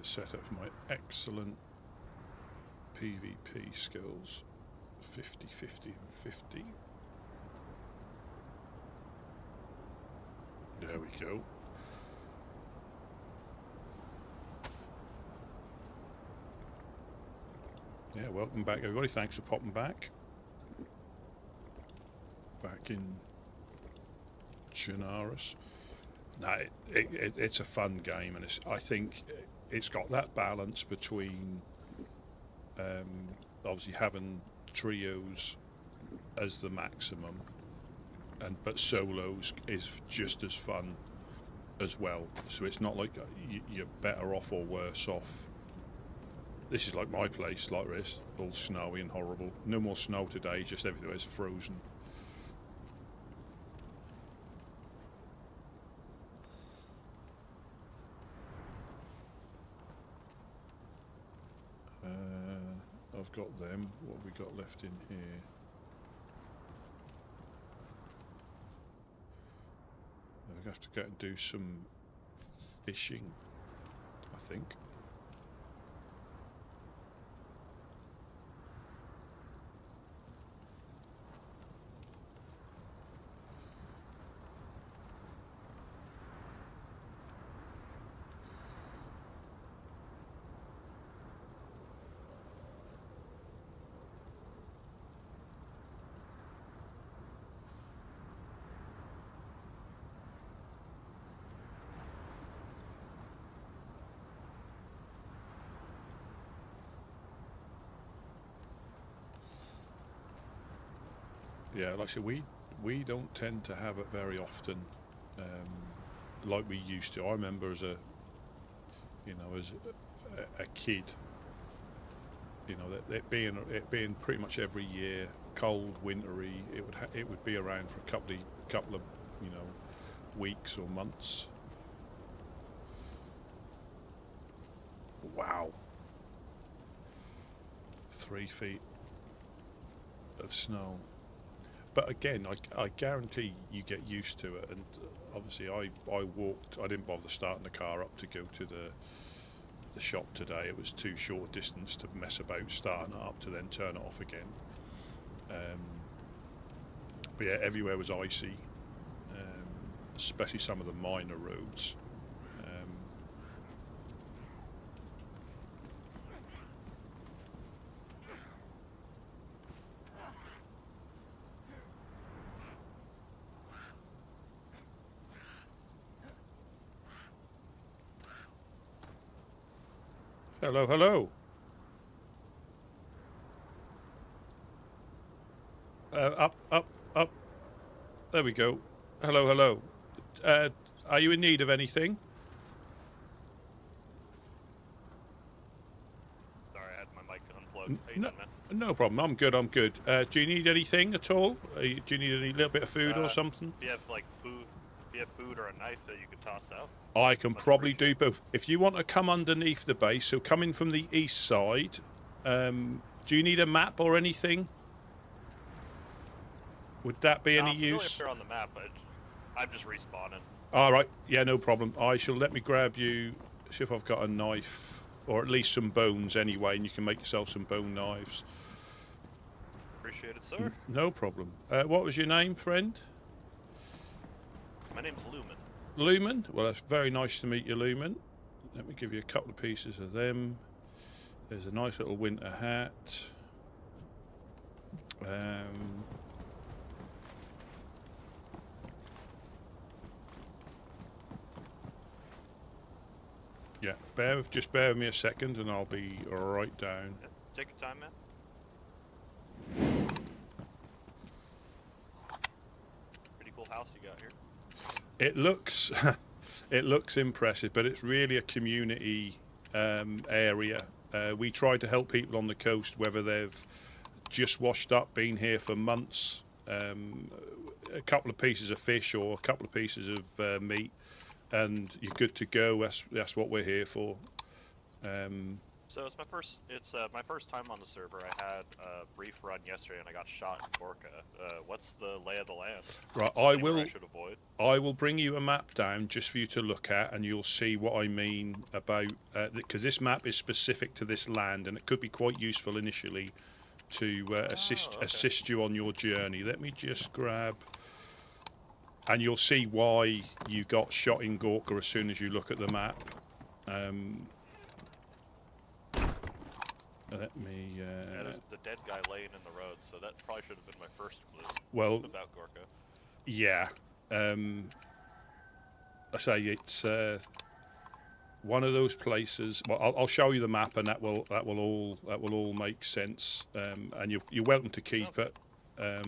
set up for my excellent PvP skills. 50, 50 and 50. There we go. Yeah, welcome back everybody. Thanks for popping back. Back in Chernarus. No, it's a fun game, and I think it's got that balance between obviously having trios as the maximum, but solos is just as fun as well. So it's not like you're better off or worse off. This is like my place, like this, all snowy and horrible. No more snow today, just everything is frozen. I've got them. What have we got left in here? I have to go and do some fishing, I think. Yeah, like I said, we don't tend to have it very often, like we used to. I remember as a kid, that it being pretty much every year, cold, wintry. It would be around for a couple of weeks or months. Wow, 3 feet of snow. But again, I guarantee you get used to it. And obviously, I walked. I didn't bother starting the car up to go to the shop today. It was too short a distance to mess about starting it up to then turn it off again. But yeah, everywhere was icy, especially some of the minor roads. Hello, hello. Up. There we go. Hello, hello. Are you in need of anything? Sorry, I had my mic unplugged. No problem. I'm good. Do you need anything at all? Do you need any little bit of food or something? Do you have food or a knife that you could toss out? I can probably do both. If you want to come underneath the base, so coming from the east side, do you need a map or anything? Would that be any use? Really on the map, but I'm just respawning. All right. Yeah, no problem. Let me grab you. See if I've got a knife, or at least some bones anyway, and you can make yourself some bone knives. Appreciate it, sir. No problem. What was your name, friend? My name's Lumen. Lumen? Well, that's very nice to meet you, Lumen. Let me give you a couple of pieces of them. There's a nice little winter hat. Yeah, just bear with me a second and I'll be right down. Yeah, take your time, man. Pretty cool house you got here. It looks it looks impressive, but it's really a community area. We try to help people on the coast, whether they've just washed up, been here for months, a couple of pieces of fish or a couple of pieces of meat, and you're good to go. That's what we're here for. So it's my first time on the server. I had a brief run yesterday and I got shot in Gorka. What's the lay of the land? Right, Anywhere I should avoid? I will bring you a map down just for you to look at, and you'll see what I mean about because this map is specific to this land, and it could be quite useful initially to assist you on your journey. Let me just grab, and you'll see why you got shot in Gorka as soon as you look at the map. Let me. Yeah, there's the dead guy laying in the road, so that probably should have been my first clue. Well, about Gorka. Yeah, I say it's one of those places. Well, I'll show you the map, and that will all make sense. And you're welcome to keep it. But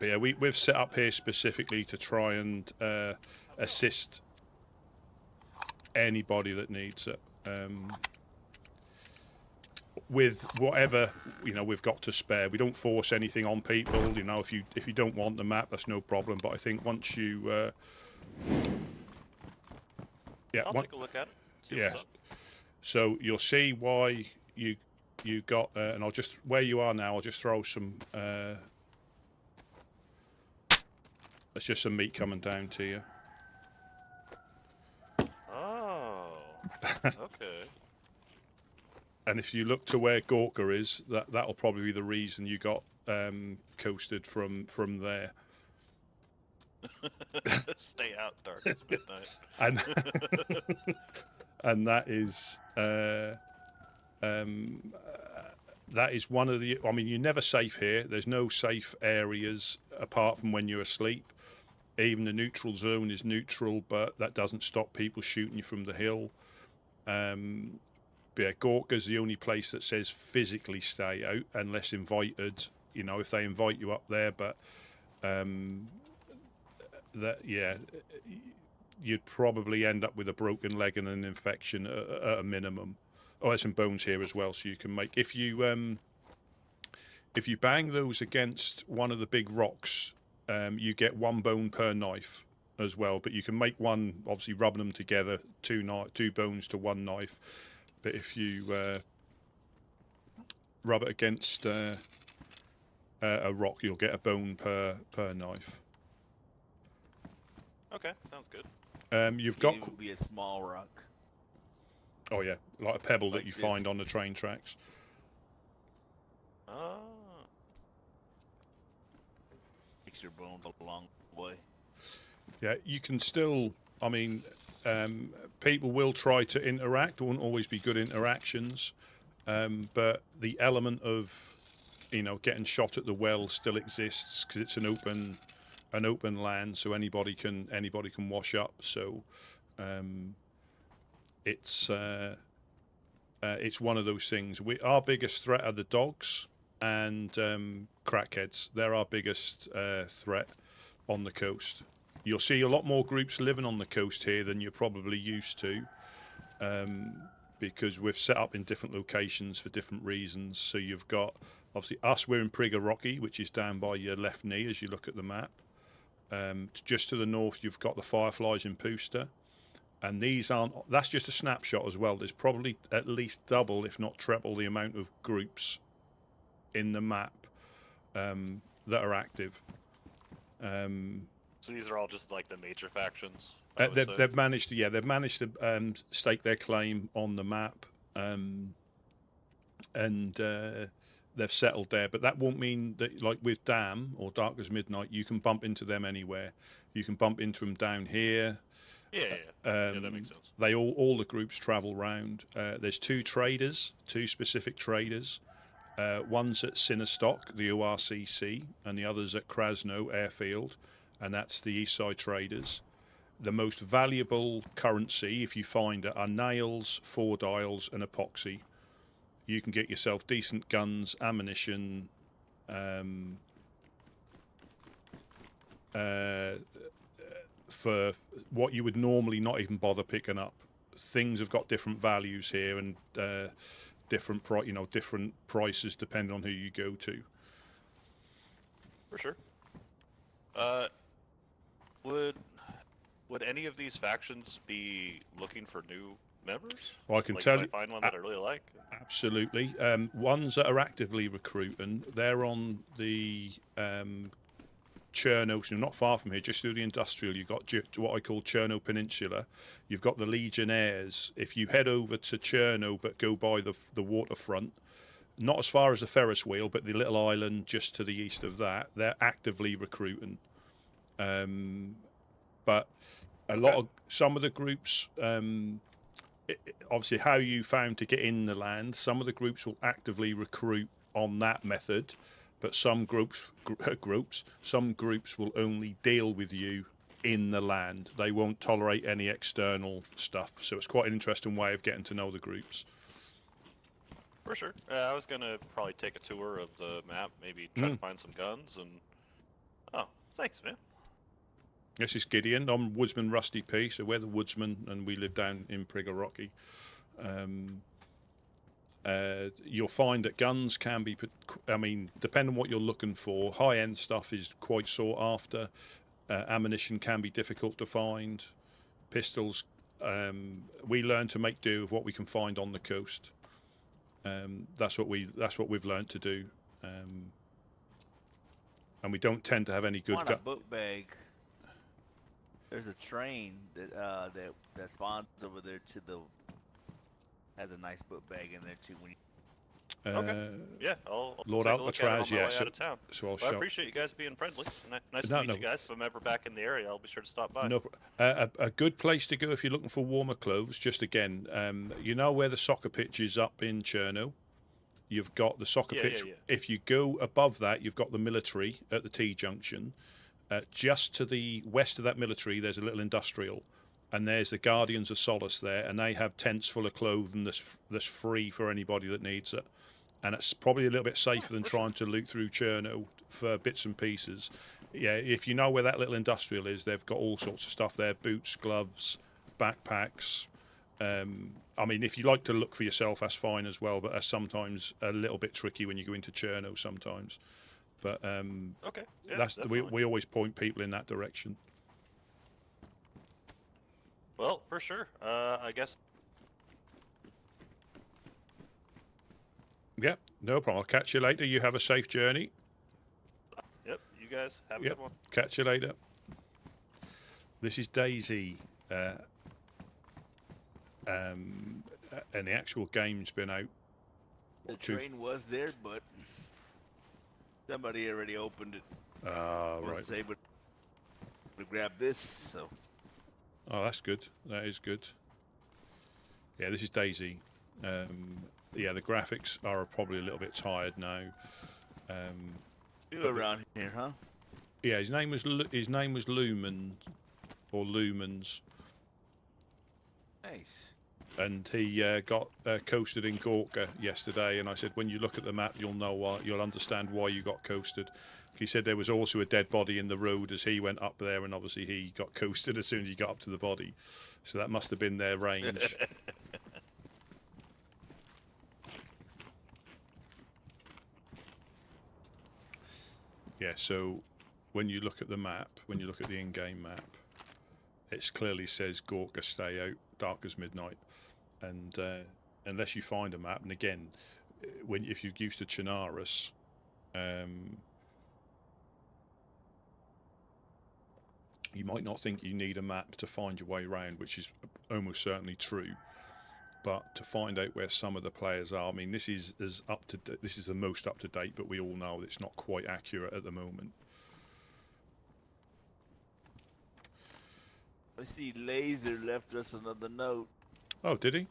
yeah, we've set up here specifically to try and assist anybody that needs it. With whatever we've got to spare. We don't force anything on people. If you don't want the map, that's no problem. But I think once you I'll take a look at it. See what's up. So you'll see why you got and I'll just where you are now. I'll just throw some. It's just some meat coming down to you. Oh, okay. And if you look to where Gorka is, that'll probably be the reason you got coasted from there. Stay out, dark as midnight. And and that is one of the. I mean, you're never safe here. There's no safe areas apart from when you're asleep. Even the neutral zone is neutral, but that doesn't stop people shooting you from the hill. Yeah, Gorka's the only place that says physically stay out unless invited. If they invite you up there, but you'd probably end up with a broken leg and an infection at a minimum. Oh, there's some bones here as well, so you can make if you bang those against one of the big rocks, you get one bone per knife as well. But you can make one, obviously rubbing them together, two bones to one knife. But if you rub it against a rock, you'll get a bone per knife. Okay, sounds good. You've got. It would be a small rock. Oh yeah, like a pebble Like that you this. find on the train tracks. Oh. Makes your bones a long way. Yeah, you can still. I mean, people will try to interact. It won't always be good interactions, but the element of, getting shot at the well still exists because it's an open land, so anybody can wash up. So, it's one of those things. Our biggest threat are the dogs and crackheads. They're our biggest threat on the coast. You'll see a lot more groups living on the coast here than you're probably used to, because we've set up in different locations for different reasons. So you've got, obviously, us, we're in Prigga Rocky, which is down by your left knee as you look at the map. Just to the north, you've got the Fireflies in Pooster. And that's just a snapshot as well. There's probably at least double, if not triple, the amount of groups in the map that are active. So these are all just like the major factions. They've managed to stake their claim on the map, and they've settled there. But that won't mean that, like with Dam or Dark as Midnight, you can bump into them anywhere. You can bump into them down here. Yeah, that makes sense. They all the groups travel round. There's two specific traders. One's at Sinnerstock, the ORCC, and the other's at Krasno Airfield, and that's the Eastside Traders. The most valuable currency, if you find it, are nails, 4-dials, and epoxy. You can get yourself decent guns, ammunition, for what you would normally not even bother picking up. Things have got different values here, and different prices depending on who you go to. For sure. Would any of these factions be looking for new members? Well, I can Like, tell if you. I find one that I really like. Absolutely. Ones that are actively recruiting, they're on the Chernarus, not far from here, just through the industrial. You've got what I call Cherno Peninsula. You've got the Legionnaires. If you head over to Cherno but go by the waterfront, not as far as the Ferris wheel, but the little island just to the east of that, they're actively recruiting. But a lot of some of the groups, obviously, how you found to get in the land, some of the groups will actively recruit on that method, but some groups will only deal with you in the land. They won't tolerate any external stuff. So it's quite an interesting way of getting to know the groups. For sure. I was gonna probably take a tour of the map, maybe try to find some guns, and... Oh, thanks, man. This is Gideon. I'm Woodsman Rusty P, so we're the Woodsmen, and we live down in Prigger-Rocky. You'll find that guns can be, I mean, depending on what you're looking for, high-end stuff is quite sought after. Ammunition can be difficult to find. Pistols, we learn to make do with what we can find on the coast. That's what we've learned to do, and we don't tend to have any good. On a book bag, there's a train that spawns over there to the. Has a nice book bag in there too. When you... Okay. Yeah, I'll Lord take a look at it on Alcatraz, my yeah. way out of town. So I'll Well, I appreciate you guys being friendly. Nice to meet you guys. If I'm ever back in the area, I'll be sure to stop by. No, a good place to go if you're looking for warmer clothes. Just again, you know where the soccer pitch is up in Cherno. You've got the soccer pitch. Yeah. If you go above that, you've got the military at the T junction. Just to the west of that military, there's a little industrial, and there's the Guardians of Solace there, and they have tents full of clothing that's free for anybody that needs it. And it's probably a little bit safer than trying to loot through Cherno for bits and pieces. Yeah, if you know where that little industrial is, they've got all sorts of stuff there: boots, gloves, backpacks. I mean, if you like to look for yourself, that's fine as well. But that's sometimes a little bit tricky when you go into Cherno sometimes. But okay, yeah, we always point people in that direction. Well, for sure. I guess. Yeah, no problem. I'll catch you later. You have a safe journey. Yep, you guys have a good one. Catch you later. This is DayZ. And the actual game's been out. The train was there, but somebody already opened it. Right. Was able to grab this, so. Oh, that's good. That is good. Yeah, this is DayZ. Yeah, the graphics are probably a little bit tired now. You around here, huh? Yeah, his name was Lumen, or Lumens. Nice. And he got coasted in Gorka yesterday. And I said, when you look at the map, you'll know why. You'll understand why you got coasted. He said there was also a dead body in the road as he went up there, and obviously he got coasted as soon as he got up to the body. So that must have been their range. Yeah, so when you look at the map, when you look at the in-game map, it clearly says Gorka stay out, dark as midnight. And unless you find a map, and again, if you're used to Chernarus, you might not think you need a map to find your way around, which is almost certainly true. But to find out where some of the players are, I mean, this is the most up to date, but we all know it's not quite accurate at the moment. I see Laser left us another note. Oh, did he?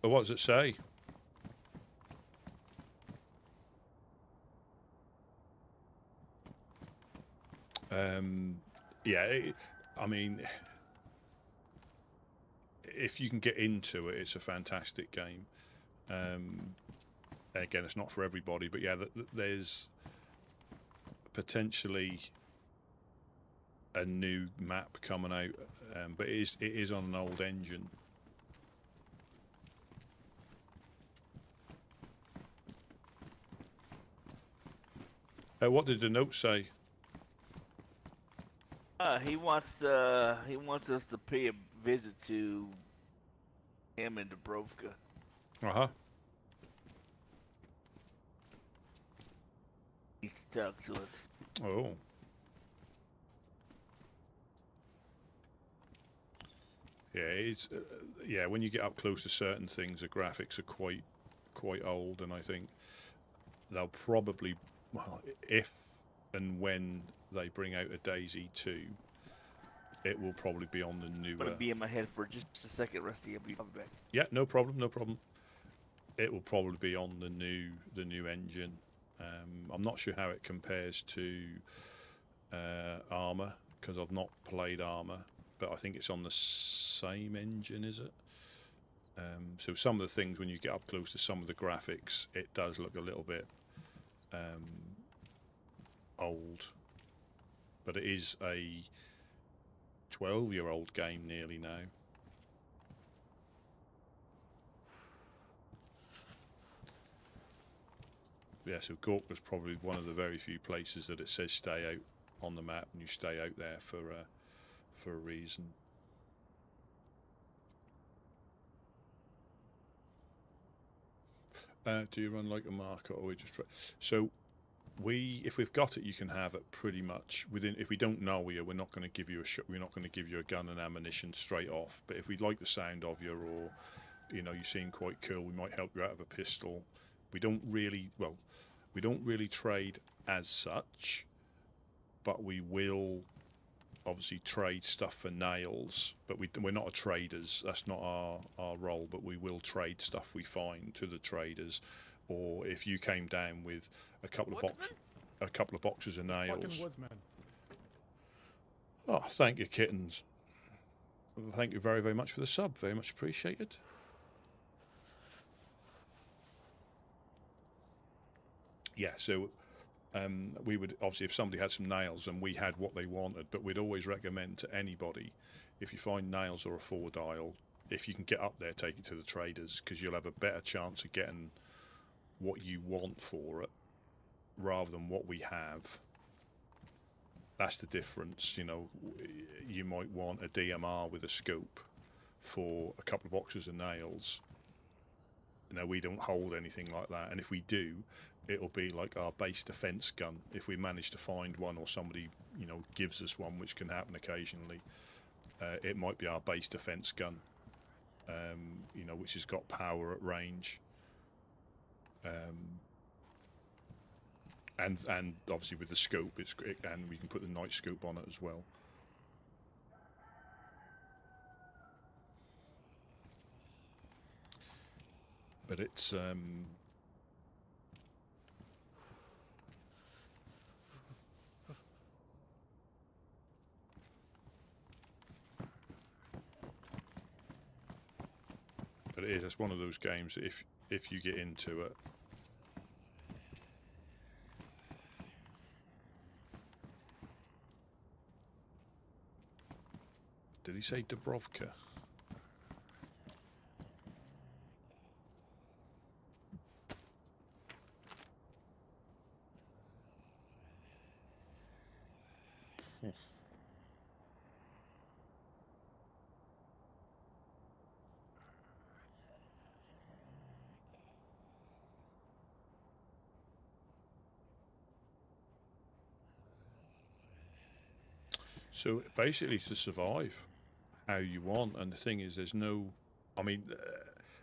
Oh, what does it say? Yeah, I mean, if you can get into it, it's a fantastic game. Again, it's not for everybody, but yeah, there's potentially a new map coming out, but it is on an old engine. What did the note say? He wants us to pay a visit to him in Dubrovka. Uh-huh. He's stuck to us. Oh. Yeah, it's yeah. When you get up close to certain things, the graphics are quite old, and I think they'll probably, well, if and when they bring out a DayZ 2, it will probably be on the I'm newer. gonna be in my head for just a second, Rusty. I'll be back. Yeah, no problem, no problem. It will probably be on the new engine. I'm not sure how it compares to Armour because I've not played Armour, but I think it's on the same engine, is it? So some of the things, when you get up close to some of the graphics, it does look a little bit old, but it is a 12-year-old game nearly now. Yeah, so Gork was probably one of the very few places that it says stay out on the map, and you stay out there for a reason. Do you run like a marker, or we just try? So if we've got it, you can have it pretty much within. If we don't know you, we're not going to give you we're not going to give you a gun and ammunition straight off. But if we like the sound of you, or you seem quite cool, we might help you out of a pistol. We don't really trade as such, but we will obviously trade stuff for nails. But we're not a traders. That's not our role. But we will trade stuff we find to the traders. Or if you came down with a couple of boxes of nails. Fucking Woodsmen. Oh, thank you, kittens. Thank you very, very much for the sub. Very much appreciated. Yeah, so we would obviously, if somebody had some nails and we had what they wanted, but we'd always recommend to anybody, if you find nails or a 4-dial, if you can get up there, take it to the traders, because you'll have a better chance of getting what you want for it rather than what we have. That's the difference. You might want a DMR with a scope for a couple of boxes of nails. No, we don't hold anything like that, and if we do, it'll be like our base defense gun. If we manage to find one, or somebody gives us one, which can happen occasionally, it might be our base defense gun, which has got power at range, and obviously with the scope, and we can put the night scope on it as well. But it's it's one of those games that if you get into it, did he say Dubrovka? So basically, to survive how you want, and the thing is, there's no. I mean,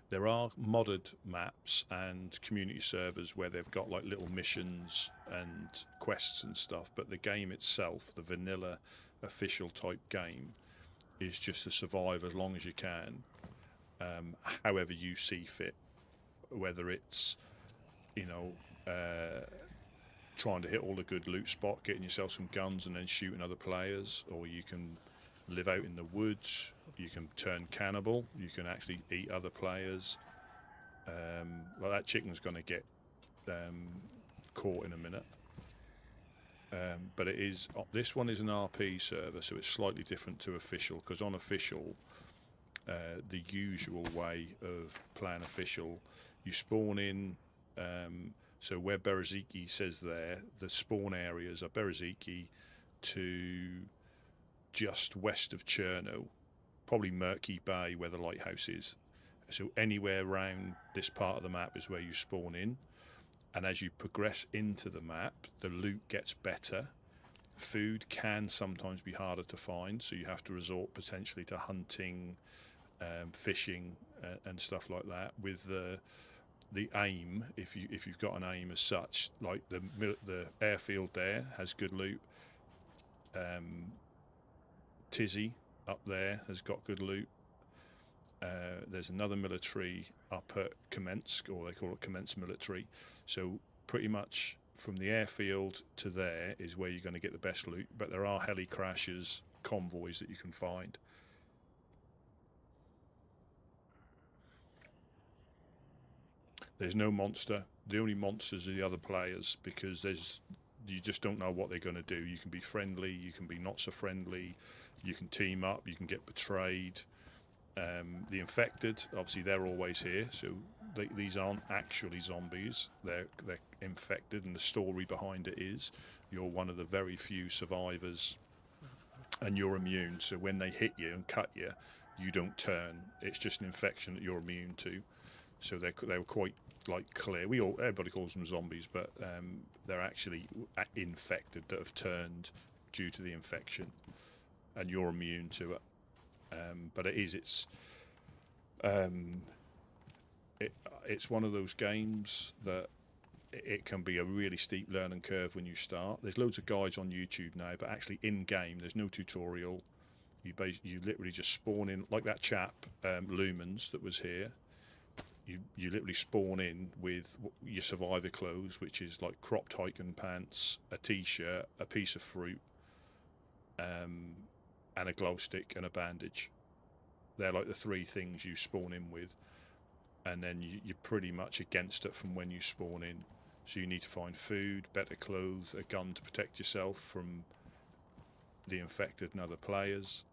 there are modded maps and community servers where they've got like little missions and quests and stuff, but the game itself, the vanilla official type game, is just to survive as long as you can, however you see fit. Whether it's, trying to hit all the good loot spot, getting yourself some guns and then shooting other players, or you can live out in the woods, you can turn cannibal, you can actually eat other players. Like that chicken's going to get caught in a minute. But this one is an RP server, so it's slightly different to official, because on official, the usual way of playing official, you spawn in. So where Bereziki says there, the spawn areas are Bereziki to just west of Cherno, probably Murky Bay where the lighthouse is. So anywhere around this part of the map is where you spawn in. And as you progress into the map, the loot gets better. Food can sometimes be harder to find, so you have to resort potentially to hunting, fishing, and stuff like that. With the aim, if you've got an aim as such, like the airfield there has good loot. Tizzy up there has got good loot. There's another military up at Kamensk, or they call it Kamensk Military. So pretty much from the airfield to there is where you're going to get the best loot. But there are heli crashes, convoys that you can find. There's no monster. The only monsters are the other players, because you just don't know what they're going to do. You can be friendly, you can be not so friendly, you can team up, you can get betrayed. The infected, obviously, they're always here, so these aren't actually zombies. They're infected, and the story behind it is you're one of the very few survivors, and you're immune. So when they hit you and cut you, you don't turn. It's just an infection that you're immune to. So they were quite clear. Everybody calls them zombies, but they're actually infected that have turned due to the infection, and you're immune to it. But it's one of those games that it can be a really steep learning curve when you start. There's loads of guides on YouTube now, but actually in game there's no tutorial. You literally just spawn in, like that chap Lumens that was here. You literally spawn in with your survivor clothes, which is like cropped hiking pants, a t-shirt, a piece of fruit, and a glow stick and a bandage. They're like the three things you spawn in with, and then you're pretty much against it from when you spawn in. So you need to find food, better clothes, a gun to protect yourself from the infected and other players.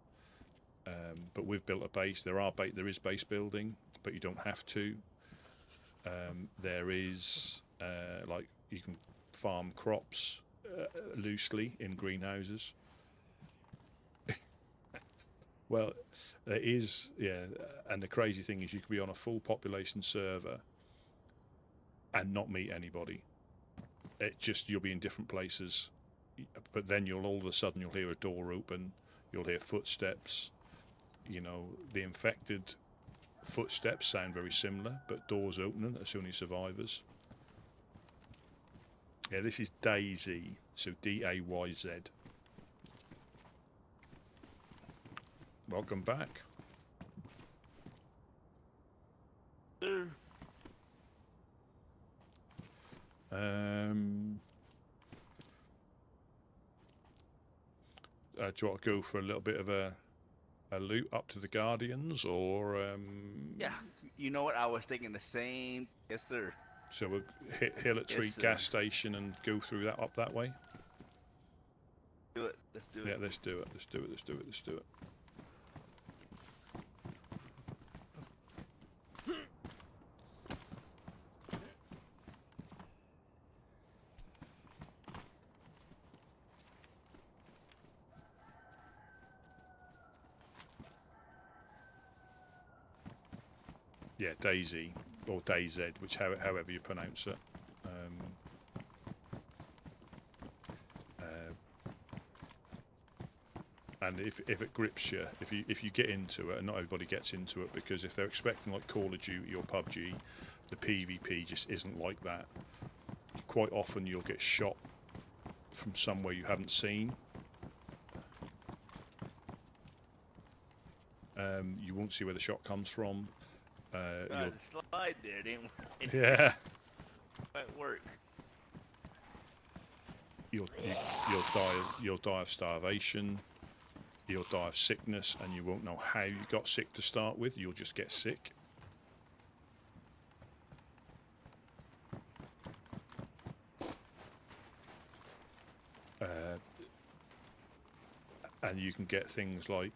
But we've built a base. There is base building, but you don't have to. There is you can farm crops loosely in greenhouses. Well, there is, yeah, and the crazy thing is you could be on a full population server and not meet anybody. You'll be in different places, but then all of a sudden you'll hear a door open, you'll hear footsteps. The infected footsteps sound very similar, but doors opening are only survivors. Yeah, this is DayZ, so DayZ. Welcome back. Sir. Do you want to go for a little bit of a loot up to the Guardians, or Yeah, you know what? I was thinking the same. Yes, sir. So we'll hit Hillary gas station and go through that up that way. Do it. Let's do it. Yeah, let's do it. Let's do it. Yeah, DayZ or DayZ, however you pronounce it. And if it grips you, if you get into it, and not everybody gets into it, because if they're expecting like Call of Duty or PUBG, the PvP just isn't like that. Quite often you'll get shot from somewhere you haven't seen. You won't see where the shot comes from. The slide there didn't work. Yeah. Might work. You'll die of starvation. You'll die of sickness, and you won't know how you got sick to start with. You'll just get sick. And you can get things like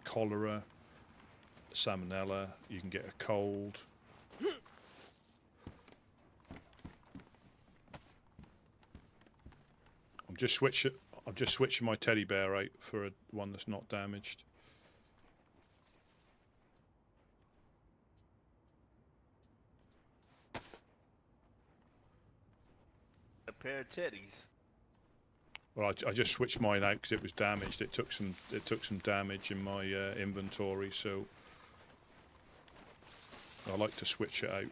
cholera, salmonella. You can get a cold. I'm just switching I'm just switching my teddy bear out for one that's not damaged. A pair of teddies. Well, I just switched mine out because it was damaged. It took some damage in my inventory, so I like to switch it out.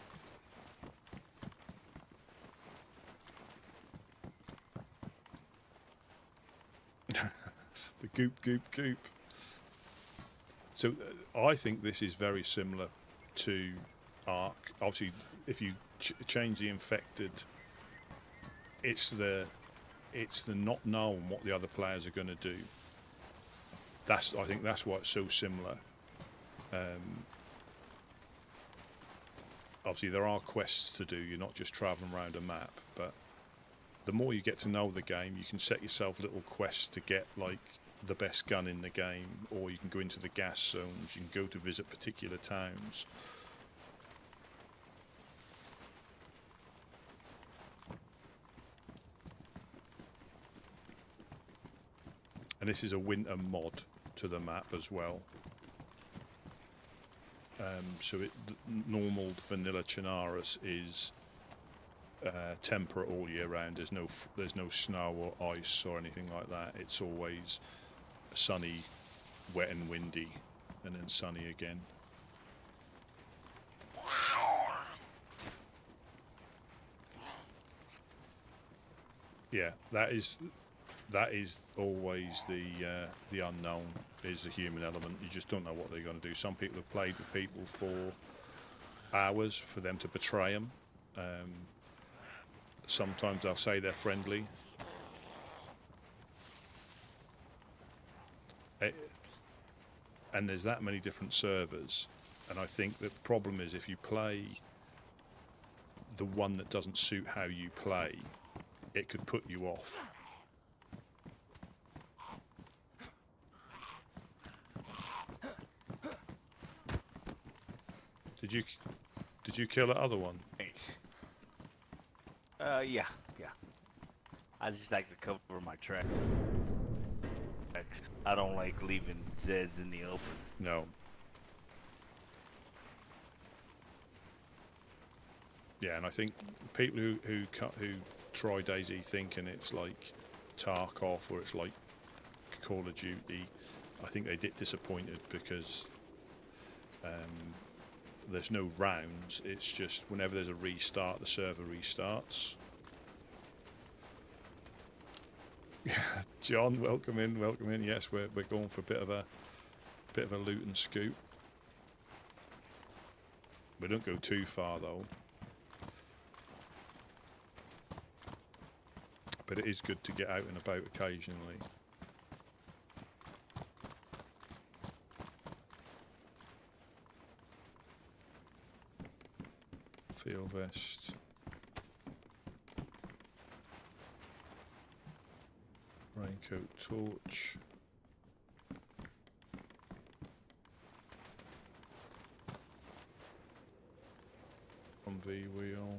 The goop. So I think this is very similar to Ark. Obviously, if you change the infected, it's the not knowing what the other players are going to do. I think that's why it's so similar. Obviously, there are quests to do. You're not just traveling around a map, but the more you get to know the game, you can set yourself little quests to get like the best gun in the game, or you can go into the gas zones. You can go to visit particular towns. And this is a winter mod to the map as well. So normal vanilla Chernarus is temperate all year round. There's no snow or ice or anything like that. It's always sunny, wet and windy, and then sunny again. Yeah, that is always the unknown, is the human element. You just don't know what they're going to do. Some people have played with people for hours for them to betray them. Sometimes they'll say they're friendly. And there's that many different servers, and I think the problem is if you play the one that doesn't suit how you play, it could put you off. Did you kill that other one? Yeah. I just like to cover my tracks. I don't like leaving Zeds in the open. No. Yeah, and I think people who try DayZ thinking it's like Tarkov or it's like Call of Duty, I think they get disappointed because there's no rounds. It's just whenever there's a restart, the server restarts. John, welcome in. Yes, we're going for a bit of a loot and scoop. We don't go too far though. But it is good to get out and about occasionally. Field vest. Raincoat torch. V wheel.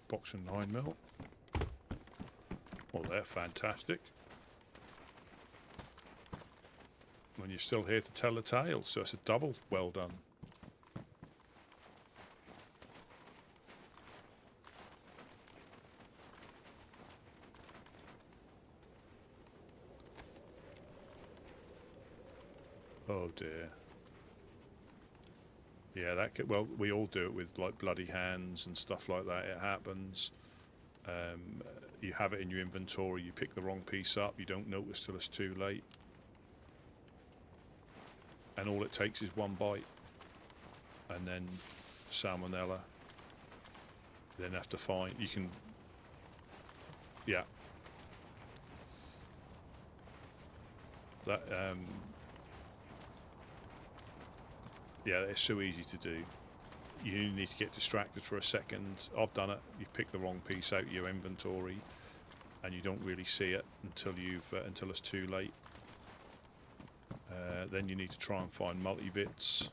Box of 9mm. Well, they're fantastic. And you're still here to tell the tale, so it's a double well done. Oh dear. Yeah, that could, well, we all do it with like bloody hands and stuff like that. It happens. You have it in your inventory, you pick the wrong piece up, you don't notice till it's too late. And all it takes is one bite. And then salmonella. Then have to find, you can, yeah. That, yeah, it's so easy to do. you need to get distracted for a second. I've done it. You pick the wrong piece out of your inventory, and you don't really see it until until it's too late. Then you need to try and find multivits.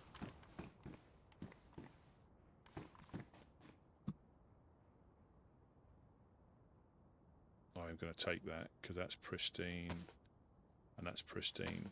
I'm going to take that because that's pristine, and that's pristine.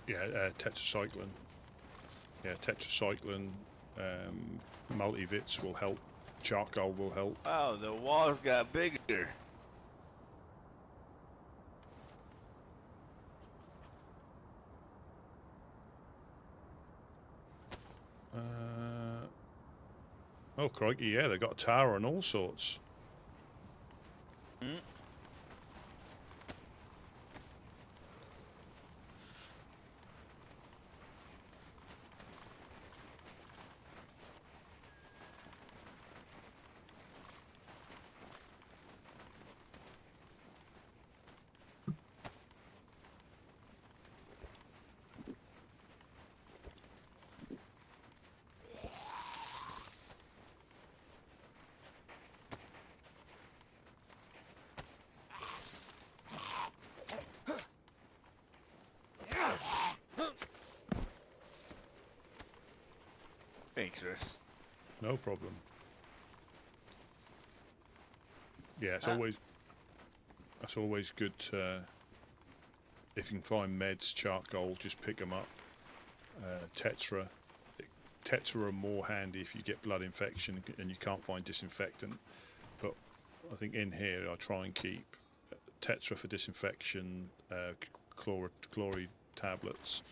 Yeah, tetracycline. Yeah, tetracycline, multivits will help. Charcoal will help. Oh, the walls got bigger. Oh, crikey, yeah, they got a tower and all sorts. Mm. Thanks, Chris. No problem. Yeah, it's always good to, if you can find meds, charcoal, just pick them up. Tetra are more handy if you get blood infection and you can't find disinfectant. But I think in here I try and keep Tetra for disinfection, chloride tablets.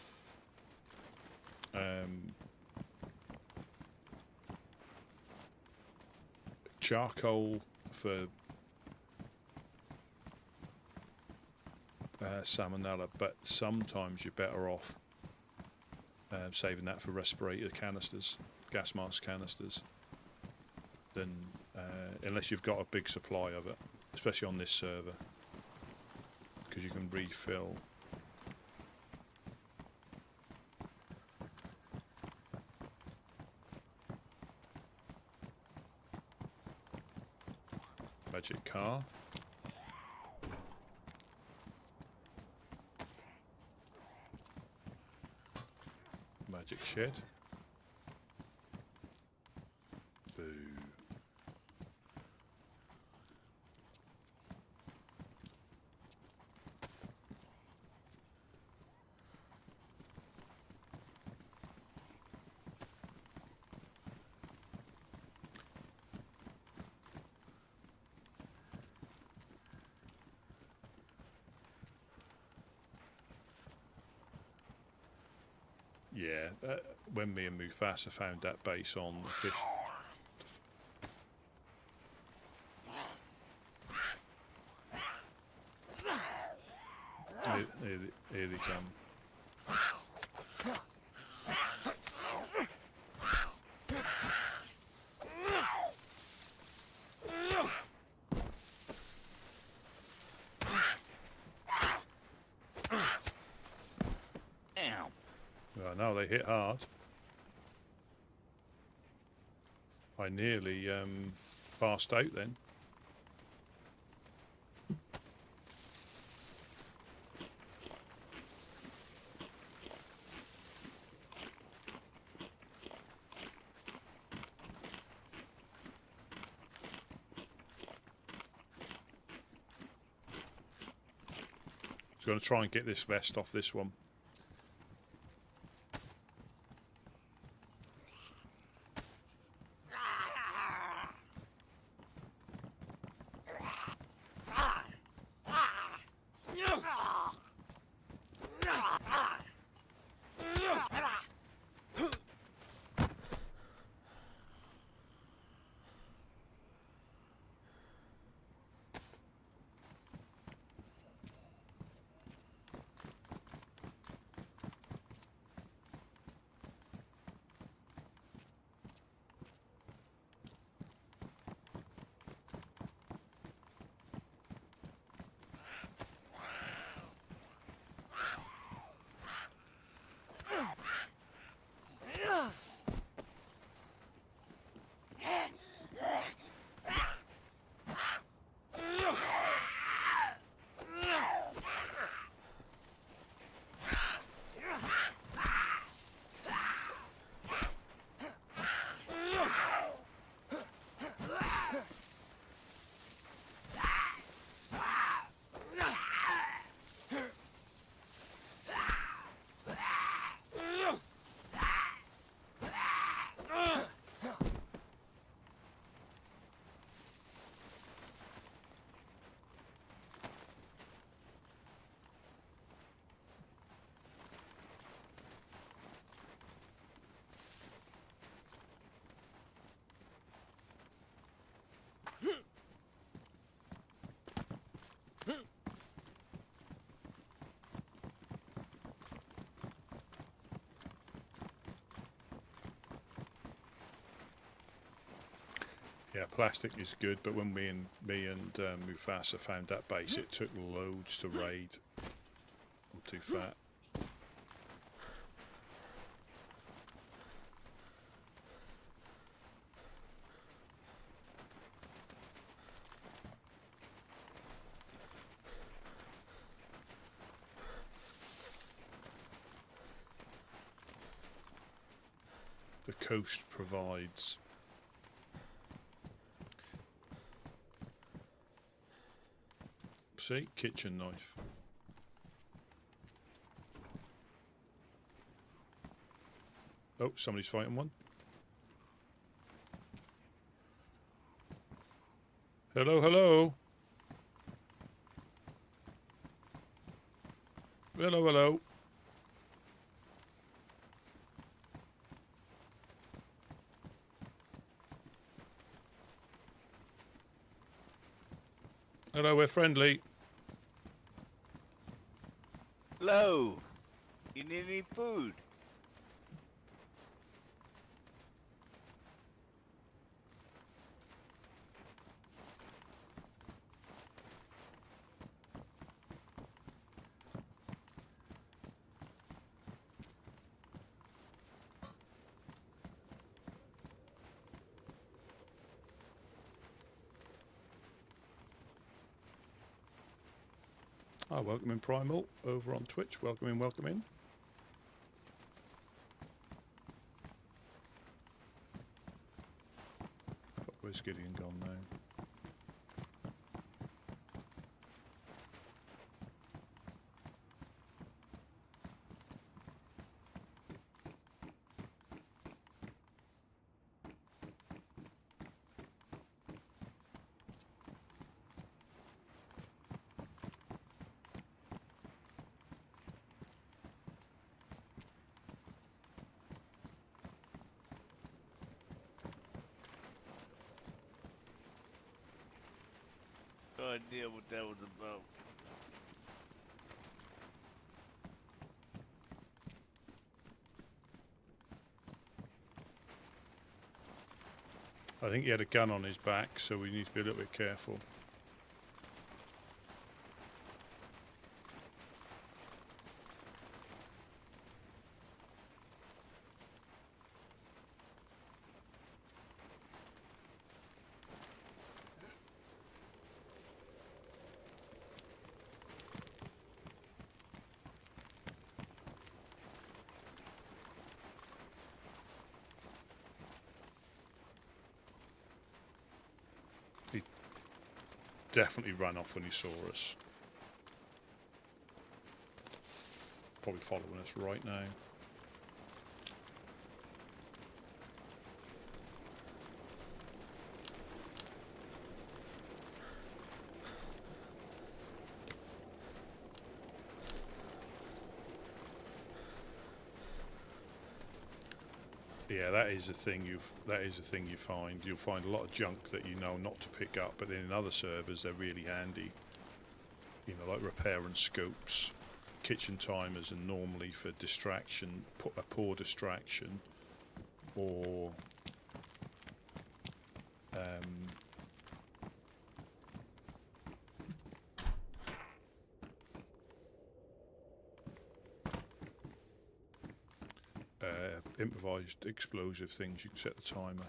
Charcoal for salmonella, but sometimes you're better off saving that for respirator canisters, gas mask canisters, than unless you've got a big supply of it, especially on this server, because you can refill. Magic car. Magic shed. Boo. Yeah, when me and Mufasa found that base on the fish. Here they come. Well, now they hit hard. I nearly passed out then. Just going to try and get this vest off this one. Yeah, plastic is good, but when me and Mufasa found that base, it took loads to raid. I'm too fat. The coast provides see, kitchen knife. Oh, somebody's fighting one. Hello, hello. Hello, hello. Hello, we're friendly. Hello. You need any food? Ah, welcome in Primal over on Twitch. Welcome in, welcome in. Fuck, where's Gideon gone now? No idea what that was about. I think he had a gun on his back, so we need to be a little bit careful. He definitely ran off when he saw us. probably following us right now. Yeah, that is a thing you find. You'll find a lot of junk that you know not to pick up, but then in other servers they're really handy. You know, like repair and scopes, kitchen timers, and normally for distraction, a poor distraction, or improvised explosive things. You can set the timer.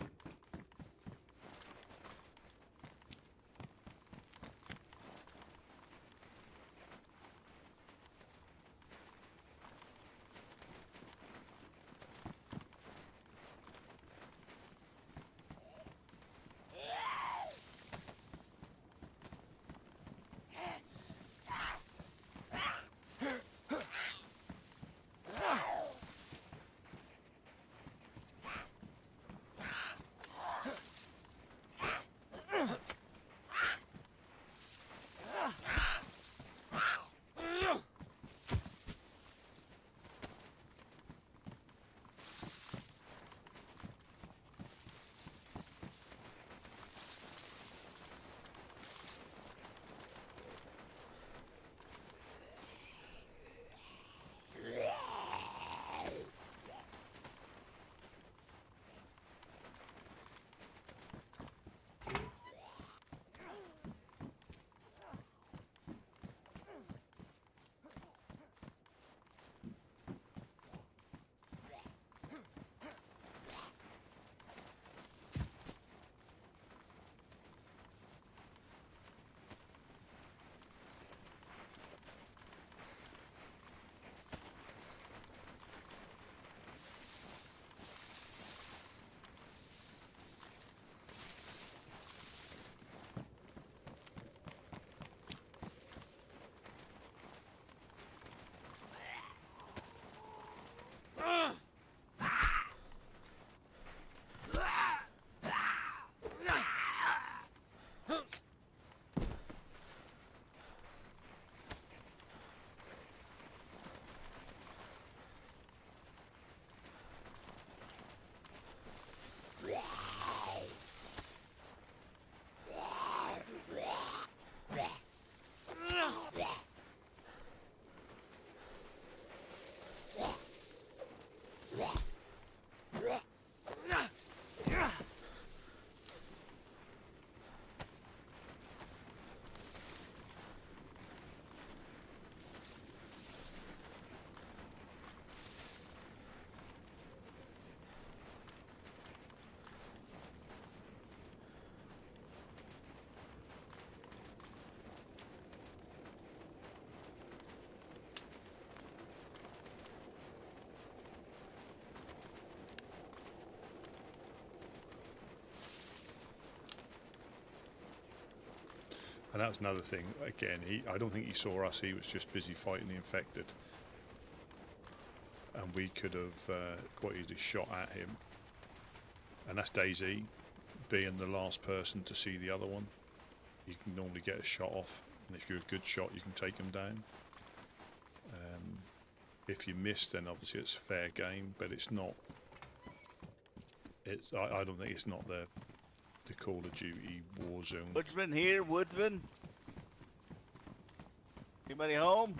And that was another thing. Again, I don't think he saw us. He was just busy fighting the infected, and we could have quite easily shot at him. And that's DayZ, being the last person to see the other one. You can normally get a shot off, and if you're a good shot, you can take them down. If you miss, then obviously it's fair game, but it's not. I don't think it's not the Call of Duty Warzone. Woodsman here, Woodsman. Anybody home?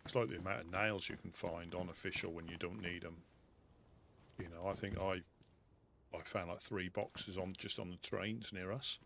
It's like the amount of nails you can find on official when you don't need them. You know, I think I found like 3 boxes just on the trains near us.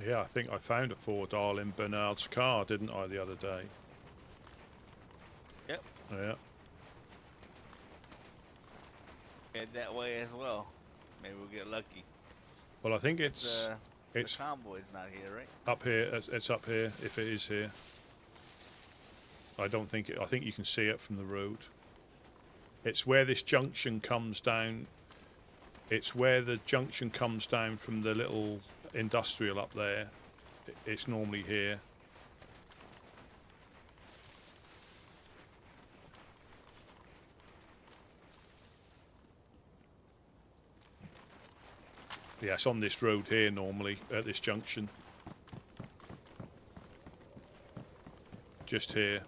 Yeah, I think I found a $4 in Bernard's car, didn't I, the other day? Yep. Yeah. Head that way as well. Maybe we'll get lucky. Well, I think it's The convoy's not here, right? up here. It's up here, if it is here. I don't think it... I think you can see it from the road. It's where this junction comes down. It's where the junction comes down from the little industrial up there. It's normally here. Yeah, it's on this road here normally, at this junction. Just here.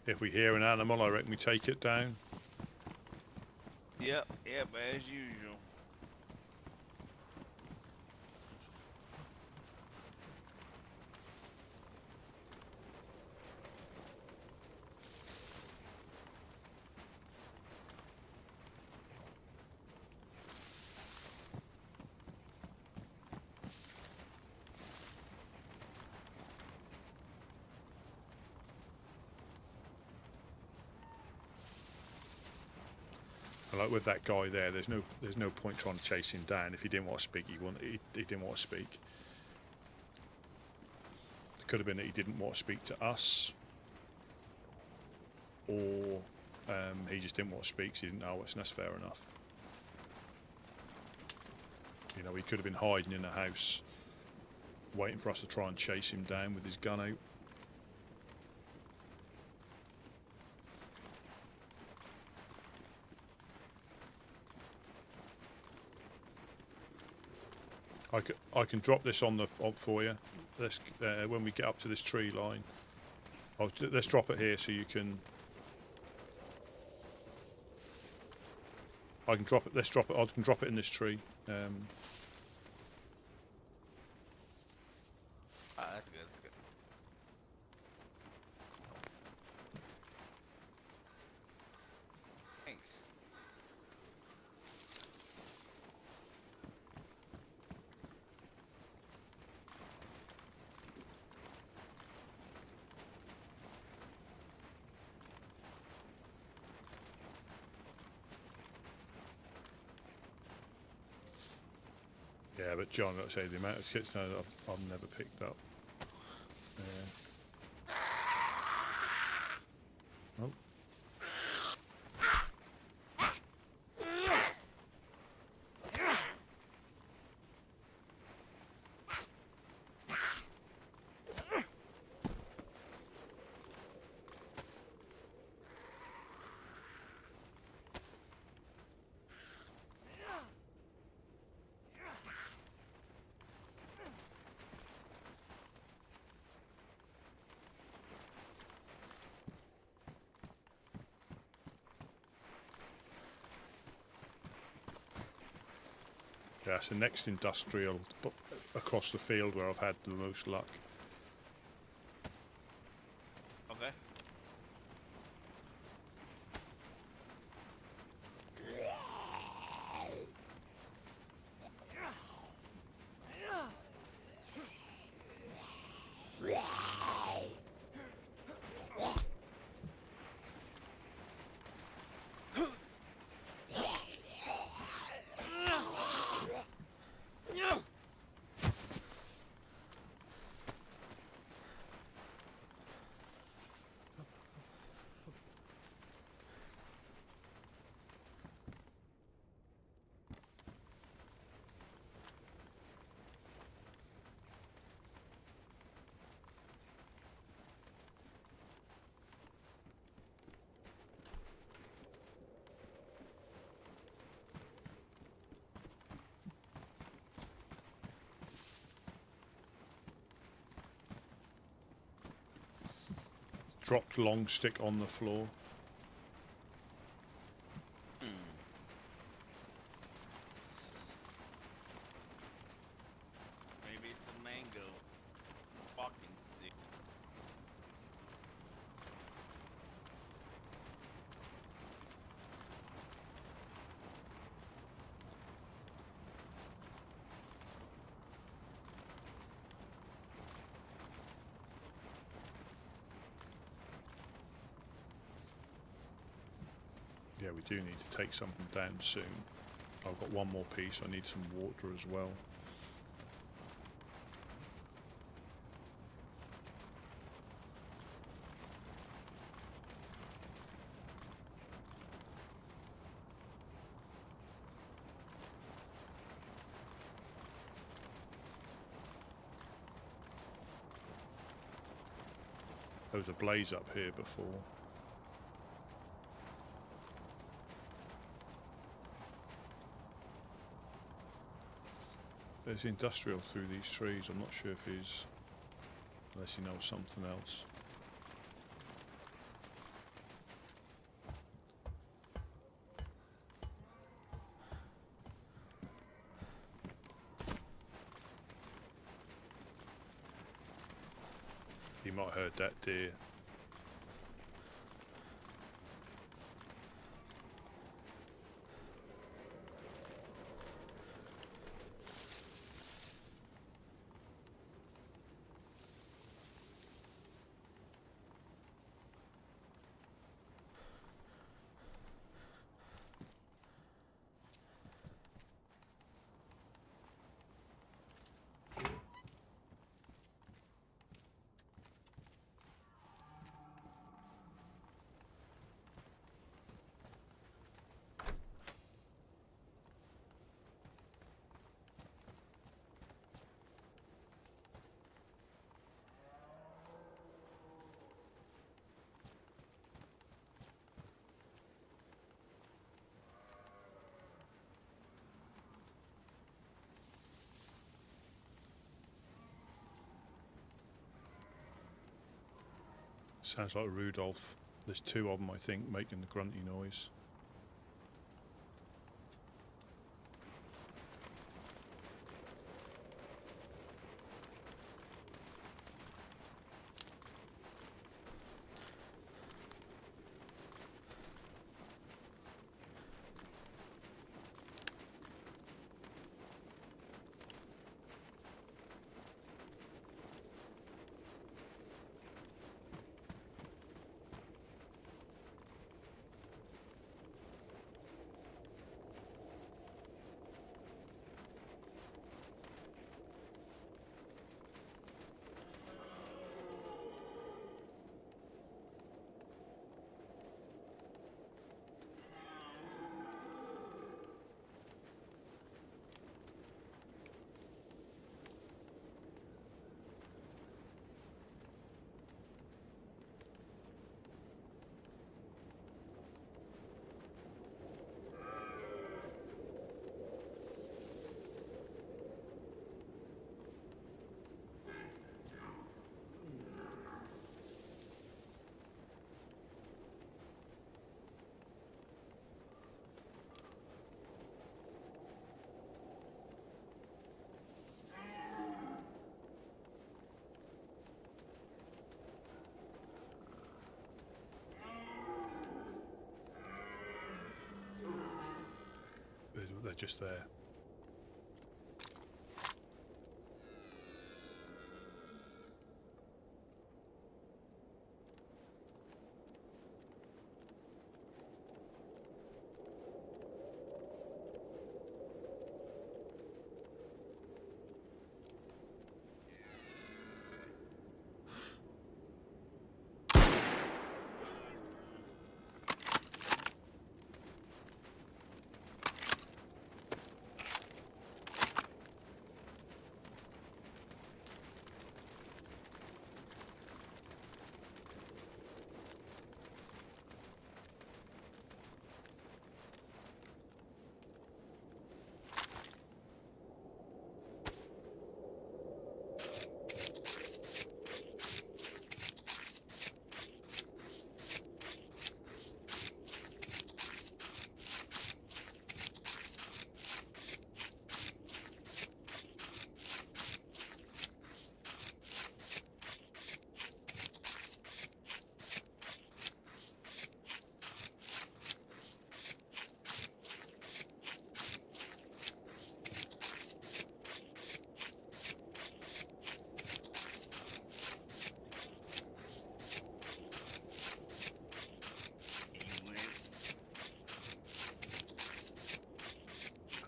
If we hear an animal, I reckon we take it down. Yep, as usual. Like with that guy there, there's no point trying to chase him down. If he didn't want to speak, he didn't want to speak. It could have been that he didn't want to speak to us, or he just didn't want to speak, so he didn't know us, and that's fair enough. You know, he could have been hiding in a house, waiting for us to try and chase him down with his gun out. I can drop this on for you. Let's when we get up to this tree line. Let's drop it here so you can. I can drop it. Let's drop it. I can drop it in this tree. That's good. That's good. Thanks. Yeah, but John, like I say, the amount of kits that I've never picked up. Oh. Yeah, it's the next industrial across the field where I've had the most luck. Okay. Dropped long stick on the floor. Yeah, we do need to take something down soon. I've got one more piece. I need some water as well. There was a blaze up here before. There's industrial through these trees. I'm not sure if he's... unless he knows something else. He might have heard that deer. Sounds like Rudolph. There's two of them, I think, making the grunty noise. They're just there.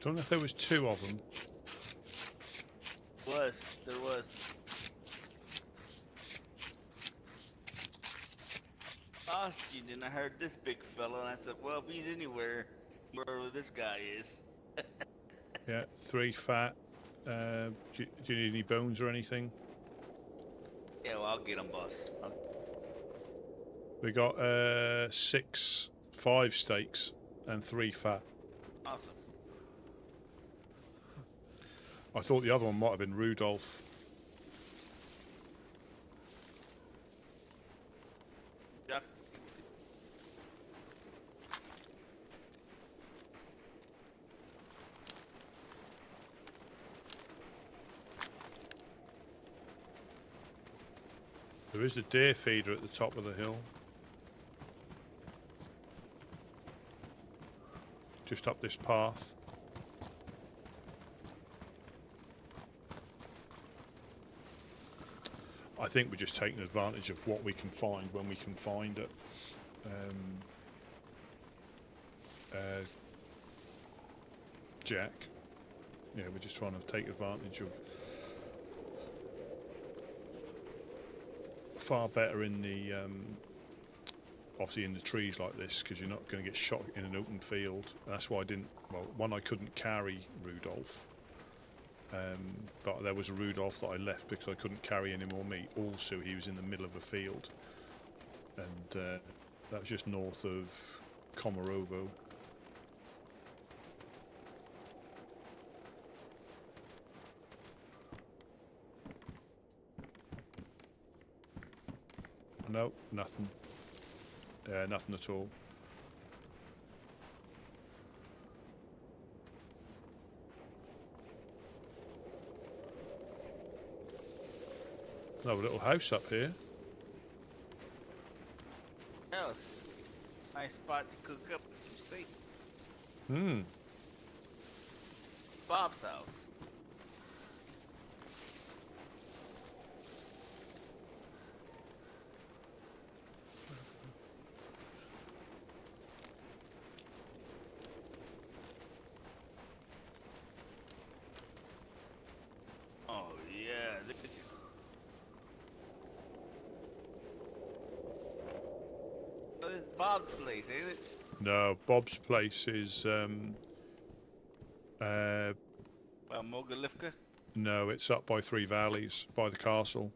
Don't know if there was 2 of them. There was. Asked you, and I heard this big fella, and I said, well, if he's anywhere, wherever this guy is. Yeah, 3 fat. Do you need any bones or anything? Yeah, well, I'll get him, boss. We got 5 steaks and 3 fat. Awesome. I thought the other one might have been Rudolph. Jack. There is a deer feeder at the top of the hill. Just up this path. I think we're just taking advantage of what we can find when we can find it. Jack. Yeah, we're just trying to take advantage of far better in the obviously in the trees like this, because you're not going to get shot in an open field. That's why I didn't. Well, one, I couldn't carry Rudolph, but there was a Rudolph that I left because I couldn't carry any more meat. Also, he was in the middle of a field, and that was just north of Komarovo. No, nothing. Nothing at all. Another little house up here. Yes. Nice spot to cook up some steak. Hmm. Bob's house. Oh yeah. Oh, this is Bob's place, ain't it? No, Bob's place is Mogalifka? no, it's up by Three Valleys, by the castle.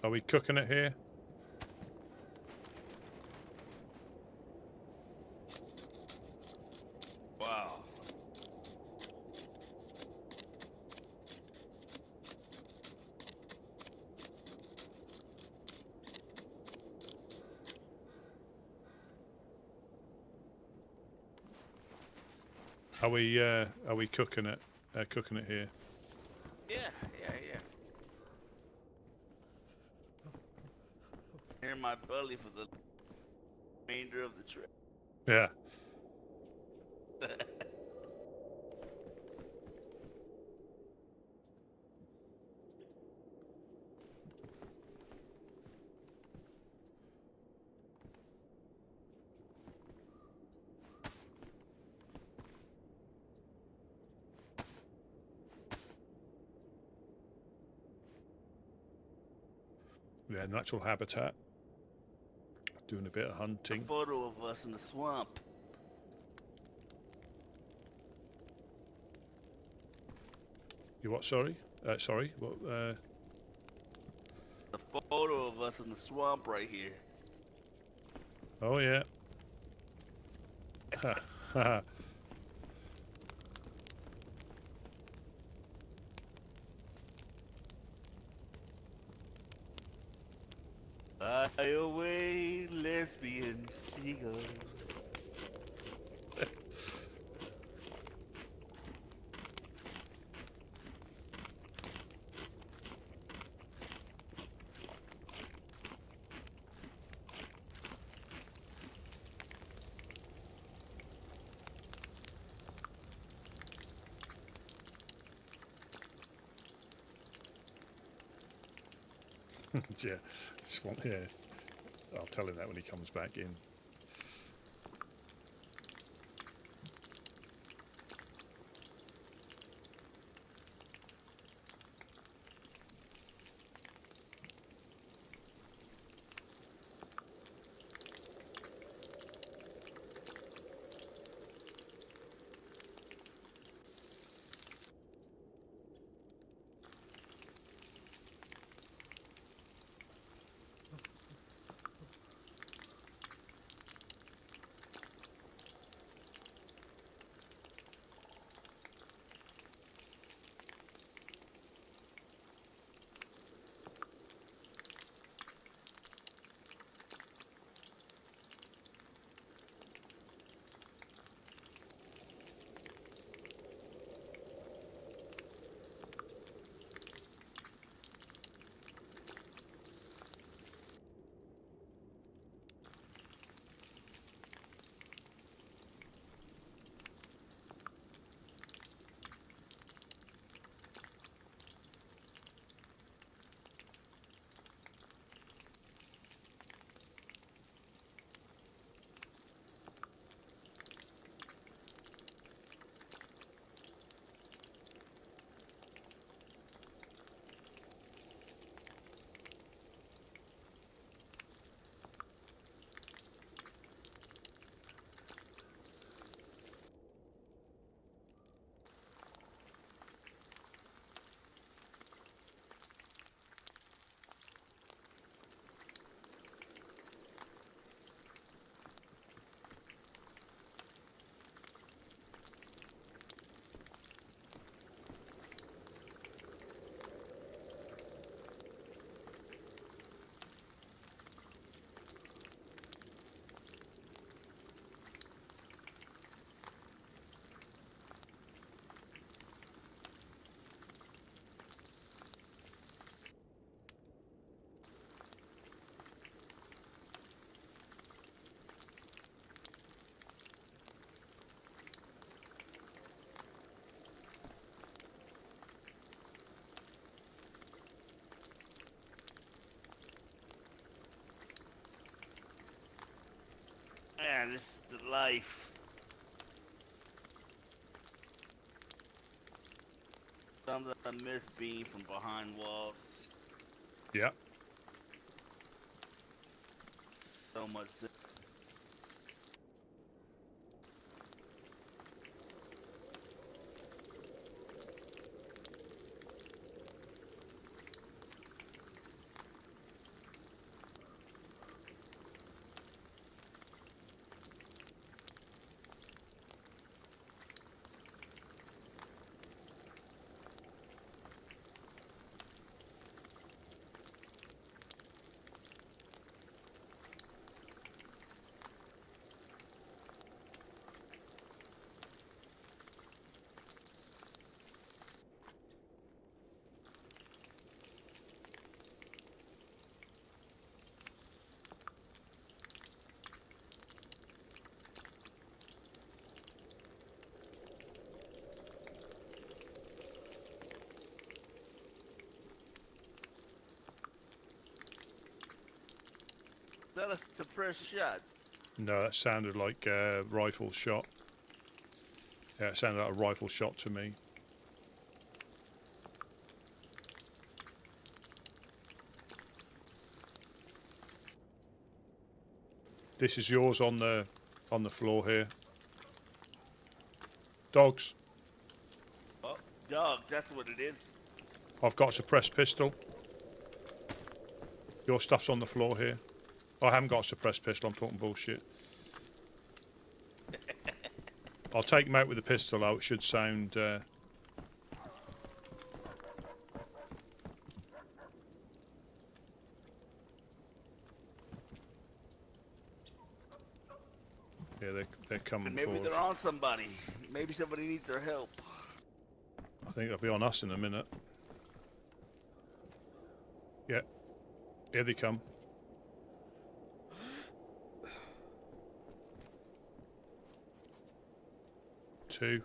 Are we cooking it here? Wow. Are we cooking it? Cooking it here? Yeah. Here in my belly for the remainder of the trip. Yeah. Yeah, natural habitat. Doing a bit of hunting. A photo of us in the swamp. You what? Sorry. Sorry. What? A photo of us in the swamp right here. Oh yeah. Ha ha. Fly away, lesbian seagull. Yeah, yeah. I'll tell him that when he comes back in. Man, this is the life. Something I miss being from behind walls. Yeah. So much. Is that a suppressed shot? No, that sounded like a rifle shot. Yeah, it sounded like a rifle shot to me. This is yours on the floor here. Dogs. Oh, dog, that's what it is. I've got a suppressed pistol. Your stuff's on the floor here. I haven't got a suppressed pistol, I'm talking bullshit. I'll take him out with the pistol though, it should sound... Yeah, they're coming Maybe forward. they're on somebody. Maybe somebody needs their help. I think they'll be on us in a minute. Yeah. Here they come. Two.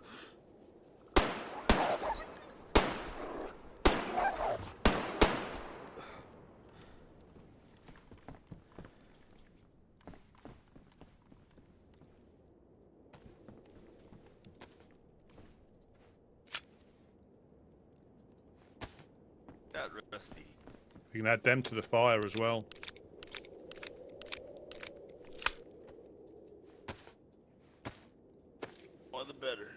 Got rusty. We can add them to the fire as well. More the better.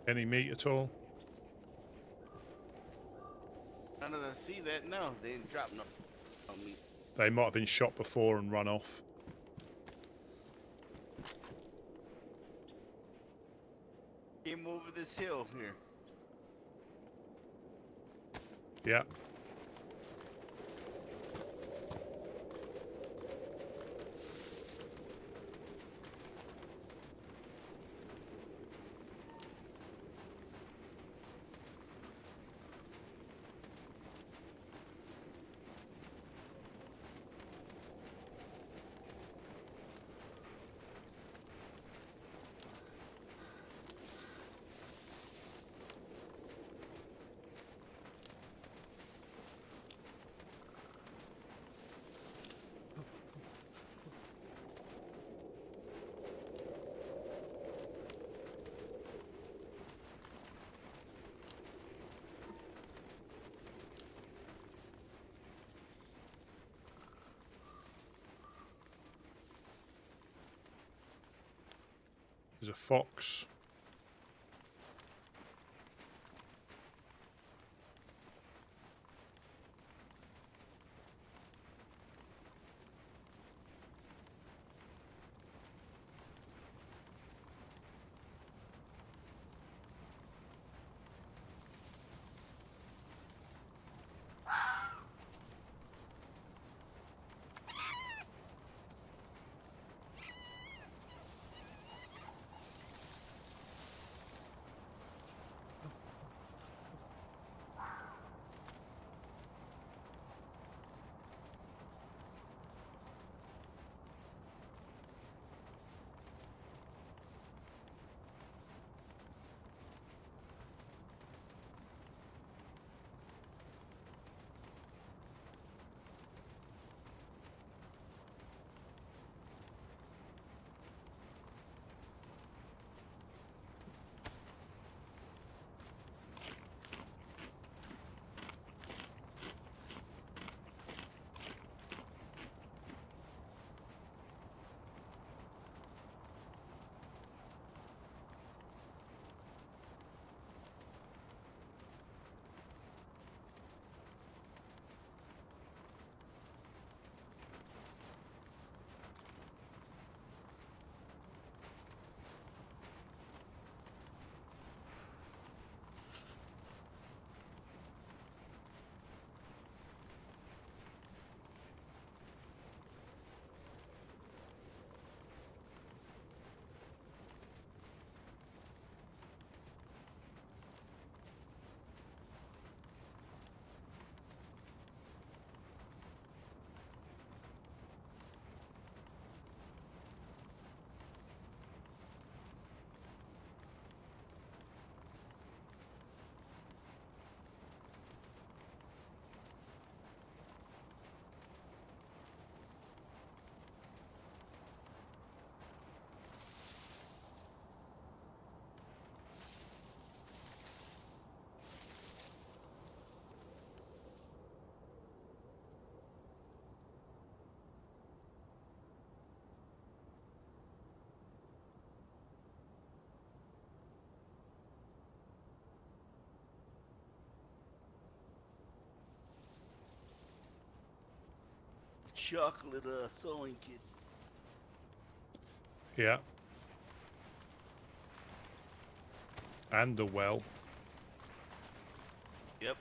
Any meat at all? None of them see that? No, they didn't drop no on me. They might have been shot before and run off. Came over this hill here. Yeah. There's a fox. chocolate sewing kit. Yeah. And the well. Yep.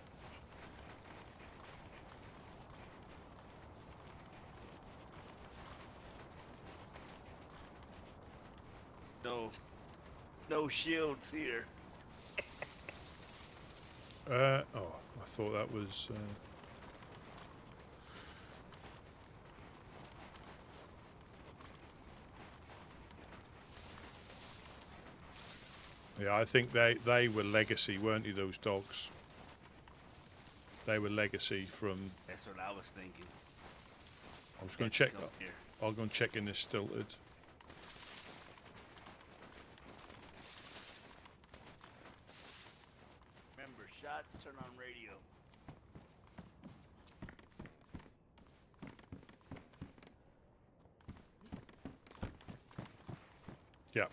No shields here. Oh, I thought that was. Yeah, I think they were legacy, weren't they? Those dogs. They were legacy from. That's what I was thinking. I was going to check. Come here. I'll go and check in this stilted. Remember, shots turn on radio. Yeah.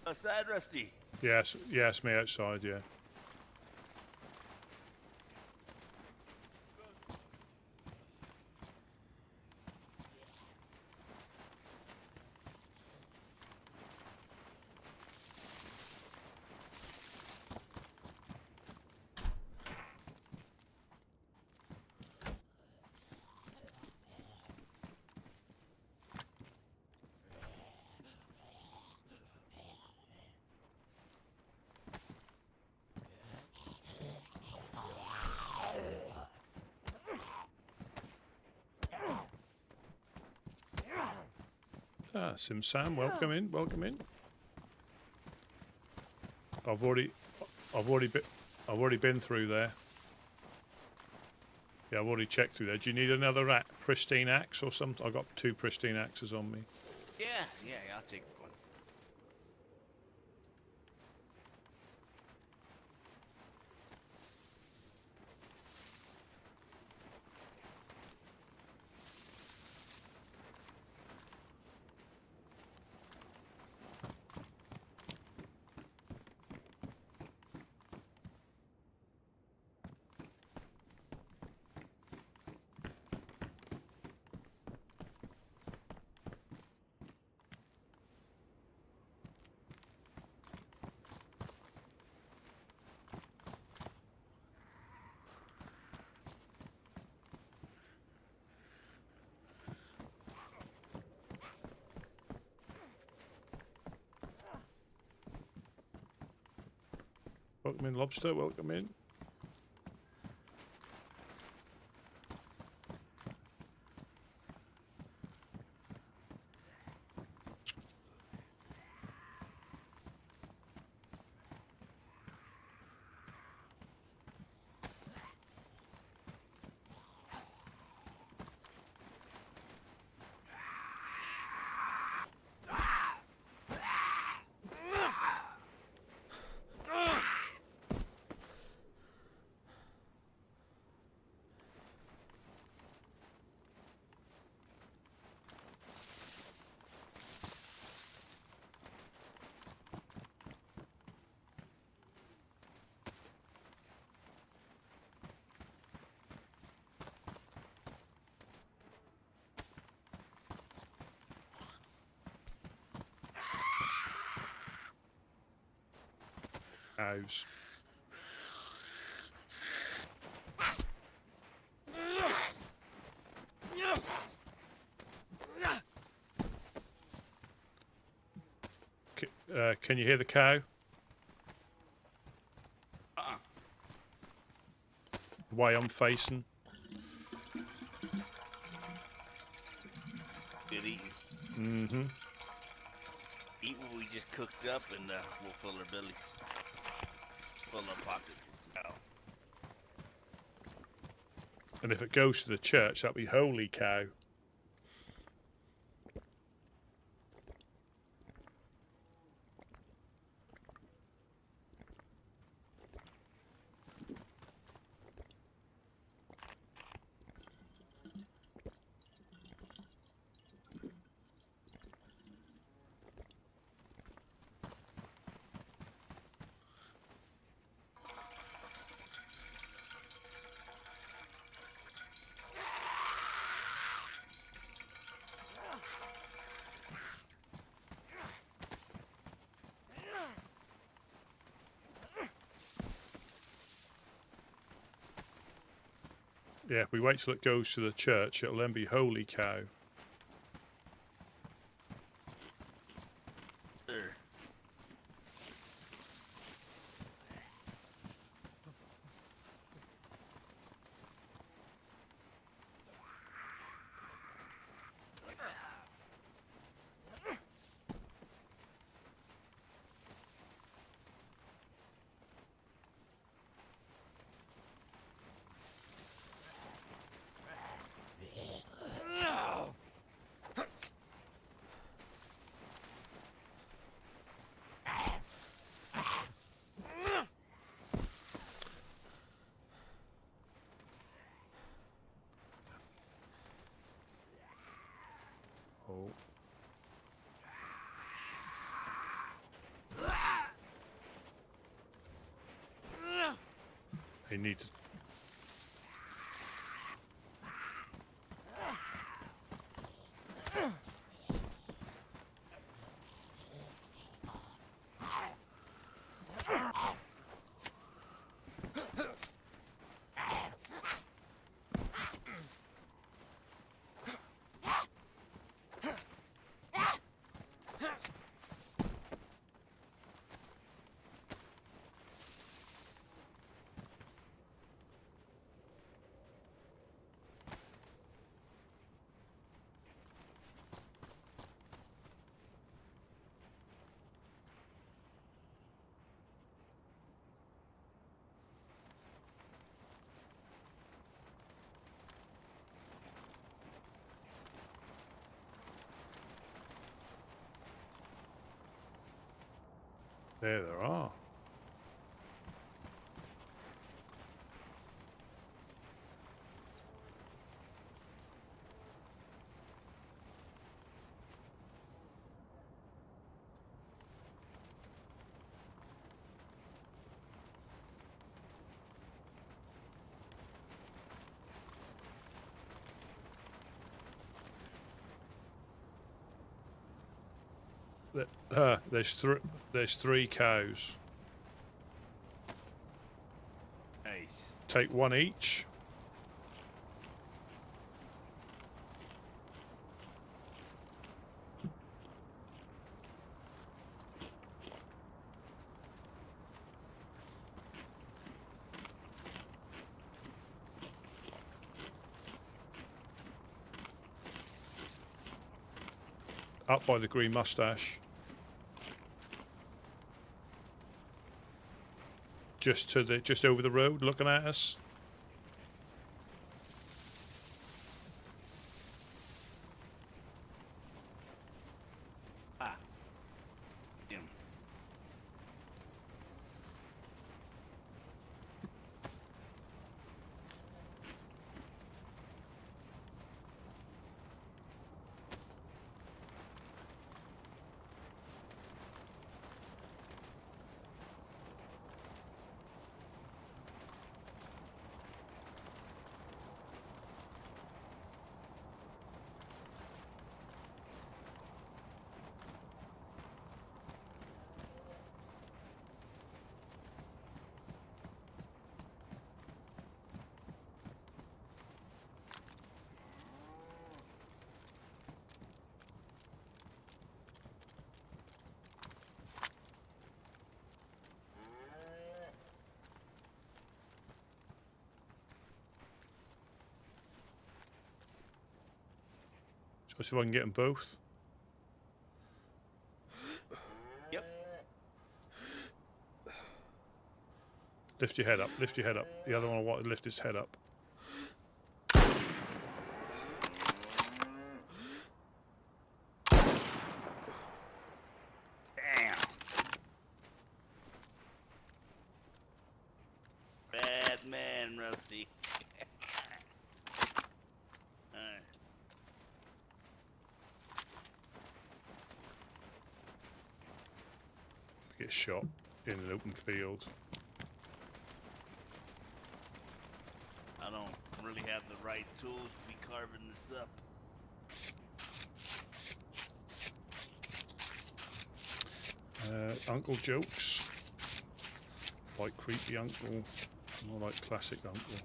Outside, Rusty. Yes, me outside. Yeah. Ah, Sim Sam, welcome in, welcome in. I've already been through there. Yeah, I've already checked through there. Do you need another pristine axe or something? I've got 2 pristine axes on me. Yeah, I'll take one. Welcome in, Lobster, welcome in. Cows. Can you hear the cow? The way I'm facing. Good eating. Mm-hmm. Eat what we just cooked up, and we'll fill our bellies. Fill our pockets with some cow. And if it goes to the church, that'll be holy cow. Yeah, if we wait till it goes to the church, it'll then be holy cow. Sure. Oh. They need to... There are. There's three cows. Nice. Take one each. Up by the green mustache. Just over the road, looking at us. Ah. Him. Just if I can get them both. Yep. Lift your head up. Lift your head up. The other one I want to lift his head up. Damn. Bad man, Rusty. Alright. Get shot in an open field. I don't really have the right tools to be carving this up. Uncle jokes. Like creepy uncle. More like classic uncle.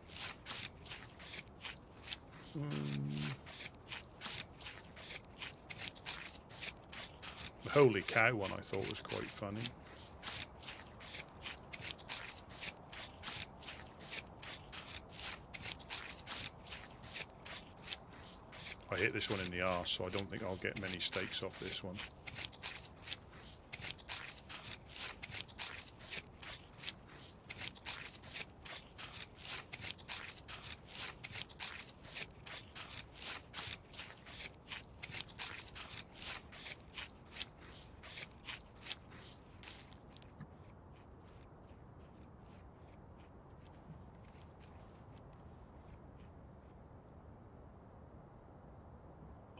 The holy cow one I thought was quite funny. I hit this one in the arse, so I don't think I'll get many steaks off this one.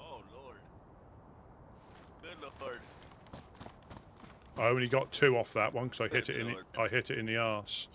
Oh Lord. Good Lord. I only got 2 off that one because I hit Good it in Lord. I hit it in the arse.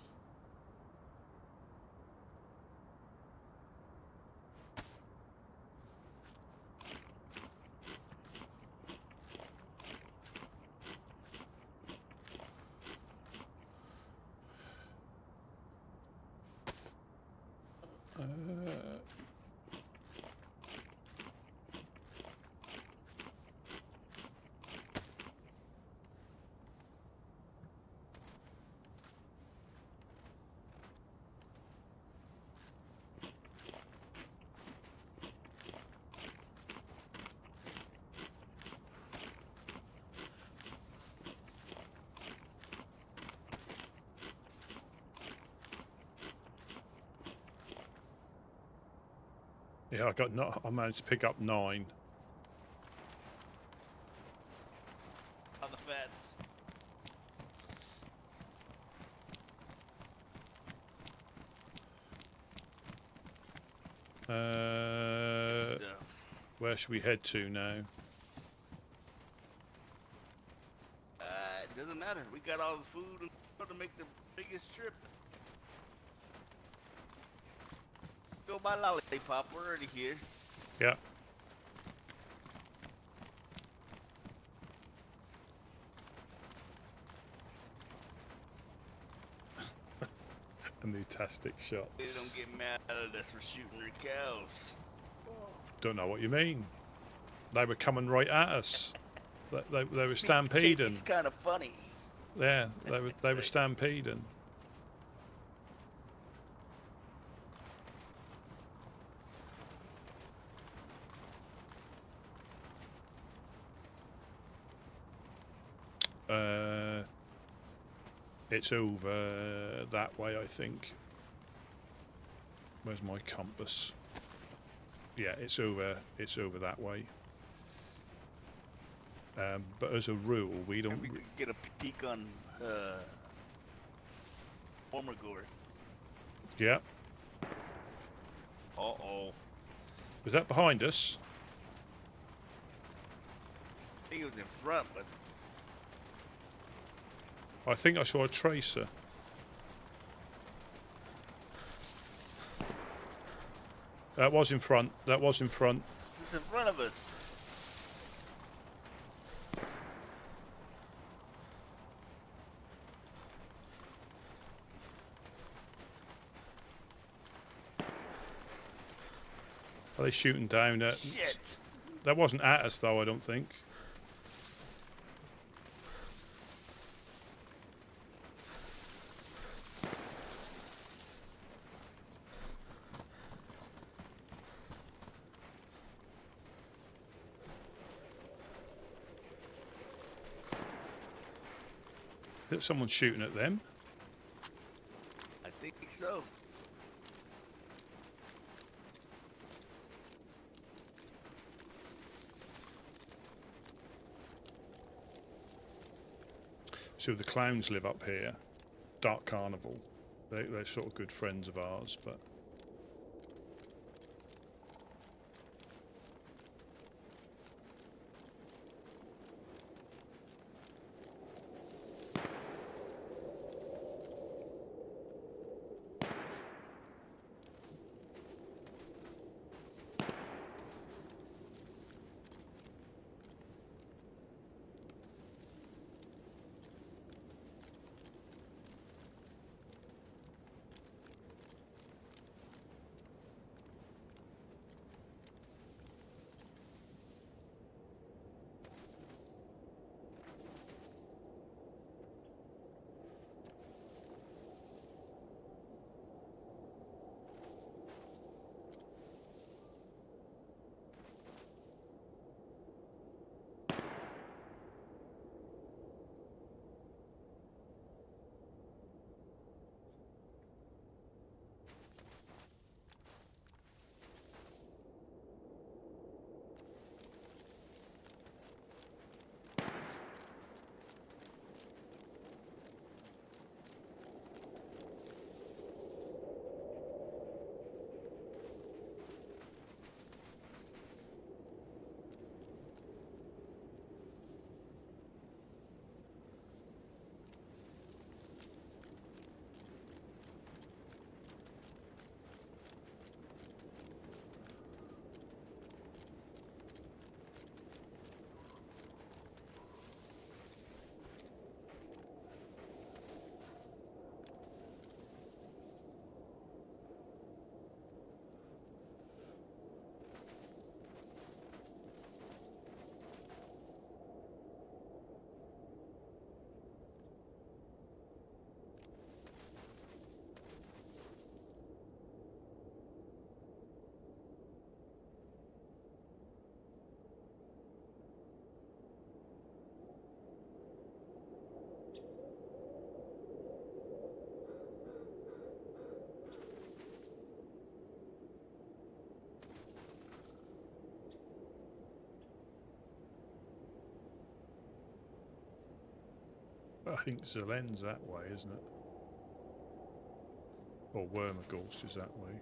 Yeah, I managed to pick up 9. On the fats. Good stuff. Where should we head to now? It doesn't matter. We got all the food and to make the biggest trip. Go buy lollipop. We're already here. Yeah. A fantastic shot. They don't get mad at us for shooting their cows. Don't know what you mean. They were coming right at us. They were stampeding. It's kind of funny. Yeah, they were stampeding. It's over that way, I think. Where's my compass? Yeah, it's over that way. But as a rule, we don't. We could get a peek on Mormagor. Yeah. Uh-oh. Was that behind us? I think it was in front, but I think I saw a tracer. That was in front. That was in front. it's in front of us. Are they shooting down at? Shit. That wasn't at us, though. I don't think. Someone's shooting at them. I think so. So the clowns live up here. Dark Carnival. They're sort of good friends of ours, but... I think Zelen's that way, isn't it? Or Wormagorst is that way.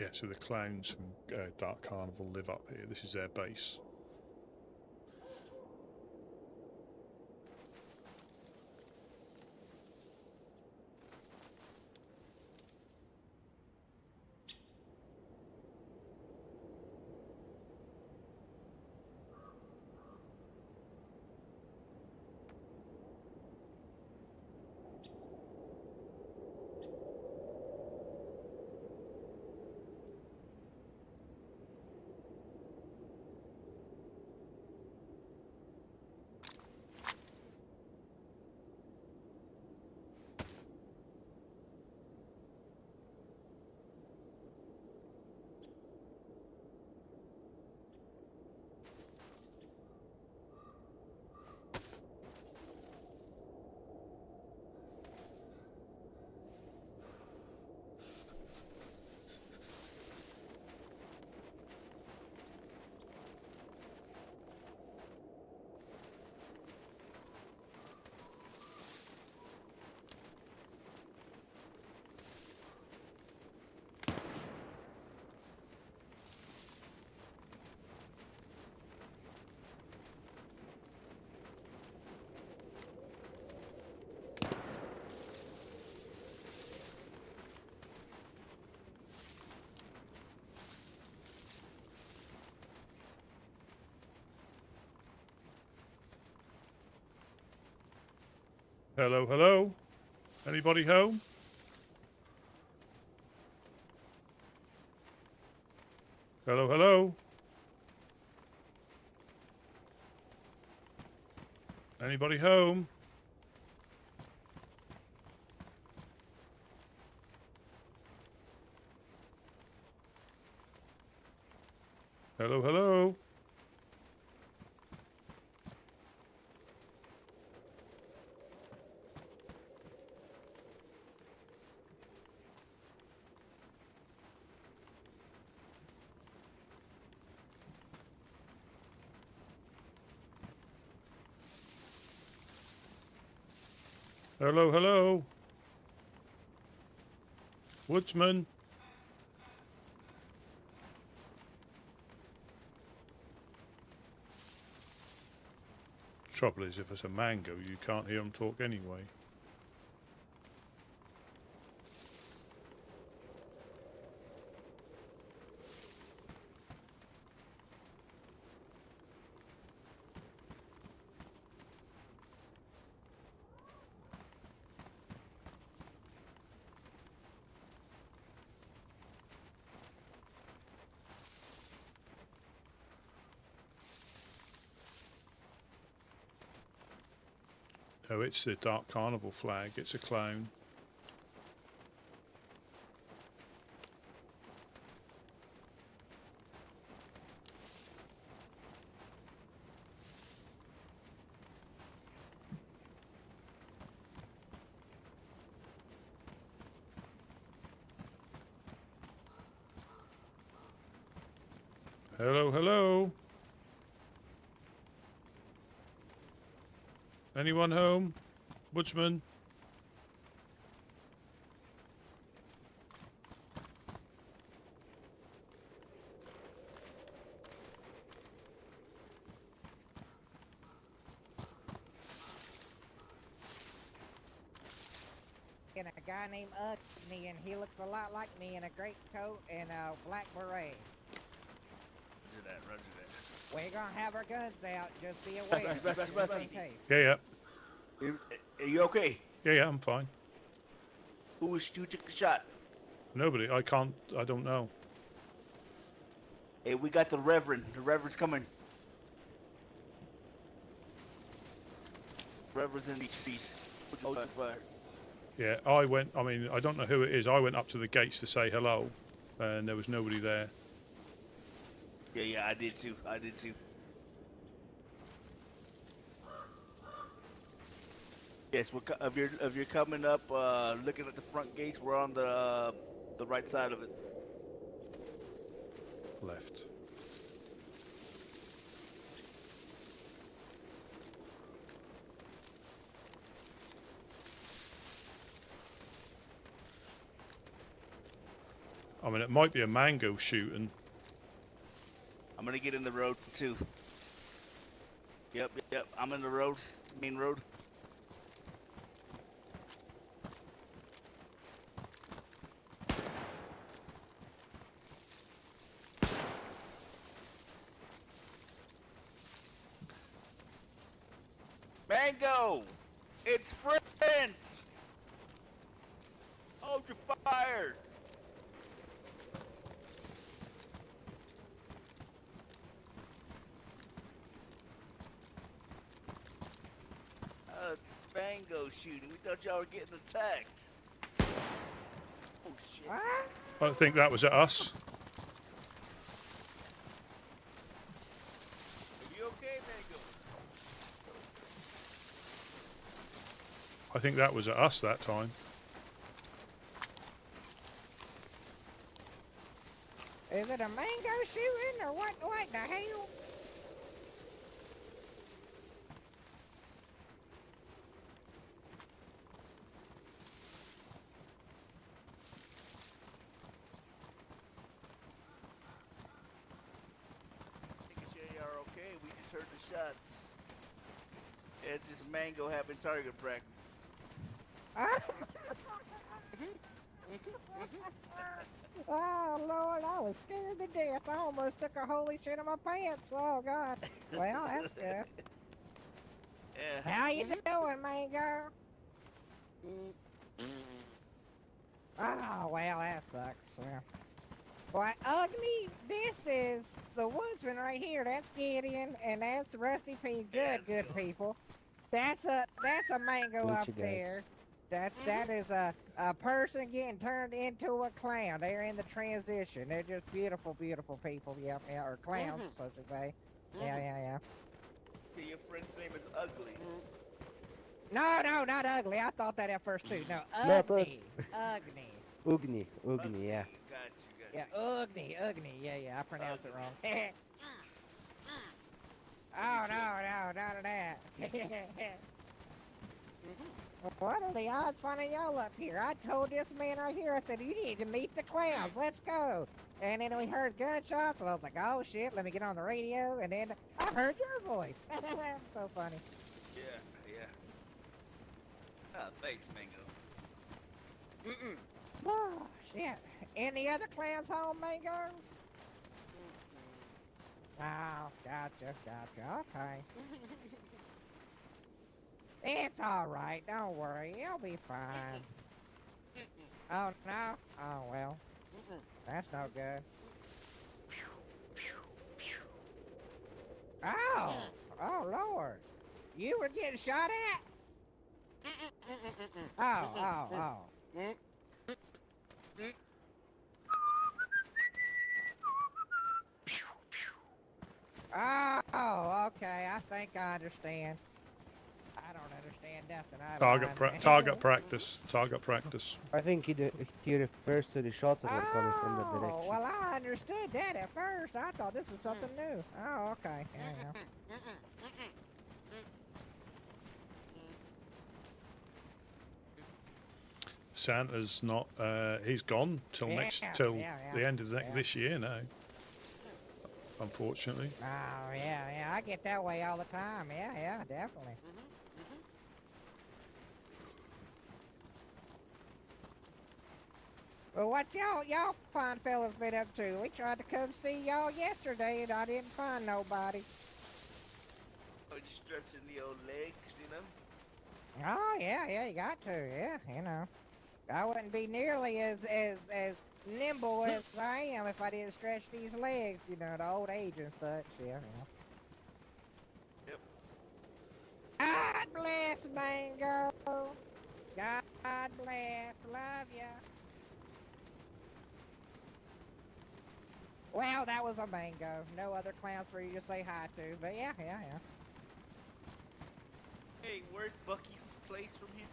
Yeah, so the clowns from Dark Carnival live up here. This is their base. Hello, hello. Anybody home? Hello, hello. Anybody home? Hello, hello. Hello, hello. Woodsman. Trouble is, if it's a mango, you can't hear them talk anyway. Oh, it's the Dark Carnival flag. It's a clown. Hello, hello. Anyone home? Woodsman? And a guy named Ugly, and he looks a lot like me in a great coat and a black beret. Roger that, roger that. We're gonna have our guns out, just be aware. Russ. Just in case. Yeah. Are you okay? Yeah, I'm fine. Who took the shot? Nobody. I don't know. Hey, we got the Reverend. The Reverend's coming. Reverend's in each piece. Hold your fire. Yeah, I don't know who it is. I went up to the gates to say hello, and there was nobody there. Yeah, I did too. Yes, if you're coming up, looking at the front gates, we're on the right side of it. Left. I mean, it might be a mango shooting. I'm gonna get in the road too. Yep. I'm in the road, main road. Mango! It's friends! Hold your fire! Oh, it's Mango shooting. We thought y'all were getting attacked. Oh shit. What? I think that was at us. Are you okay, Mango? I think that was at us that time. Is it a mango shooting or what the hell? Making sure you are okay. We just heard the shots. Yeah, it's just Mango having target practice. Oh Lord, I was scared to death. I almost took a holy shit in my pants. Oh God. Well, that's good. Yeah. How you doing, Mango? Oh, well, that sucks. Well, boy, Ugly, this is the Woodsman right here. That's Gideon, and that's Rusty P. Good people. That's a mango Meet up you guys. there. That is a person getting turned into a clown. They're in the transition. They're just beautiful people. Yeah, or clowns, so to say. Yeah. Okay, your friend's name is Ugly. No, not ugly. I thought that at first too. No, Not ugly, ugly. Ugni, yeah. Got you. Yeah, ugly. Yeah. I pronounced it wrong. Oh no, none of that. What are the odds finding y'all up here? I told this man right here, I said, you need to meet the clowns, let's go. And then we heard gunshots, and I was like, oh shit, let me get on the radio, and then I heard your voice. So funny. Yeah. Ah, thanks, Mango. Oh, shit. Any other clowns home, Mango? Oh, gotcha, okay. It's alright, don't worry, you'll be fine. Oh, no? Oh, well. That's no good. Oh, Lord. You were getting shot at? Oh. Oh, okay, I think I understand. I don't understand nothing. Target practice. I think he refers to the shots that were coming from that Oh, direction. well, I understood that at first. I thought this was something new. Oh, okay. Yeah. Santa's not. He's gone till the end of this year now. Unfortunately. Oh, yeah. I get that way all the time. Yeah, definitely. Well, what y'all fine fellas been up to? We tried to come see y'all yesterday, and I didn't find nobody. Oh, you stretching the old legs, you know? Oh, yeah, you got to, yeah, you know. I wouldn't be nearly as nimble as I am if I didn't stretch these legs, you know, the old age and such, yeah. Yep. God bless, Mango. God bless, love ya. Well, that was a Mango. No other clowns for you to say hi to, but yeah. Hey, where's Bucky's place from here?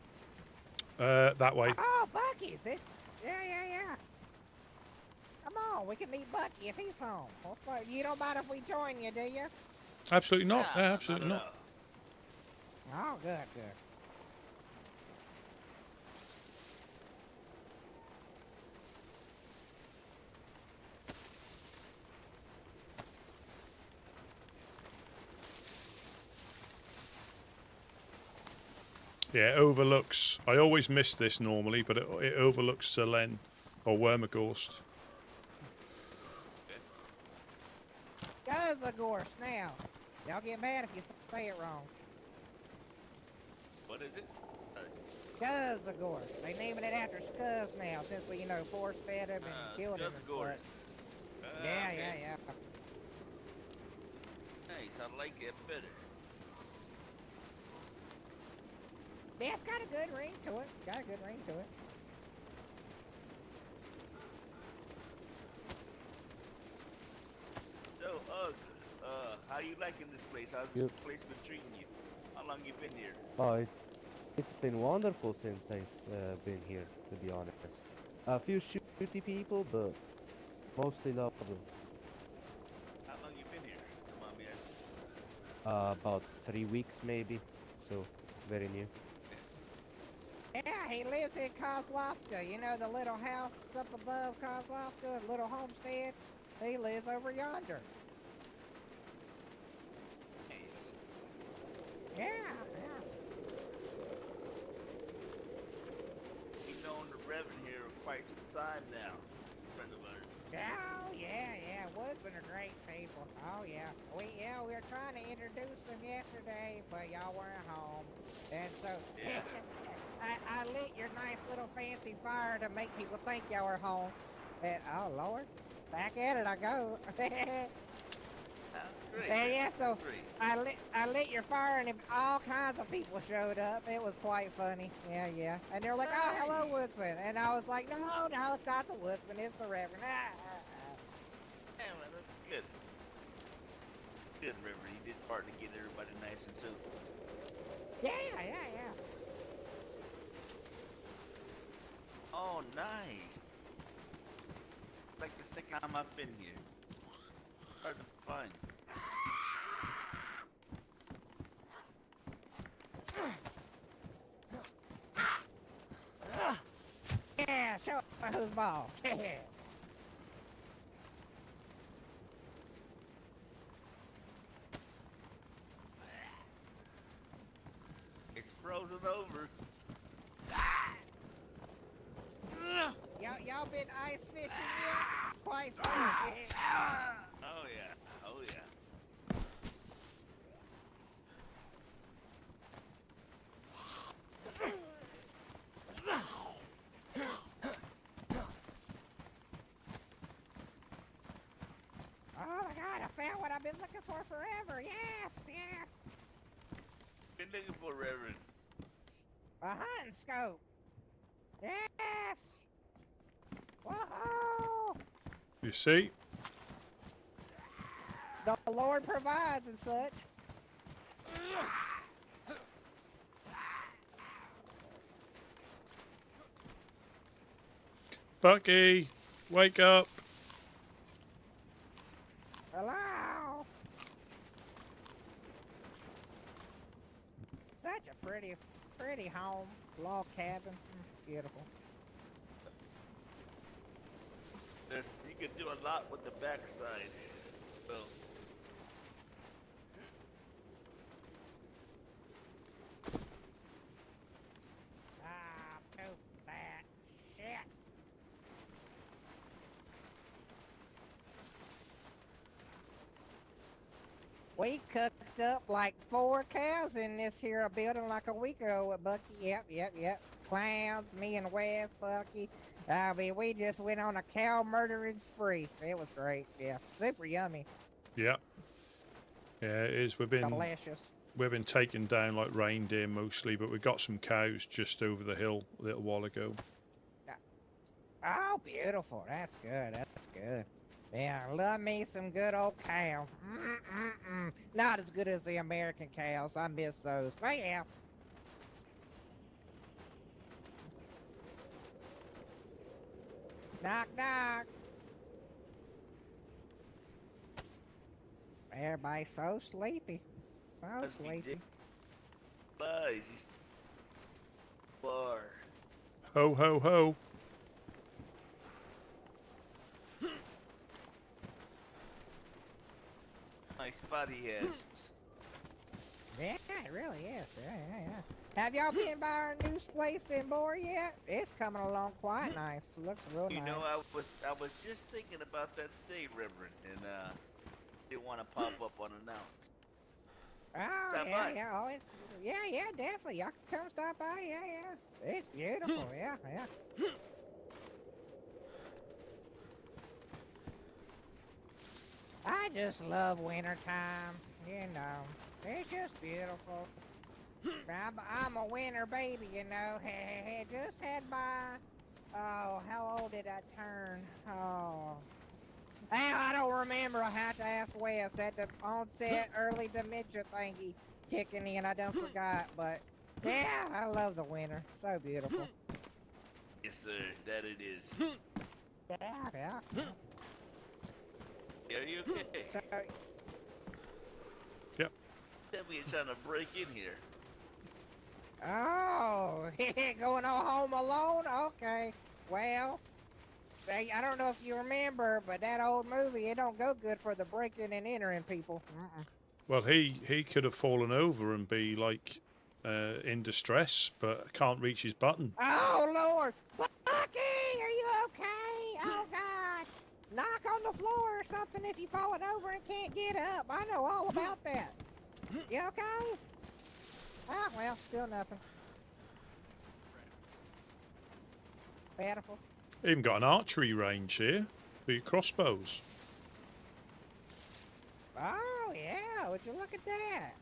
That way. Oh, Bucky's, yeah. Come on, we can meet Bucky if he's home. You don't mind if we join you, do you? Absolutely not. Yeah, absolutely not. Oh, good. Yeah, it overlooks. I always miss this normally, but it overlooks Selen or Wormagorst. Guzzagorst now. Y'all get mad if you say it wrong. What is it? Guzzagorst. They naming it after Scuzz now, since we, force fed him and killed him and Guzzagorst. such. Yeah. Nice, I like it better. Yeah, it's got a good ring to it. So, how you liking this place? How's this place been treating you? How long you been here? Oh, it's been wonderful since I've been here, to be honest. A few shooty people, but mostly lovely. How long you been here? Come on, man. About 3 weeks maybe, so very new. Yeah, he lives in Kozlowska. You know the little house up above Kozlowska, the little homestead? He lives over yonder. Nice. Yeah. We've known the Reverend here for quite some time now. friend of ours. Oh, yeah. Woodsmen are great people. Oh, yeah. We were trying to introduce them yesterday, but y'all weren't home. And so, Yeah. I lit your nice little fancy fire to make people think y'all were home. And, oh, Lord. Back at it I go. That's great. Yeah, so That's great. I lit your fire and all kinds of people showed up. It was quite funny. Yeah. And they're like, oh, hello, Woodsman. And I was like, no, it's not the Woodsman. It's the Reverend. Yeah, well, that's good. Good, River. You did part to get everybody nice and toasty. Yeah. Oh, nice. Like the second time I've been here. Hard to find. Yeah, show who's boss. It's frozen over. Y'all been ice fishing yet? Quite fun. Oh yeah. Oh yeah. Oh my God, I found what I've been looking for forever. Yes. Been looking for Reverend. A hunting scope. Yes. Whoa. You see? The Lord provides and such. Bucky, wake up. Hello. Such a pretty home. Log cabin. Beautiful. You can do a lot with the backside. So. Poof that shit. We cooked up like 4 cows in this here building like a week ago with Bucky. Yep. Clowns, me and Wes, Bucky. I mean, we just went on a cow murdering spree. It was great. Yeah, super yummy. Yeah. Yeah, it is. We've been taking down like reindeer mostly, but we got some cows just over the hill a little while ago. Oh, beautiful. That's good. Yeah, love me some good old cow. Not as good as the American cows. I miss those. But yeah. Knock, knock. Everybody's so sleepy. So sleepy. Buzz, he's bar. Ho, ho, ho. Nice spot he has. Yeah, it really is. Yeah. Have y'all been by our new place in Boar yet? It's coming along quite nice. It looks real nice. You know, I was just thinking about that today, Reverend, and didn't want to pop up unannounced. Oh, Stop by. Yeah, definitely. Y'all can come stop by. Yeah. It's beautiful. Yeah. I just love wintertime. You know, it's just beautiful. I'm a winter baby, you know. Just had my... Oh, how old did I turn? Oh... I don't remember. I have to ask Wes. That the onset early dementia thingy kicking in. I done forgot, but yeah, I love the winter. So beautiful. Yes, sir. That it is. Yeah. Are you okay? So, Yep. Tell me you're trying to break in here. oh, going on home alone? Okay. Well, I don't know if you remember, but that old movie, it don't go good for the breaking and entering people. Well, he could have fallen over and be like in distress, but can't reach his button. Oh, Lord. Bucky, are you okay? Oh, God. knock on the floor or something if you falling over and can't get up. I know all about that. You okay? Ah, well, still nothing. Beautiful. Even got an archery range here for your crossbows. Oh, yeah, would you look at that?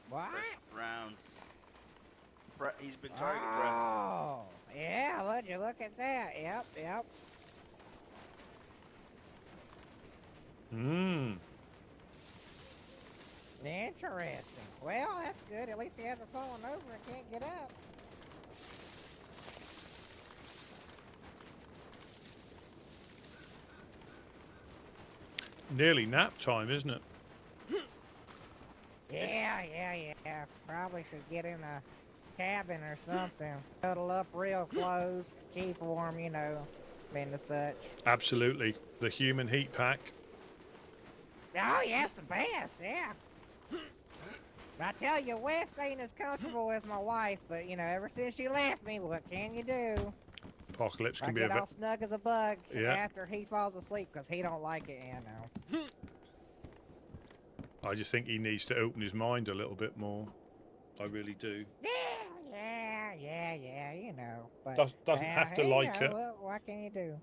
What? Rounds. He's been target preps. Oh, yeah, would you look at that? Yep, yep. Hmm. Interesting. Well, that's good. At least he hasn't fallen over and can't get up. Nearly nap time, isn't it? Yeah. Probably should get in a cabin or something. Cuddle up real close, keep warm, you know, and the such. Absolutely. The human heat pack. Oh, yes, the best, yeah. I tell you, Wes ain't as comfortable as my wife, but, you know, ever since she left me, what can you do? Apocalypse I can be get a all snug as a bug Yeah. after he falls asleep, because he don't like it, you know. I just think he needs to open his mind a little bit more. I really do. Yeah, you know. But Doesn't have to hey, like you it. know, what can you do?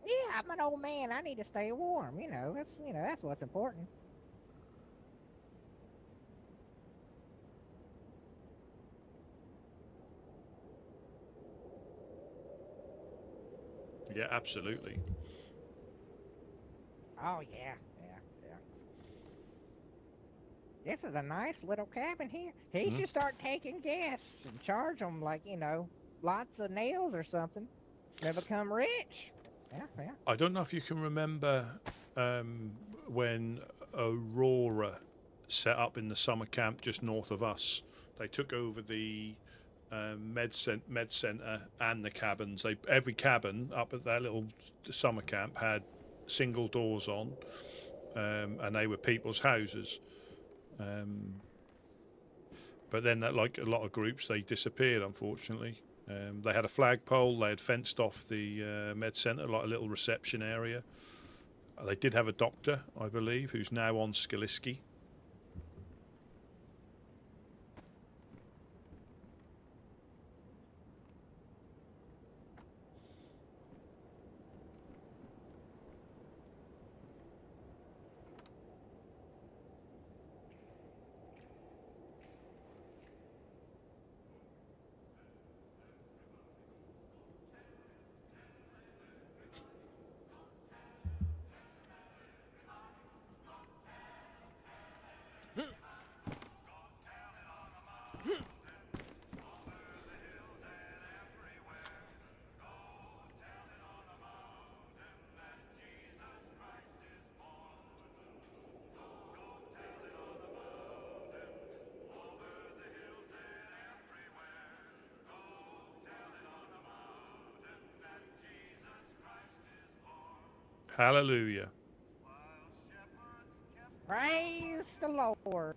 Yeah, I'm an old man. I need to stay warm. You know, that's what's important. Yeah, absolutely. Oh yeah. This is a nice little cabin here. He should start taking guests and charge them like, you know, lots of nails or something. They become rich. Yeah. I don't know if you can remember when Aurora set up in the summer camp just north of us. They took over the med center and the cabins. Every cabin up at that little summer camp had single doors on, and they were people's houses. But then, like a lot of groups, they disappeared, unfortunately. They had a flagpole. They had fenced off the med centre, like a little reception area. They did have a doctor, I believe, who's now on Skaliski. Hallelujah. Praise the Lord.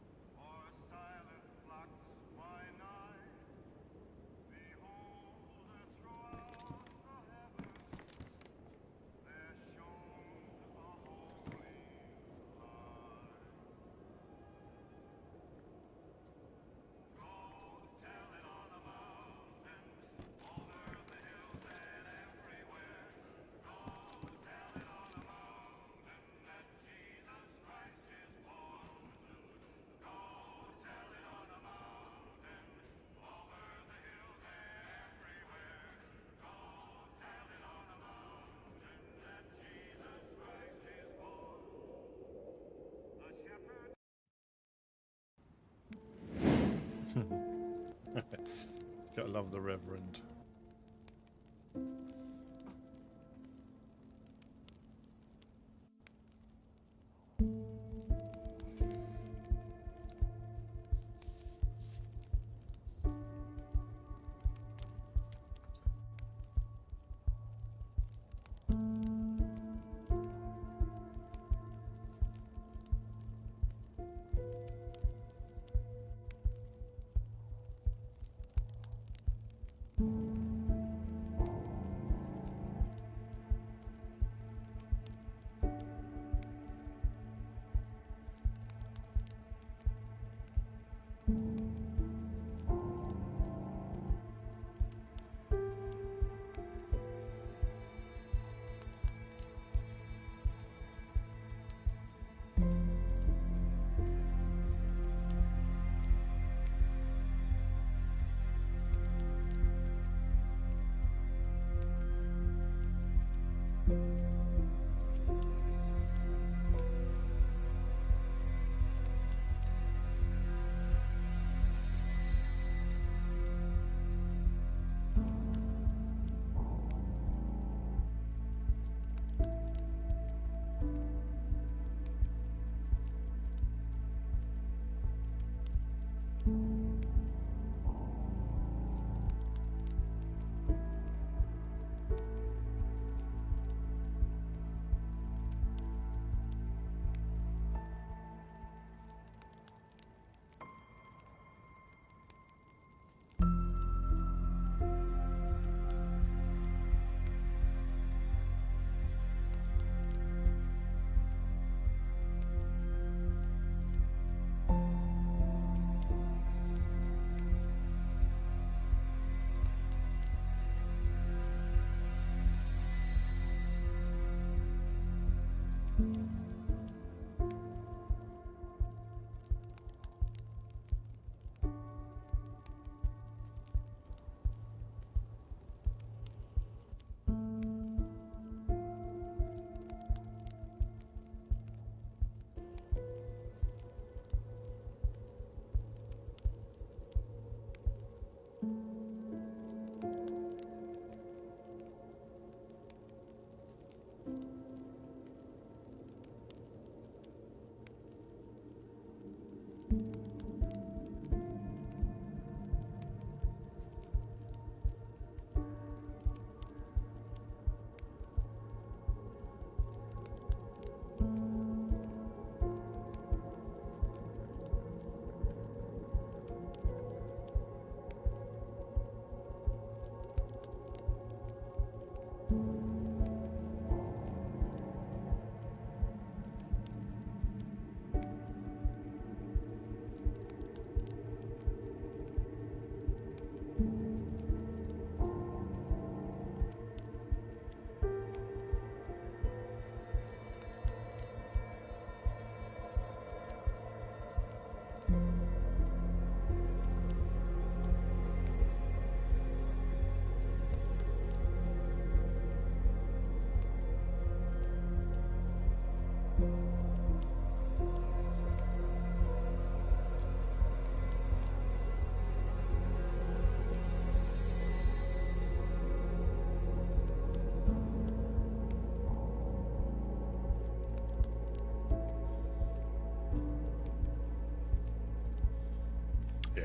Gotta love the Reverend.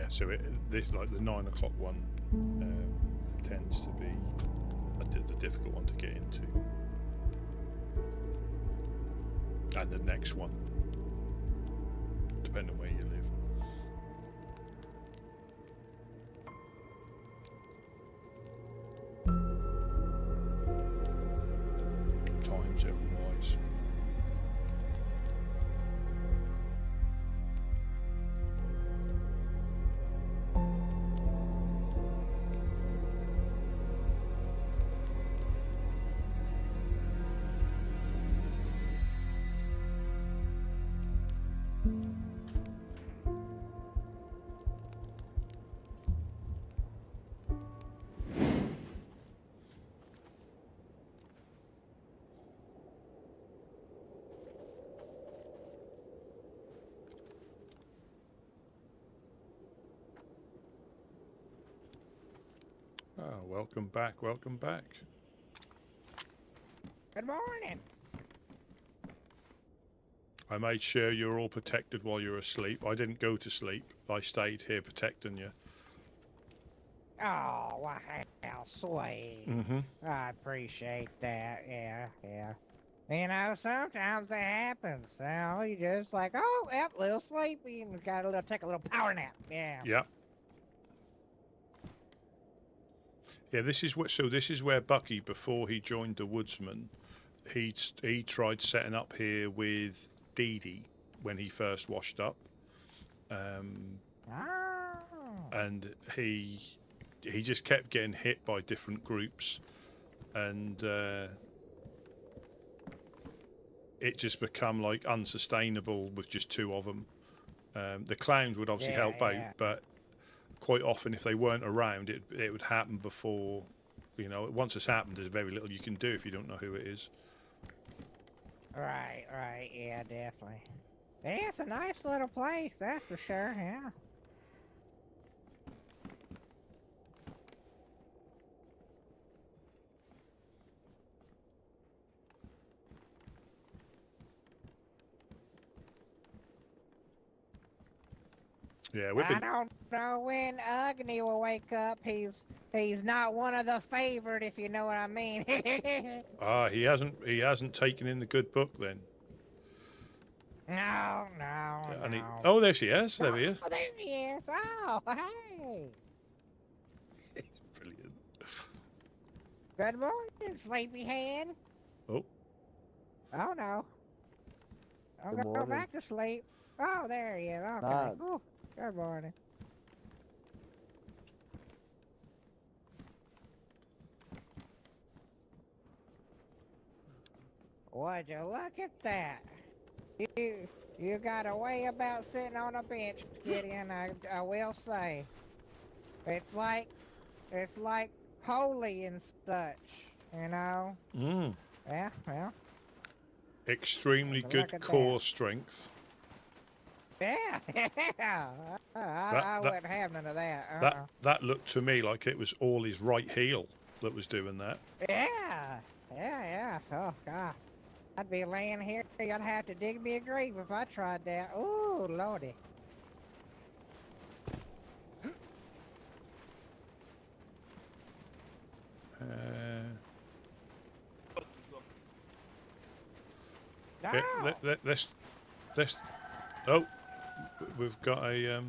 Yeah, so this like the 9 o'clock one tends to be the difficult one to get into, and the next one, depending on where you live. Time zone wise. Welcome back, welcome back. Good morning. I made sure you were all protected while you were asleep. I didn't go to sleep. I stayed here protecting you. Oh, wow, how sweet. Mm-hmm. I appreciate that. Yeah, yeah. You know, sometimes it happens. You know, you just like, oh, yep, a little sleepy, and take a little power nap. Yeah. Yeah. Yeah, this is where Bucky, before he joined the Woodsmen, he tried setting up here with DayZ when he first washed up, Oh. and he just kept getting hit by different groups, and it just become like unsustainable with just 2 of them. The clowns would obviously help out, but quite often if they weren't around, it would happen before, you know, once it's happened, there's very little you can do if you don't know who it is. Right, yeah, definitely. Yeah, it's a nice little place, that's for sure, yeah. Yeah, I don't know when Agni will wake up. He's not one of the favored, if you know what I mean. he hasn't taken in the good book then. No. Oh, there she is. There he is. Oh, there he is. Oh, hey. Brilliant. Good morning, sleepyhead. Oh. Oh, no. I'm Good going to go morning. back to sleep. Oh, there he is. Okay. Ah. Ooh, good morning. Would you look at that? You got a way about sitting on a bench, Gideon, I will say. It's like holy and such, you know? Mm. Yeah, well. Extremely Look good at core that. strength. Yeah, yeah. I wouldn't have none of that. That looked to me like it was all his right heel that was doing that. Yeah. Oh, God. I'd be laying here. You'd have to dig me a grave if I tried that. Ooh, lordy. No. Yeah, let's. Oh, we've got a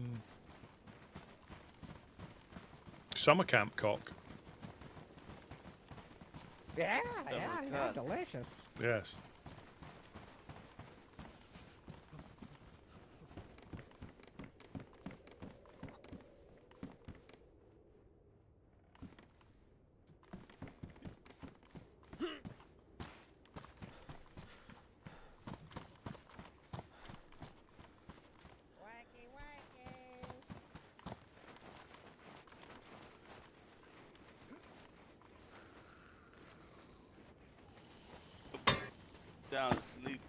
summer camp cock. Yeah, cut. delicious. Yes. Wacky, wacky. Down to sleep.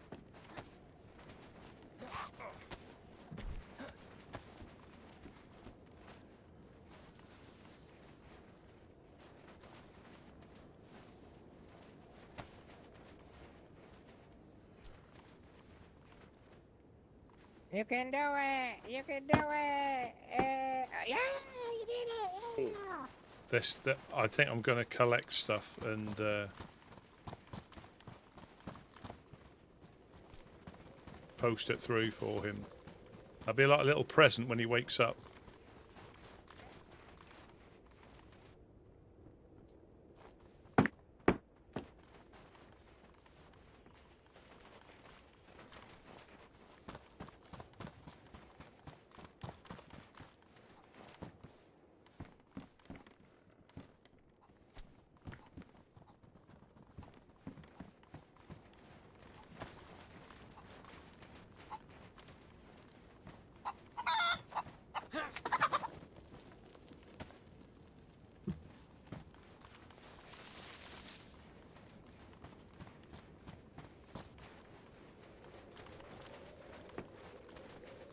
You can do it. You can do it. Yeah, you did it. Yeah. I think I'm going to collect stuff and post it through for him. That'll be like a little present when he wakes up.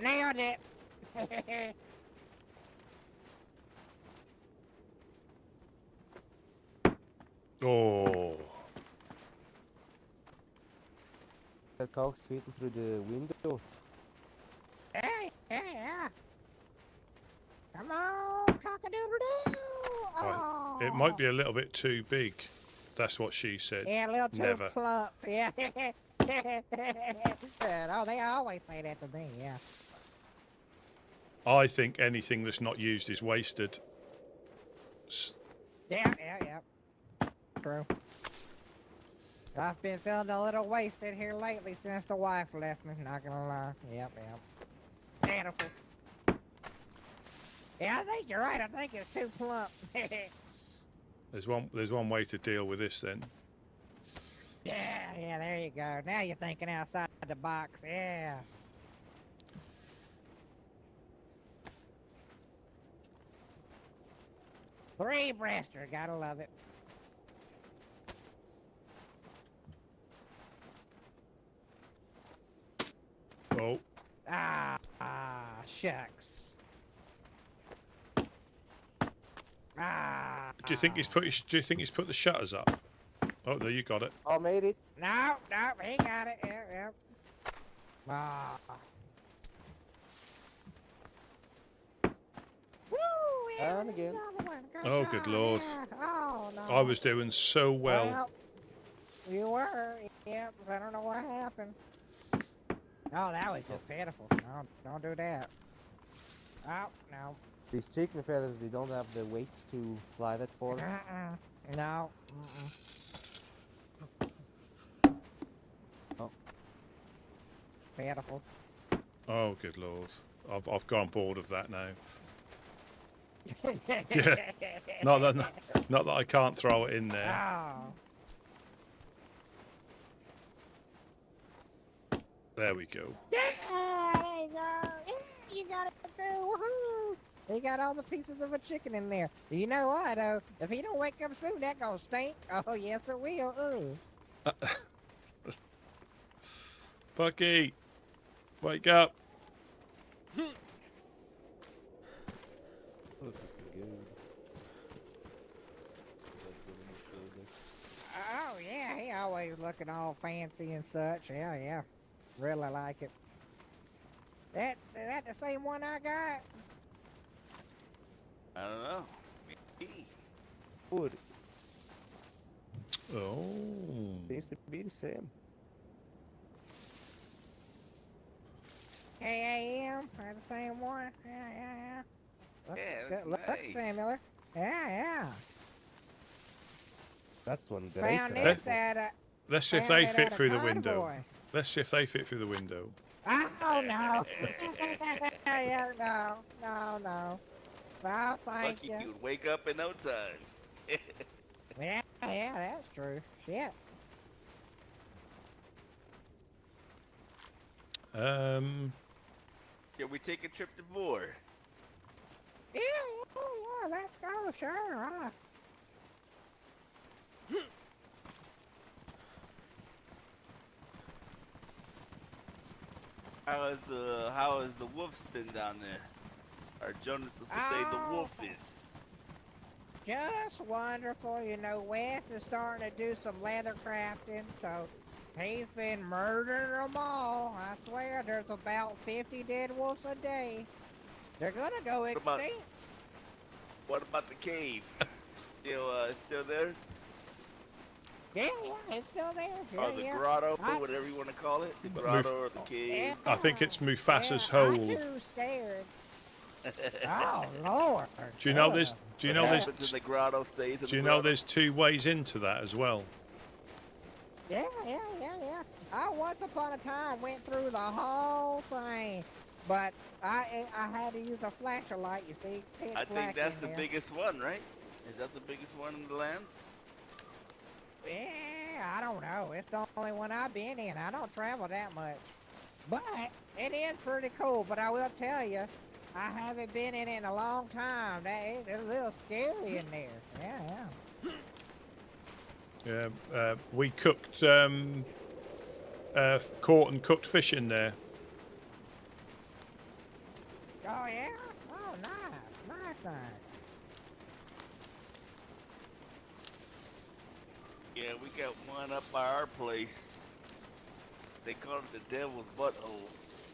Nailed it. Oh, The cow's feeding through the window. Yeah. Come on, cock-a-doodle-doo. Oh. it might be a little bit too big. That's what she said. Yeah, a little too Never. plump. Yeah. Oh, they always say that to me. Yeah. I think anything that's not used is wasted. Yeah. True. I've been feeling a little wasted here lately since the wife left me. Not gonna lie. Yep. Beautiful. Yeah, I think you're right. I think it's too plump. There's one way to deal with this then. Yeah, there you go. Now you're thinking outside the box. Yeah. Three-breaster. Gotta love it. Oh, Shucks. do you think he's put the shutters up? Oh, there, you got it. I made it. No, he got it. Yep. Ah. Woo! Yeah, And again. another one. Oh, good Lord. Yeah. Oh, no. I was doing so well. You were. Yep. I don't know what happened. Oh, that was just pitiful. No, don't do that. Oh, no. These chicken feathers, they don't have the weight to fly that far. No. Oh. Pitiful. Oh, good Lord. I've gone bored of that now. Yeah. Not that I can't throw it in there. Oh. There we go. Yeah, there you go. Yeah, you got it too. Woohoo! He got all the pieces of a chicken in there. You know what, though? If he don't wake up soon, that gonna stink. Oh, yes, it will. Ooh. Bucky, wake up. Oh, yeah, he always looking all fancy and such. Yeah. Really like it. That the same one I got? I don't know. Maybe. Good. Oh. Seems to be the same. KAM? That the same one? Yeah. Looks nice. similar. Yeah. That's one great. Found right this there. at a... Let's see if found they it fit at a through the window. convoy. Let's see if they fit through the window. Oh, no. Yeah, no. No, thank Lucky you. you would wake up in no time. Yeah, that's true. Shit. Can we take a trip to Vor? Yeah, let's go, sure. How has the wolves been down there? Or Jonas was to say the wolf is. Just wonderful. You know, Wes is starting to do some leather crafting, so he's been murdering them all. I swear, there's about 50 dead wolves a day. They're gonna go about- extinct. What about the cave? Still there? Yeah, it's still there. Or Yeah, the yeah. grotto, I- whatever you want to call it. The But grotto or the cave. I think it's Mufasa's yeah, I'm hole. too scared. Oh Lord. Do you know there's? Do you know What there's? happens in the grotto stays in Do you the know grotto. there's 2 ways into that as well? Yeah. I once upon a time went through the whole thing, but I had to use a flashlight. You see, pitch I black think that's in the there. biggest one, right? Is that the biggest one in the lands? Yeah, I don't know. It's the only one I've been in. I don't travel that much, but it is pretty cool. But I will tell you, I haven't been in a long time. It's a little scary in there. Yeah. Yeah, we cooked, caught and cooked fish in there. Oh yeah. Oh nice. Yeah, we got one up by our place. They call it the Devil's Butthole.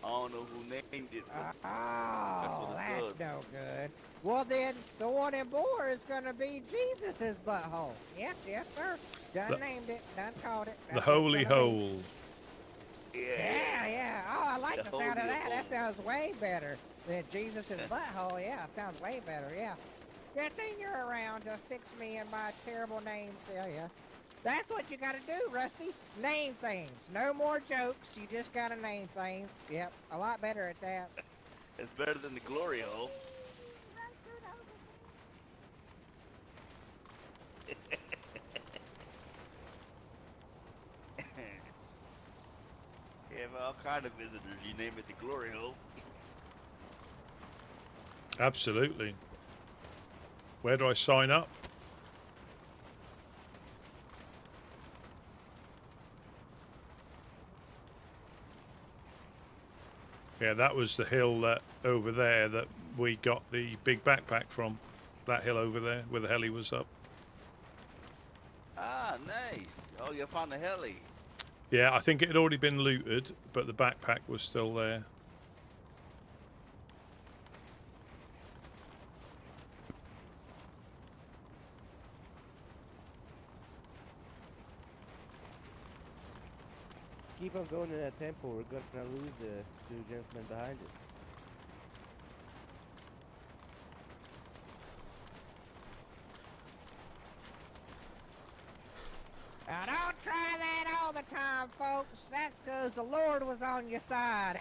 I don't know who named it, but Oh, what it's that's called. no good. Well then, the one in Boar is gonna be Jesus' butthole. Yes, sir. Done named it. Done called it. The That's what it's holy gonna be. hole. Yeah. Oh, I like The the sound of holy that. hole. That sounds way better than Jesus' butthole. Yeah, it sounds way better. Yeah. Good thing you're around to fix me and my terrible names. Yeah. That's what you gotta do, Rusty. Name things. No more jokes. You just gotta name things. Yep, a lot better at that. It's better than the glory hole. You have all kind of visitors. You name it the glory hole. Absolutely. Where do I sign up? Yeah, that was the hill that over there that we got the big backpack from. That hill over there where the heli was up. Ah, nice. Oh, you found the heli. Yeah, I think it had already been looted, but the backpack was still there. Keep on going in that tempo, we're gonna lose the 2 gentlemen behind us. Now don't try that all the time, folks. That's 'cause the Lord was on your side.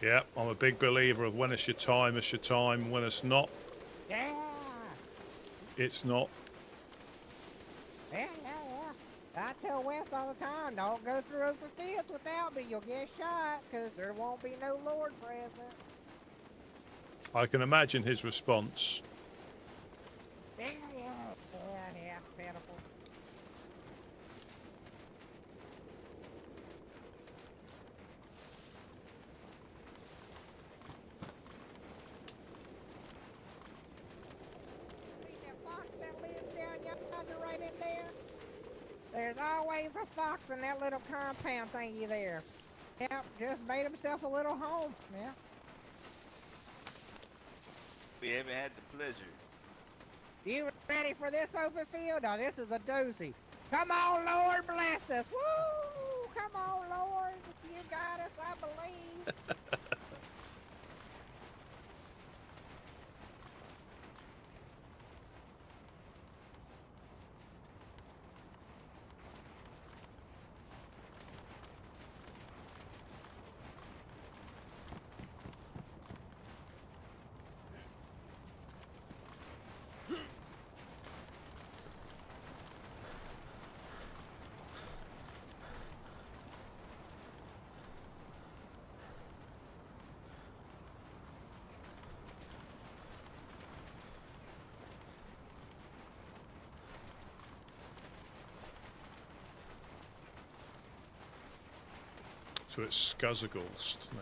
Yeah, I'm a big believer of when it's your time, it's your time. When it's not, Yeah. it's not. Yeah. I tell Wes all the time, don't go through open fields without me. You'll get shot 'cause there won't be no Lord present. I can imagine his response. Yeah. Pitiful. See that fox that lives down yonder right in there? There's always a fox in that little compound thingy there. Yep, just made himself a little home. Yeah. We haven't had the pleasure. You ready for this open field? Now this is a doozy. Come on, Lord, bless us. Woo! Come on, Lord. You got us, I believe. So it's Skuzagulst now.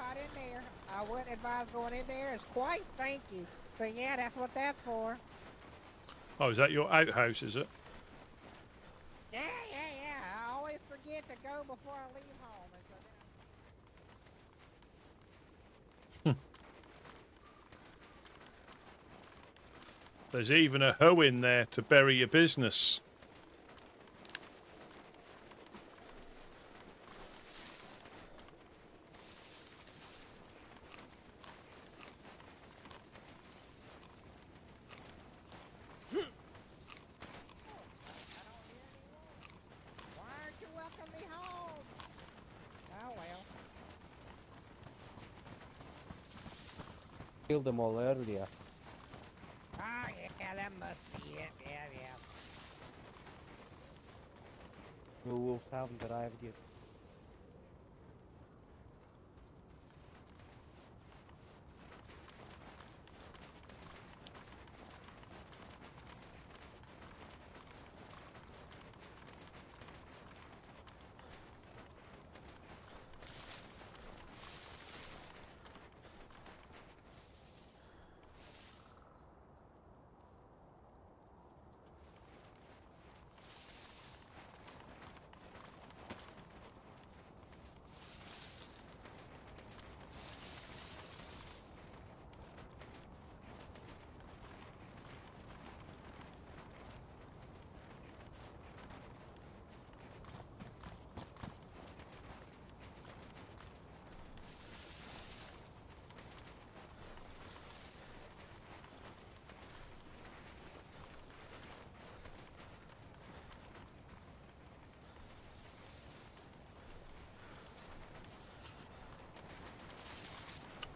right in there. I wouldn't advise going in there. It's quite stinky. But yeah, that's what that's for. Oh, is that your outhouse, is it? Yeah. I always forget to go before I leave home. And so then There's even a hoe in there to bury your business. why aren't you welcome me home? Oh well. Killed them all earlier. Oh yeah, that must be it. Yeah. The wolves haven't arrived yet.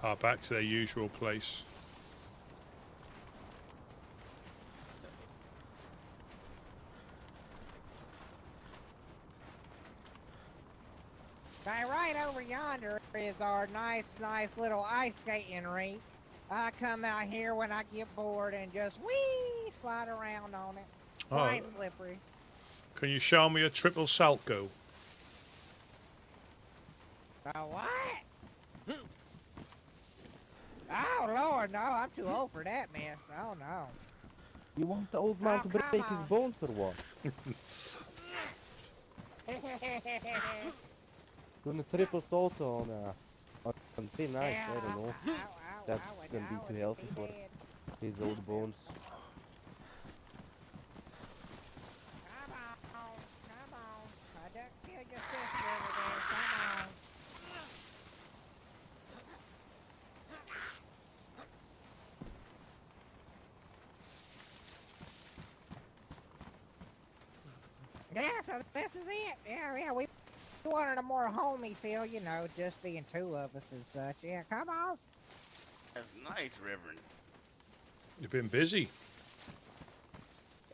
Ah, back to their usual place. Now, right over yonder is our nice little ice skating rink. I come out here when I get bored and just slide around on it. Quite slippery. Can you show me a triple salto? A what? Oh Lord, no! I'm too old for that mess. Oh no. You want the old man Oh, to come break his on. bones or what? Gonna triple salto on thin ice, I don't know. That's gonna be too healthy for his old bones. Come on. I don't kill your sister over there. Come on. Yeah, so this is it. Yeah, we wanted a more homey feel, you know, just being two of us and such. Yeah, come on. That's nice, Reverend. You've been busy.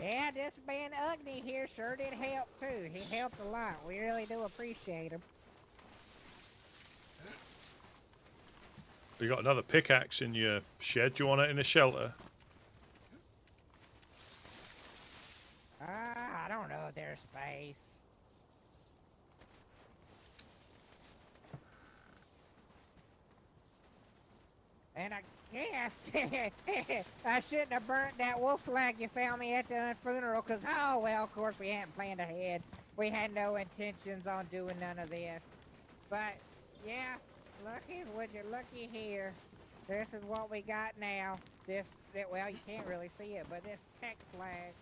Yeah, just being ugly here sure did help too. He helped a lot. We really do appreciate him. You got another pickaxe in your shed. Do you want it in a shelter? I don't know if there's space. And I guess I shouldn't have burnt that wolf flag you found me at the funeral, because, oh, well, of course, we hadn't planned ahead. We had no intentions on doing none of this. But, yeah, looky here. This is what we got now. Well, you can't really see it, but this tech flag.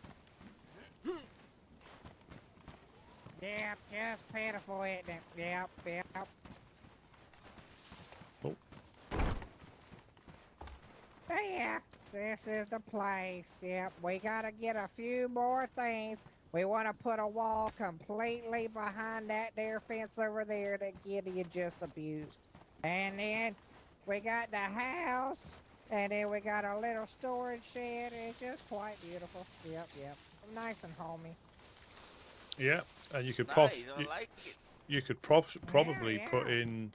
Yep, just pitiful, isn't it? Yep. Oh. So yeah, this is the place. Yep, we gotta get a few more things. We want to put a wall completely behind that there fence over there that Gideon just abused. And then we got the house, and then we got a little storage shed. It's just quite beautiful. Yep. Nice and homey. Yeah, and you could Nice, I like it. you could probably Yeah. put in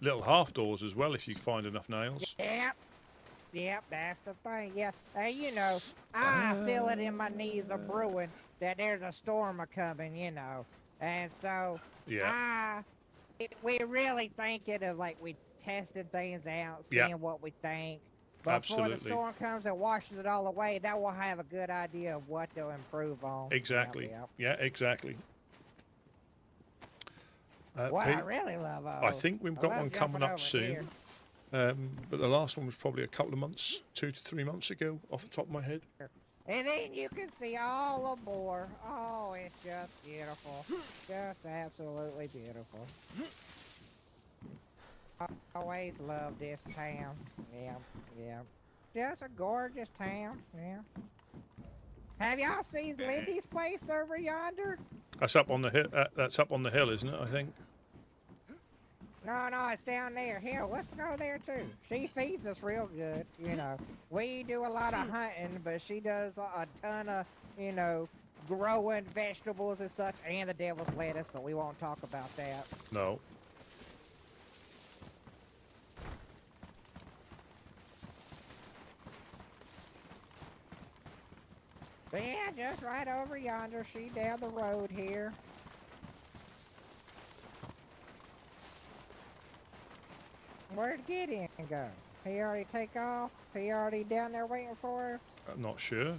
little half doors as well if you find enough nails. Yep, that's the thing. Yeah, you know, I feel it in my knees a brewing that there's a storm a coming, you know, and so Yeah. we're really thinking of like we tested things out, Yeah. seeing what we think. Before the Absolutely. storm comes and washes it all away, then we'll have a good idea of what to improve on. Exactly. Yep. Yeah, exactly. What I Pete, really love, I think we've I got love one jumping coming up over soon. here. But the last one was probably a couple of months, 2 to 3 months ago, off the top of my head. And then you can see all the boar. Oh, it's just beautiful. Just absolutely beautiful. I always loved this town. Yeah, yeah. Just a gorgeous town, yeah. Have y'all seen Lindy's place over yonder? That's up on the hill. That's up on the hill, isn't it? I think. No, it's down there. Here, let's go there too. She feeds us real good, you know. We do a lot of hunting, but she does a ton of, you know, growing vegetables and such, and the devil's lettuce, but we won't talk about that. No. But yeah, just right over yonder. She down the road here. Where'd Gideon go? He already take off? He already down there waiting for us? I'm not sure.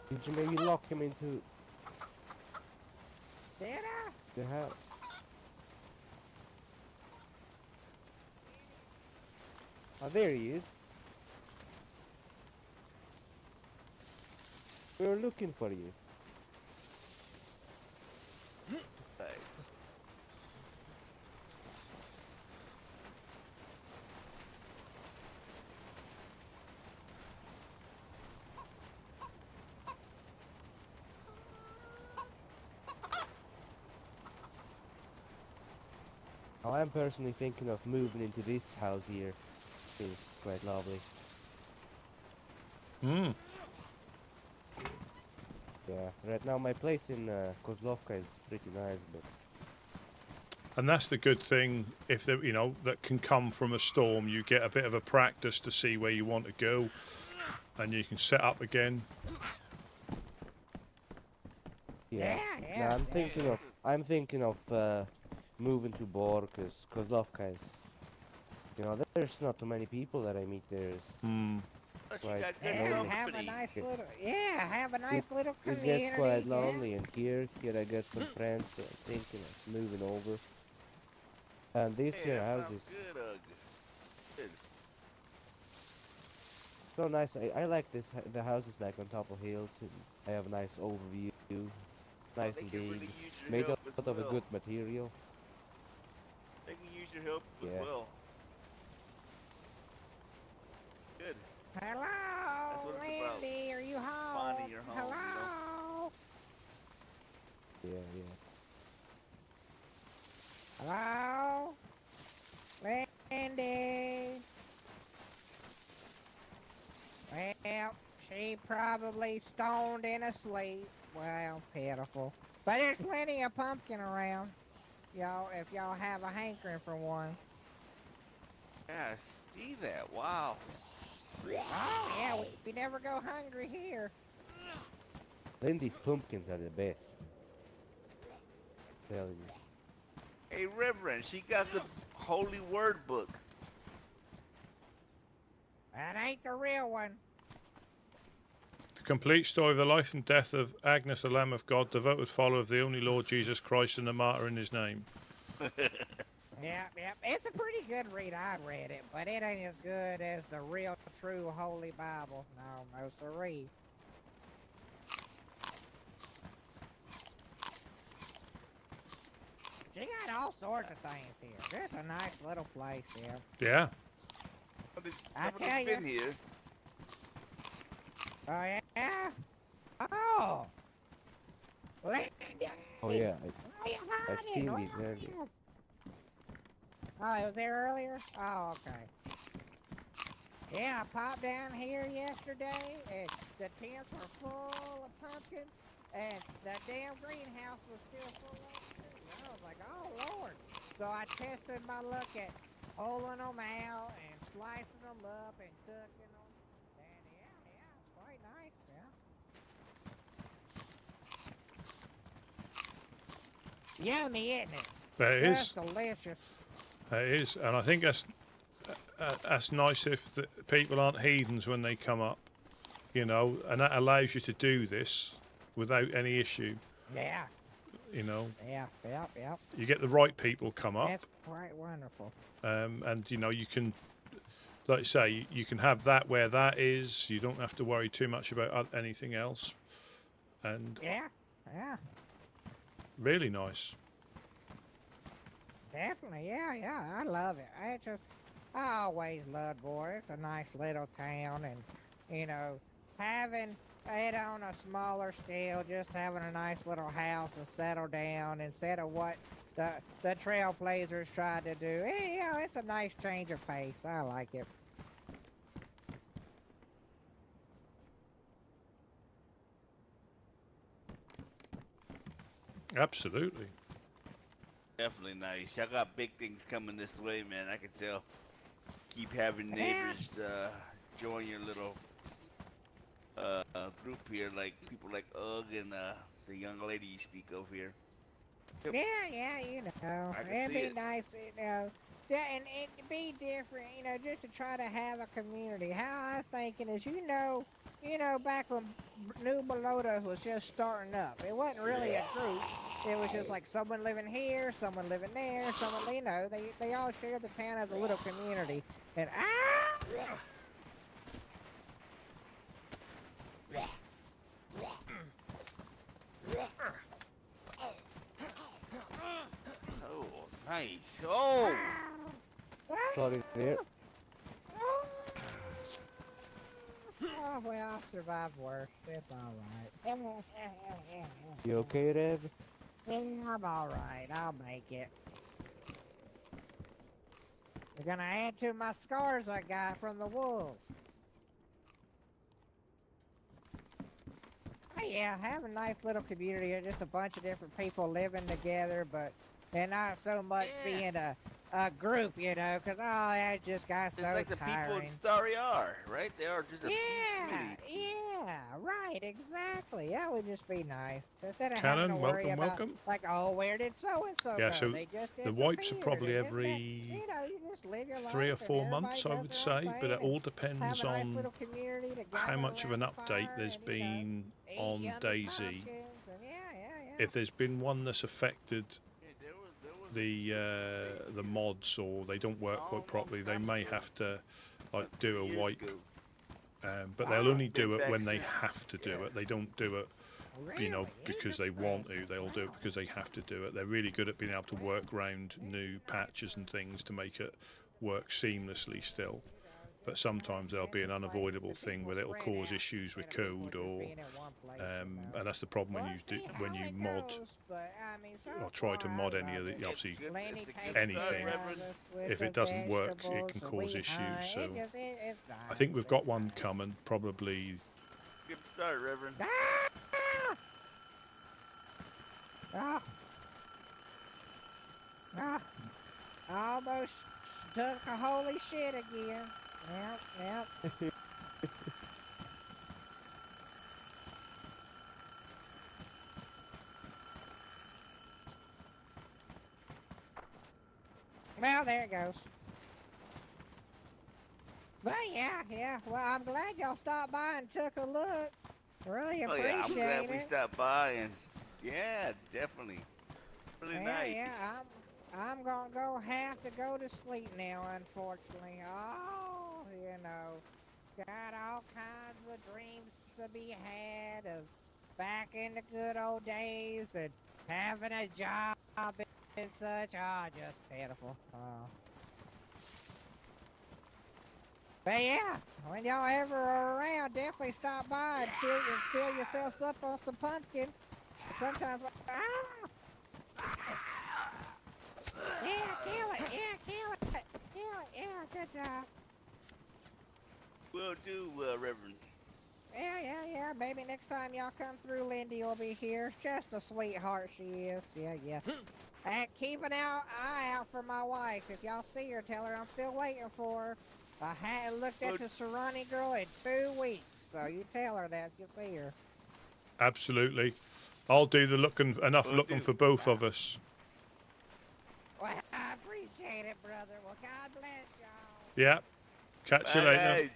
Did you maybe lock him into Did I? the house? Oh, there he is. We were looking for you. Thanks. Oh, I'm personally thinking of moving into this house here. It's quite lovely. Hmm. Yeah, right now my place in Kozlovka is pretty nice, but And that's the good thing. If there, you know, that can come from a storm, you get a bit of a practice to see where you want to go, and you can set up again. yeah. Yeah, No, I'm thinking of moving to Bor, because Kozlovka is, you know, there's not too many people that I meet there. Hmm. But you Right. got good Yeah, lonely. have a company. nice little, yeah, have a nice little It community. gets quite yeah. lonely, and here I got some friends, so I'm thinking of moving over. And this Hey, here that house sounds is good, good. so nice. I like this. The house is like on top of hills, and I have a nice overview. Nice They and can big. really use your Made help out as of a well. good material. They can use your help Yeah. as well. Good. Hello, what it's about. Randy, are you home? Finding your home, you know. Hello? Yeah. Hello? Randy? Well, she probably stoned and asleep. Well, pitiful. But there's plenty of pumpkin around. Y'all, if y'all have a hankering for one. Yeah, I see that. Wow. Oh, yeah, we never go hungry here. Lindy's pumpkins are the best. Tell you. Hey, Reverend, she got the Holy Word book. That ain't the real one. The complete story of the life and death of Agnes, the Lamb of God, devoted follower of the only Lord Jesus Christ, and a martyr in His name. Yep. It's a pretty good read. I read it, but it ain't as good as the real, true Holy Bible. No siree. She got all sorts of things here. It's a nice little place here. Yeah. I Somebody's tell been you. here. Oh, yeah? Oh! Linda! Oh yeah. Where you I've hiding? seen Where these you earlier. hiding? Oh, it was there earlier? Oh, okay. Yeah, I popped down here yesterday, and the tents were full of pumpkins, and the damn greenhouse was still full of them, too. I was like, oh, Lord. So I tested my luck at pulling them out and slicing them up and cooking them. And yeah, it's quite nice, yeah. Yummy, isn't it? It is. Just delicious. It is, and I think that's nice if the people aren't heathens when they come up, you know, and that allows you to do this without any issue, Yeah. you know. Yeah. You get the right people come up, That's quite wonderful. and you know you can, like I say, you can have that where that is. You don't have to worry too much about anything else, and Yeah. really nice. Definitely, yeah, I love it. I always loved Boy. It's a nice little town, and you know, having it on a smaller scale, just having a nice little house and settle down instead of what the Trailblazers tried to do. You know, it's a nice change of pace. I like it. Absolutely. Definitely nice. Y'all got big things coming this way, man. I can tell. Keep having neighbors join your little group here, like people like Ugg and the young lady you speak of here. Yeah, you know, I can it'd see be it. nice, you know, and it'd be different, you know, just to try to have a community. How I was thinking is, you know, back when New Balota was just starting up, it wasn't really a group. It was just like someone living here, someone living there, someone, you know, they all shared the town as a little community. And Oh, nice. Oh! Sorry there. Oh, well, I've survived worse. It's alright. You okay, Rev? Yeah, I'm alright. I'll make it. You're gonna add to my scars I got from the wolves. Oh, yeah, have a nice little community. Just a bunch of different people living together, but they're not so much being a group, you know, because, oh, that just got It's so like the people tiring. in Starry are, right? They are just a huge Yeah, community. yeah, right, exactly. That would just be nice. Instead of Cannon, having to worry welcome, about, welcome. like, oh, where did so-and-so Yeah, go? so They just the wipes are disappeared, probably and isn't that- every you know, you just live your 3 or life and 4 everybody months, I does would their own say, but thing it all and depends have a nice on little community to how gather much of an around the update fire there's and, you know, been eat on yummy DayZ. pumpkins and yeah. If there's been one that's affected There was the mods, or they don't work quite properly, they may have to like do a years wipe, ago. but they'll only Been do it back when they since, have to do yeah. it. They don't do it, you know, Really? because they want to. They'll do it because they have to do it. They're really good at being able to work around new patches and things to make it work seamlessly still. But sometimes there'll be an unavoidable thing where it'll cause issues with code, or and that's the problem when you mod or try to mod any of the obviously anything. If it doesn't work, it can cause issues. So I think we've got one coming, probably. Good start, Reverend. Almost took a holy shit again. Yep. Well, there it goes. But yeah. Well, I'm glad y'all stopped by and took a look. Really Oh appreciate yeah, I'm glad we it. stopped by, and yeah, definitely. Really nice. Yeah, I'm gonna have to go to sleep now, unfortunately. Oh, you know, got all kinds of dreams to be had of back in the good old days and having a job and such. Oh, just pitiful. Oh. But yeah, when y'all ever are around, definitely stop by and fill yourselves up on some pumpkin. Sometimes, yeah, kill it. Yeah, good job. Will do, Reverend. Yeah. Maybe next time y'all come through, Lindy will be here. Just a sweetheart she is. Yeah. And keep an eye out for my wife. If y'all see her, tell her I'm still waiting for her. I hadn't looked at the Serrani girl in 2 weeks, so you tell her that if you see her. Absolutely, I'll do the looking Will looking do. for both of us. Well, I appreciate it, brother. Well, God bless y'all. Yeah. Catch you later. Nice.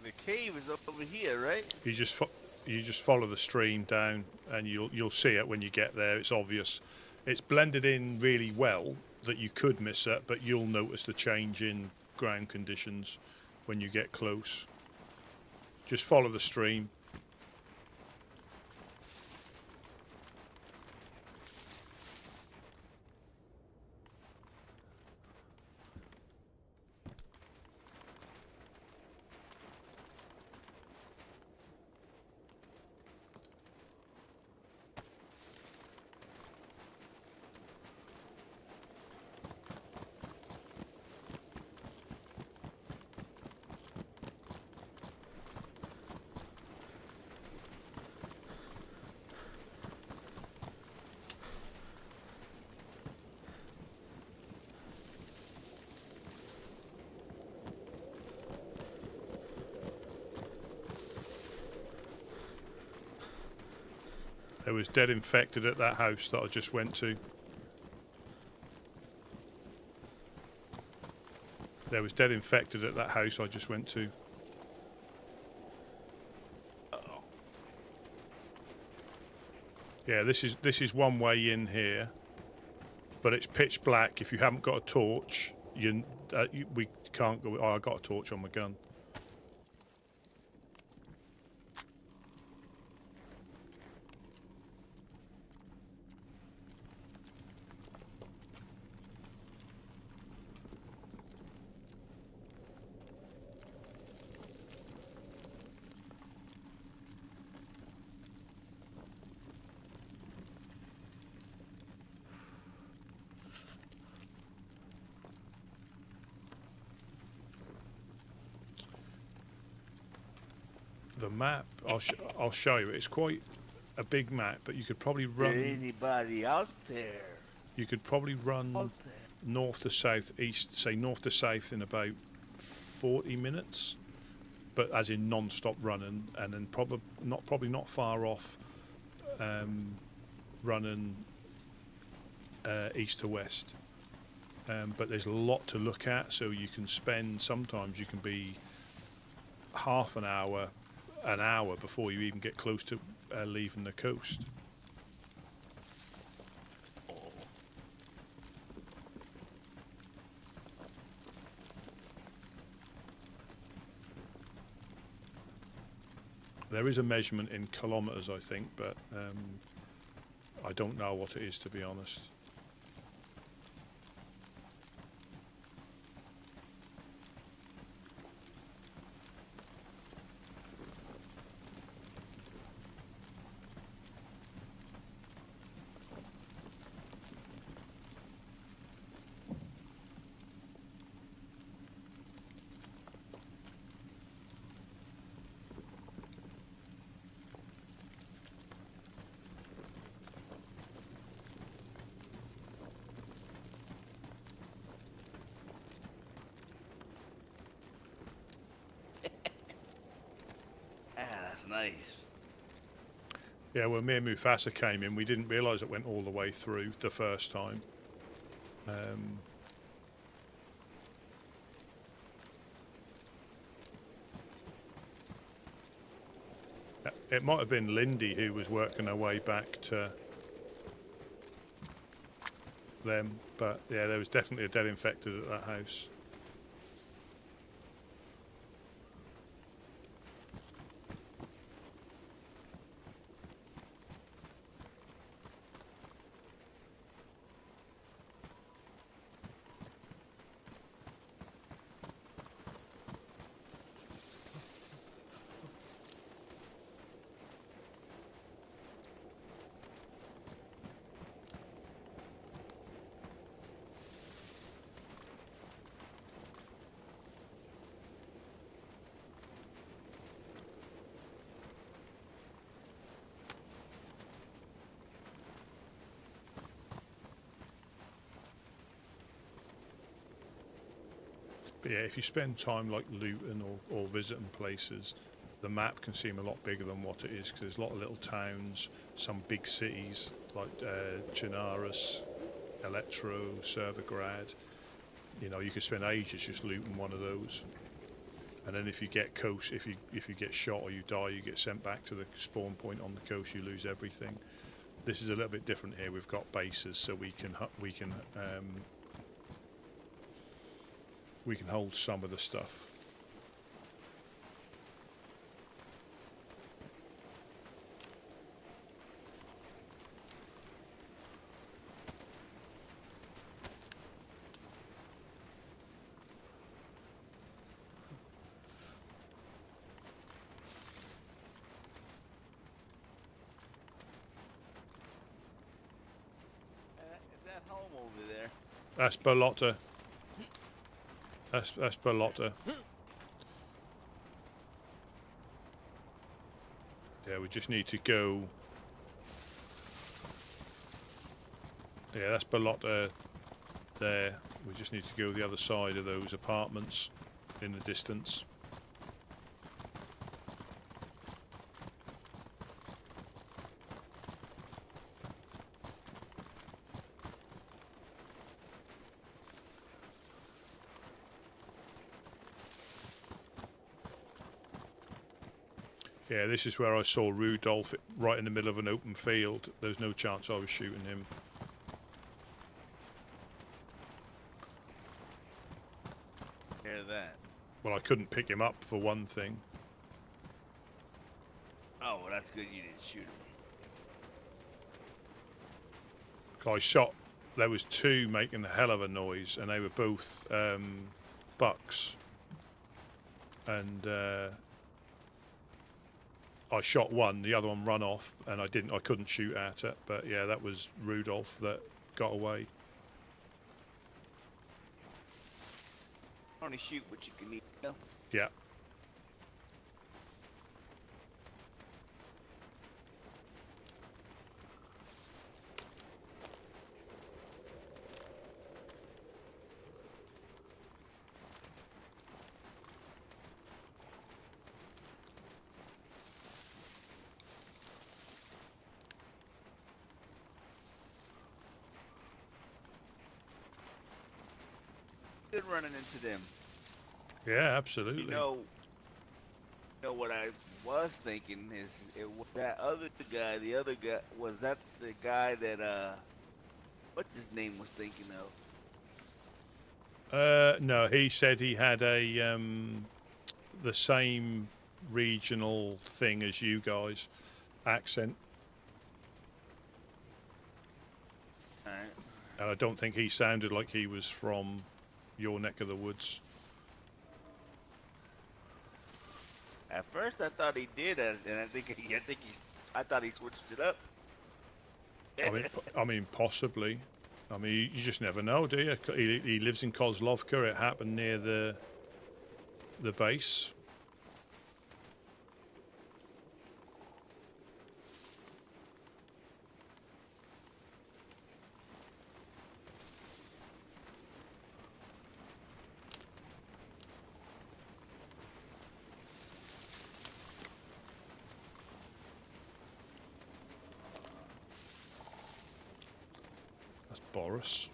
The cave is over here, right? You just follow the stream down, and you'll see it when you get there. It's obvious. It's blended in really well that you could miss it, but you'll notice the change in ground conditions when you get close. Just follow the stream. There was dead infected at that house that I just went to. There was dead infected at that house I just went to. Uh-oh. Yeah, this is one way in here, but it's pitch black. If you haven't got a torch, we can't go. Oh, I got a torch on my gun. The map, I'll show you. It's quite a big map, but you could probably Is run. there anybody out there? You could probably run Out there. north to south, east, say north to south in about 40 minutes, but as in non-stop running, and then probably not far off, running east to west. But there's a lot to look at, so you can spend. Sometimes you can be half an hour before you even get close to leaving the coast. There is a measurement in kilometres, I think, but I don't know what it is, to be honest. That's nice. Yeah, when me and Mufasa came in, we didn't realise it went all the way through the first time. It might have been Lindy who was working her way back to them, but yeah, there was definitely a dead infected at that house. But yeah, if you spend time like looting or visiting places, the map can seem a lot bigger than what it is because there's a lot of little towns, some big cities like Chernarus, Electro, Servergrad. You know, you could spend ages just looting one of those. And then if you get if you get shot or you die, you get sent back to the spawn point on the coast. You lose everything. This is a little bit different here. We've got bases, so we can hold some of the stuff. Is that home over there? That's Berlotta. That's Berlotta. Yeah, we just need to go. Yeah, that's Berlotta there. We just need to go the other side of those apartments in the distance. Yeah, this is where I saw Rudolph right in the middle of an open field. There's no chance I was shooting him. Hear that? Well, I couldn't pick him up for one thing. Oh, well, that's good you didn't shoot him. I shot. There was two making a hell of a noise, and they were both bucks. And I shot one. The other one run off, and I couldn't shoot at it. But yeah, that was Rudolph that got away. Only shoot what you can eat. You know? Yeah. Good running into them. Yeah, absolutely. You know what I was thinking is that other guy, the other guy, was that the guy that what's his name was thinking of? No, he said he had a the same regional thing as you guys, accent, Alright. and I don't think he sounded like he was from your neck of the woods. At first, I thought he did, and I thought he switched it up. I mean, possibly. I mean, you just never know, do you? He lives in Kozlovka. It happened near the base. That's Boris.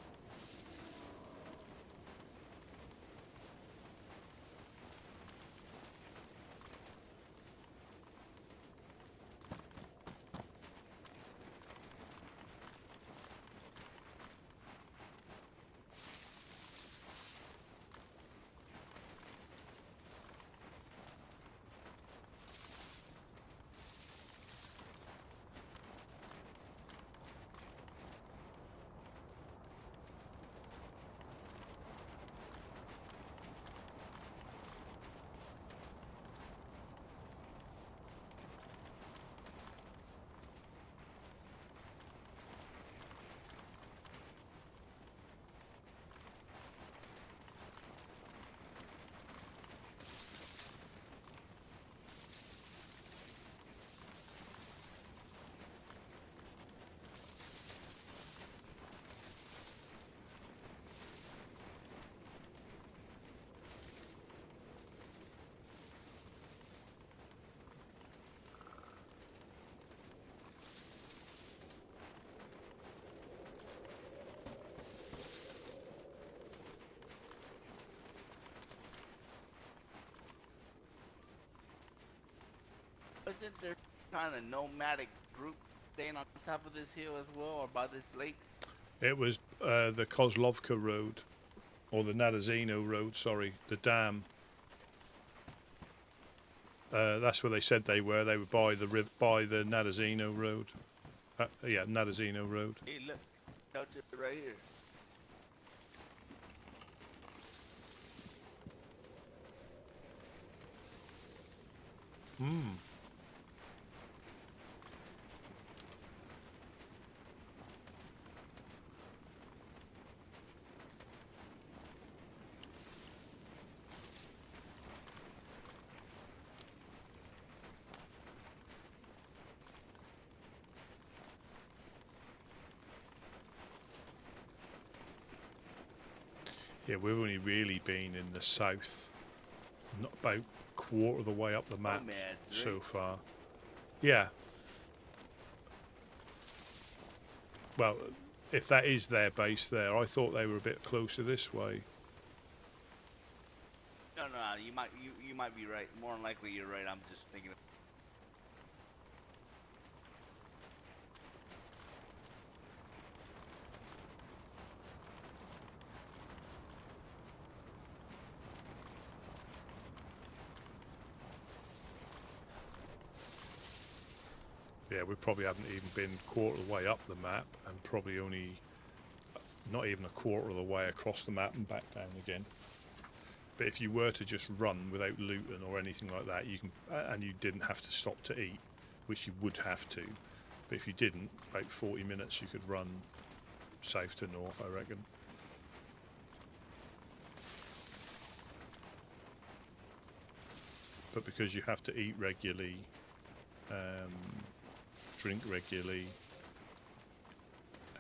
Isn't there kind of nomadic group staying on top of this hill as well, or by this lake? It was the Kozlovka Road, or the Nadazino Road, sorry, the dam. That's where they said they were. They were by the Nadazino Road. Yeah, Nadazino Road. Hey, look, out right here. Hmm. Yeah, we've only really been in the south, not about quarter of the way up the map so far. Yeah. Well, if that is their base there, I thought they were a bit closer this way. No, you might be right. More than likely, you're right. I'm just thinking. Yeah, we probably haven't even been quarter of the way up the map, and probably only not even a quarter of the way across the map and back down again. But if you were to just run without looting or anything like that, you can, and you didn't have to stop to eat, which you would have to. But if you didn't, about 40 minutes you could run south to north, I reckon. But because you have to eat regularly, drink regularly,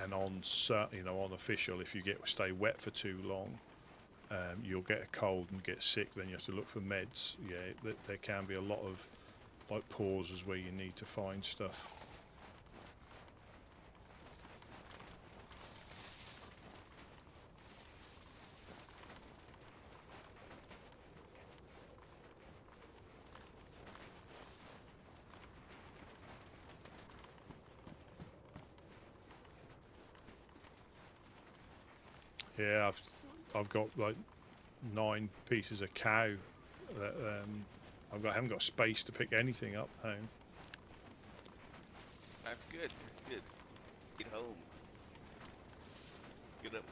and on on official, if you stay wet for too long, you'll get a cold and get sick. Then you have to look for meds. Yeah, there can be a lot of like pauses where you need to find stuff. Yeah, I've got like 9 pieces of cow that I haven't got space to pick anything up home. That's good. That's good. Get home. Get up.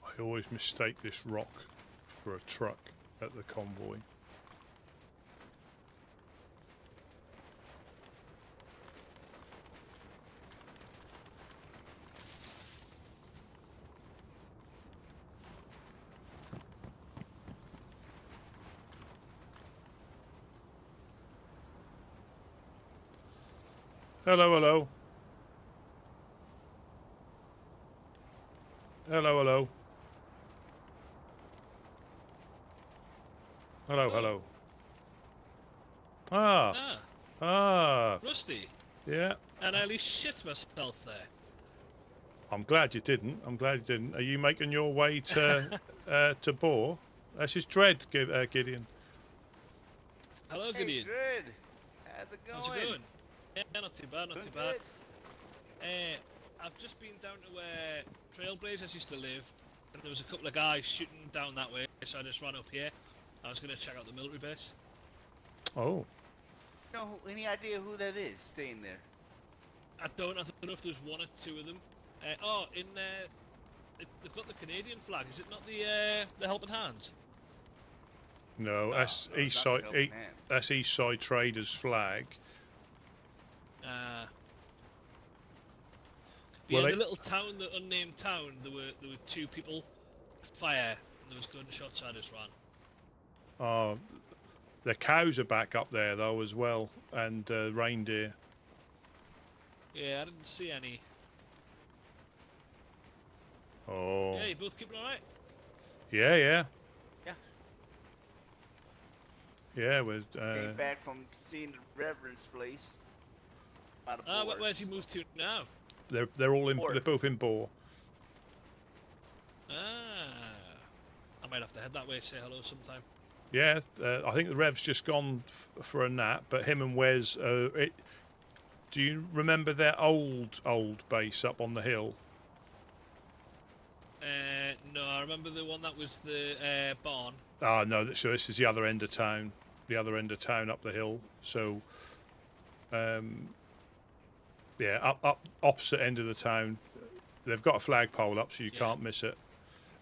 I always mistake this rock for a truck at the convoy. Hello, hello. Hello, hello. Hello, Oh. hello. Ah, Ah, ah, Rusty. yeah. I nearly shit myself there. I'm glad you didn't. I'm glad you didn't. Are you making your way to Boar? This is Dread, Gideon. Hello, Hey, Gideon. good. How's it going? How's it going? Yeah, not too bad, not Doing too bad. good. I've just been down to where Trailblazers used to live, and there was a couple of guys shooting down that way, so I just ran up here. I was going to check out the military base. Oh, Any idea who that is staying there? I don't know if there's one or two of them. They've got the Canadian flag. Is it not the Helping Hands? no, that's no, East it's not Side. the Helping Hand. That's East Side Traders flag. Yeah, Well, the little town, the unnamed town, there were two people, fire, and there was gunshots. I just ran. Oh, the cows are back up there though as well, and reindeer. Yeah, I didn't see any. Oh, Yeah, you both keeping alright? yeah, yeah, Yeah. yeah. We're Came back from seeing the Reverend's place. Out of Board. Where's he moved to now? they're all in. Boar. They're both in Boar. I might have to head that way. Say hello sometime. Yeah, I think the Rev's just gone for a nap, but him and Wes. Do you remember their old base up on the hill? No, I remember the one that was the barn. Ah, no. So this is the other end of town. The other end of town up the hill. So, yeah, up opposite end of the town. They've got a flagpole up, so you can't miss it.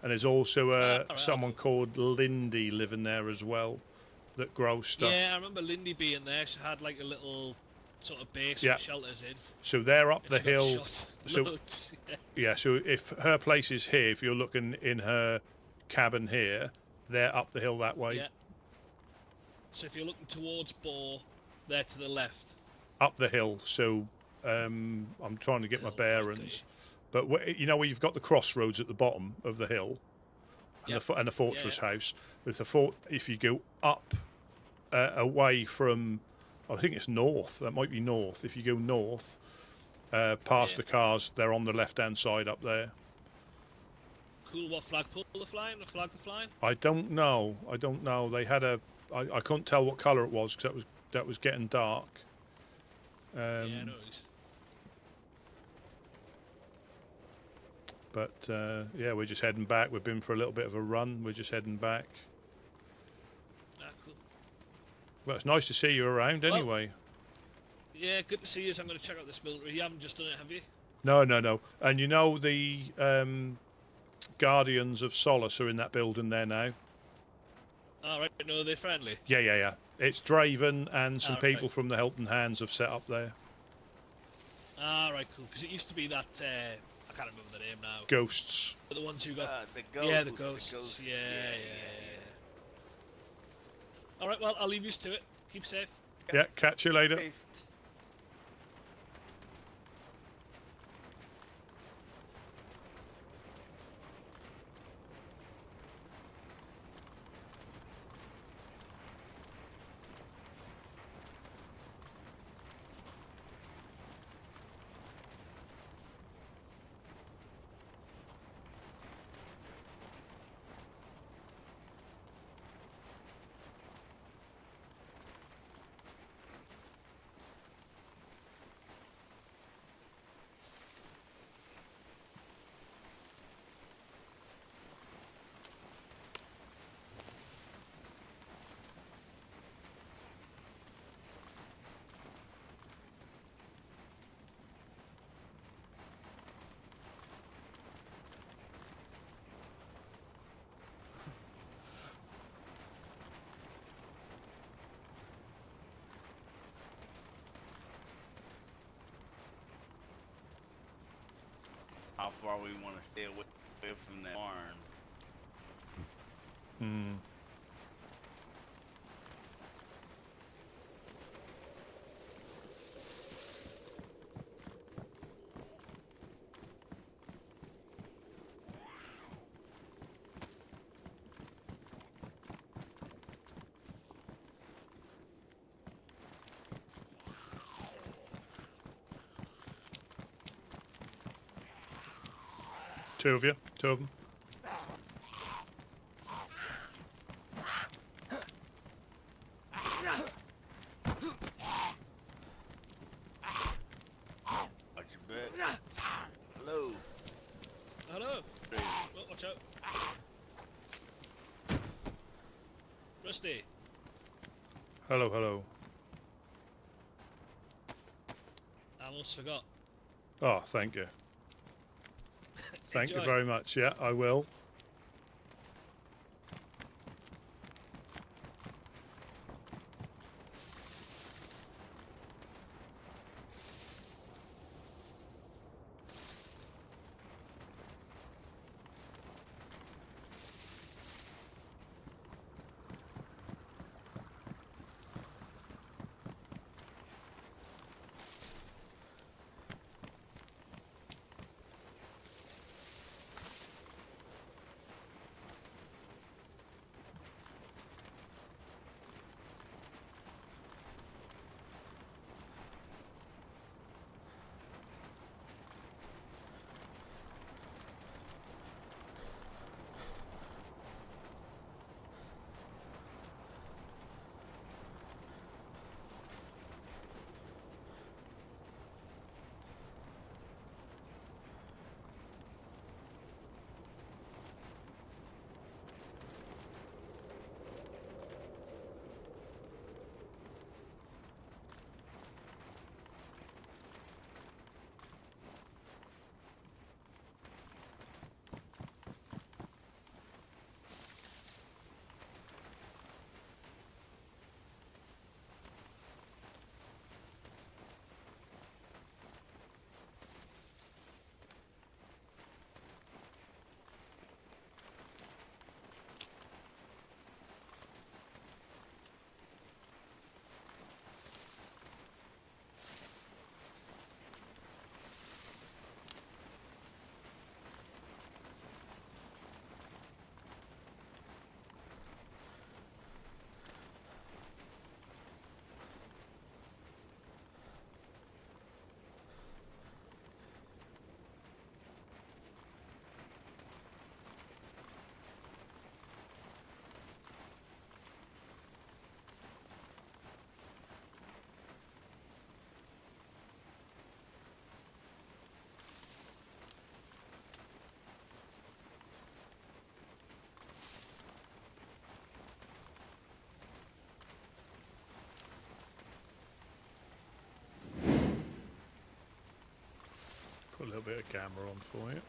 And there's also Alright, someone called Lindy living there as well, that grows stuff. Yeah, I remember Lindy being there. She had like a little sort of base Yeah. and shelters in. So they're up And the she got hill. shot So loads. Yeah. yeah, so if her place is here, if you're looking in her cabin here, they're up the hill that way. Yeah. So if you're looking towards Boar, they're to the left. Up the hill. So I'm trying to get my Hill, bearings. okay. But you know where you've got the crossroads at the bottom of the hill, and, Yep. and the fortress Yeah. house. With the if you go up away from, I think it's north. That might be north. If you go north, past Yeah. the cars, they're on the left-hand side up there. Cool. What flagpole they're flying? The flag they're flying? I don't know. They had I couldn't tell what colour it was because that was getting dark. Yeah, no worries. But yeah, we're just heading back. We've been for a little bit of a run. We're just heading back. Cool. Well, it's nice to see you around Well- anyway. Yeah, good to see you. So I'm going to check out this military. You haven't just done it, have you? No. And you know the Guardians of Solace are in that building there now. All right. No, they're friendly. Yeah. It's Draven and some Ah, people right. from the Helping Hands have set up there. All right, cool. Because it used to be that I can't remember the name now. Ghosts. But the ones who got The ghosts. yeah, the ghosts. Yeah. All right. Well, I'll leave you to it. Keep safe. Yeah, catch you later. Hey, how far we want to stay away from that barn. Hmm. Two of you. Two of them. Watch your back. Hello. Hello. Hey. Oh, watch out. Rusty. Hello, hello. I almost forgot. Oh, thank you. Thank you Enjoy. very much. Yeah, I will. Put a little bit of camera on for you.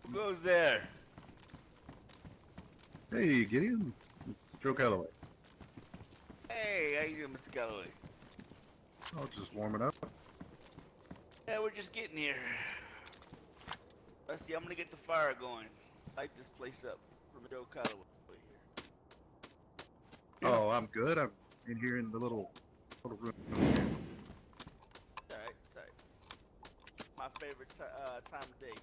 Who goes there? Hey, Gideon. It's Joe Calloway. Hey, how you doing, Mr. Galloway? Oh, just warming up. Yeah, we're just getting here. Rusty, I'm gonna get the fire going. Light this place up from Joe Calloway here. Oh, I'm good. I'm in here in the little room. It's alright. My favorite time of day.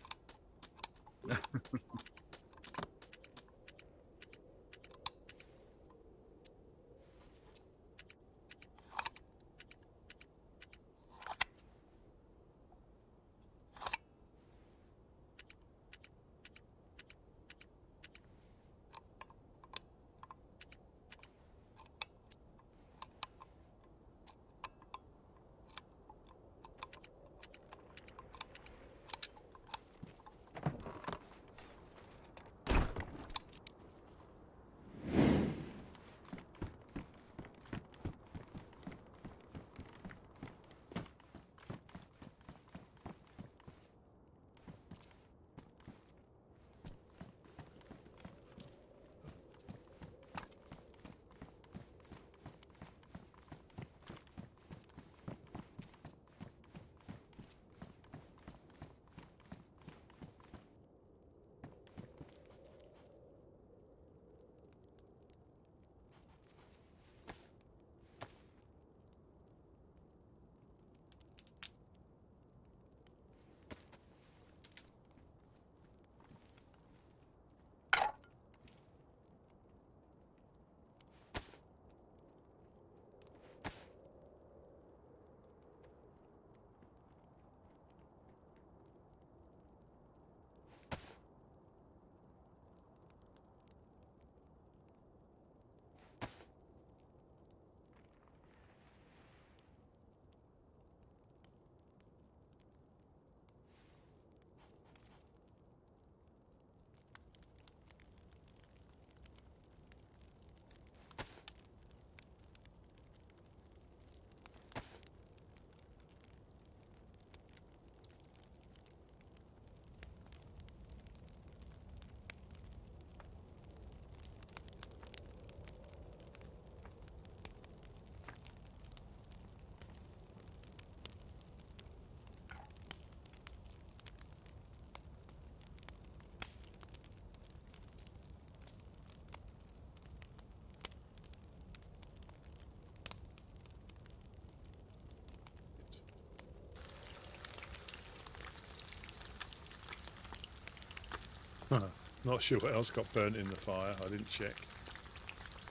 Not sure what else got burnt in the fire. I didn't check.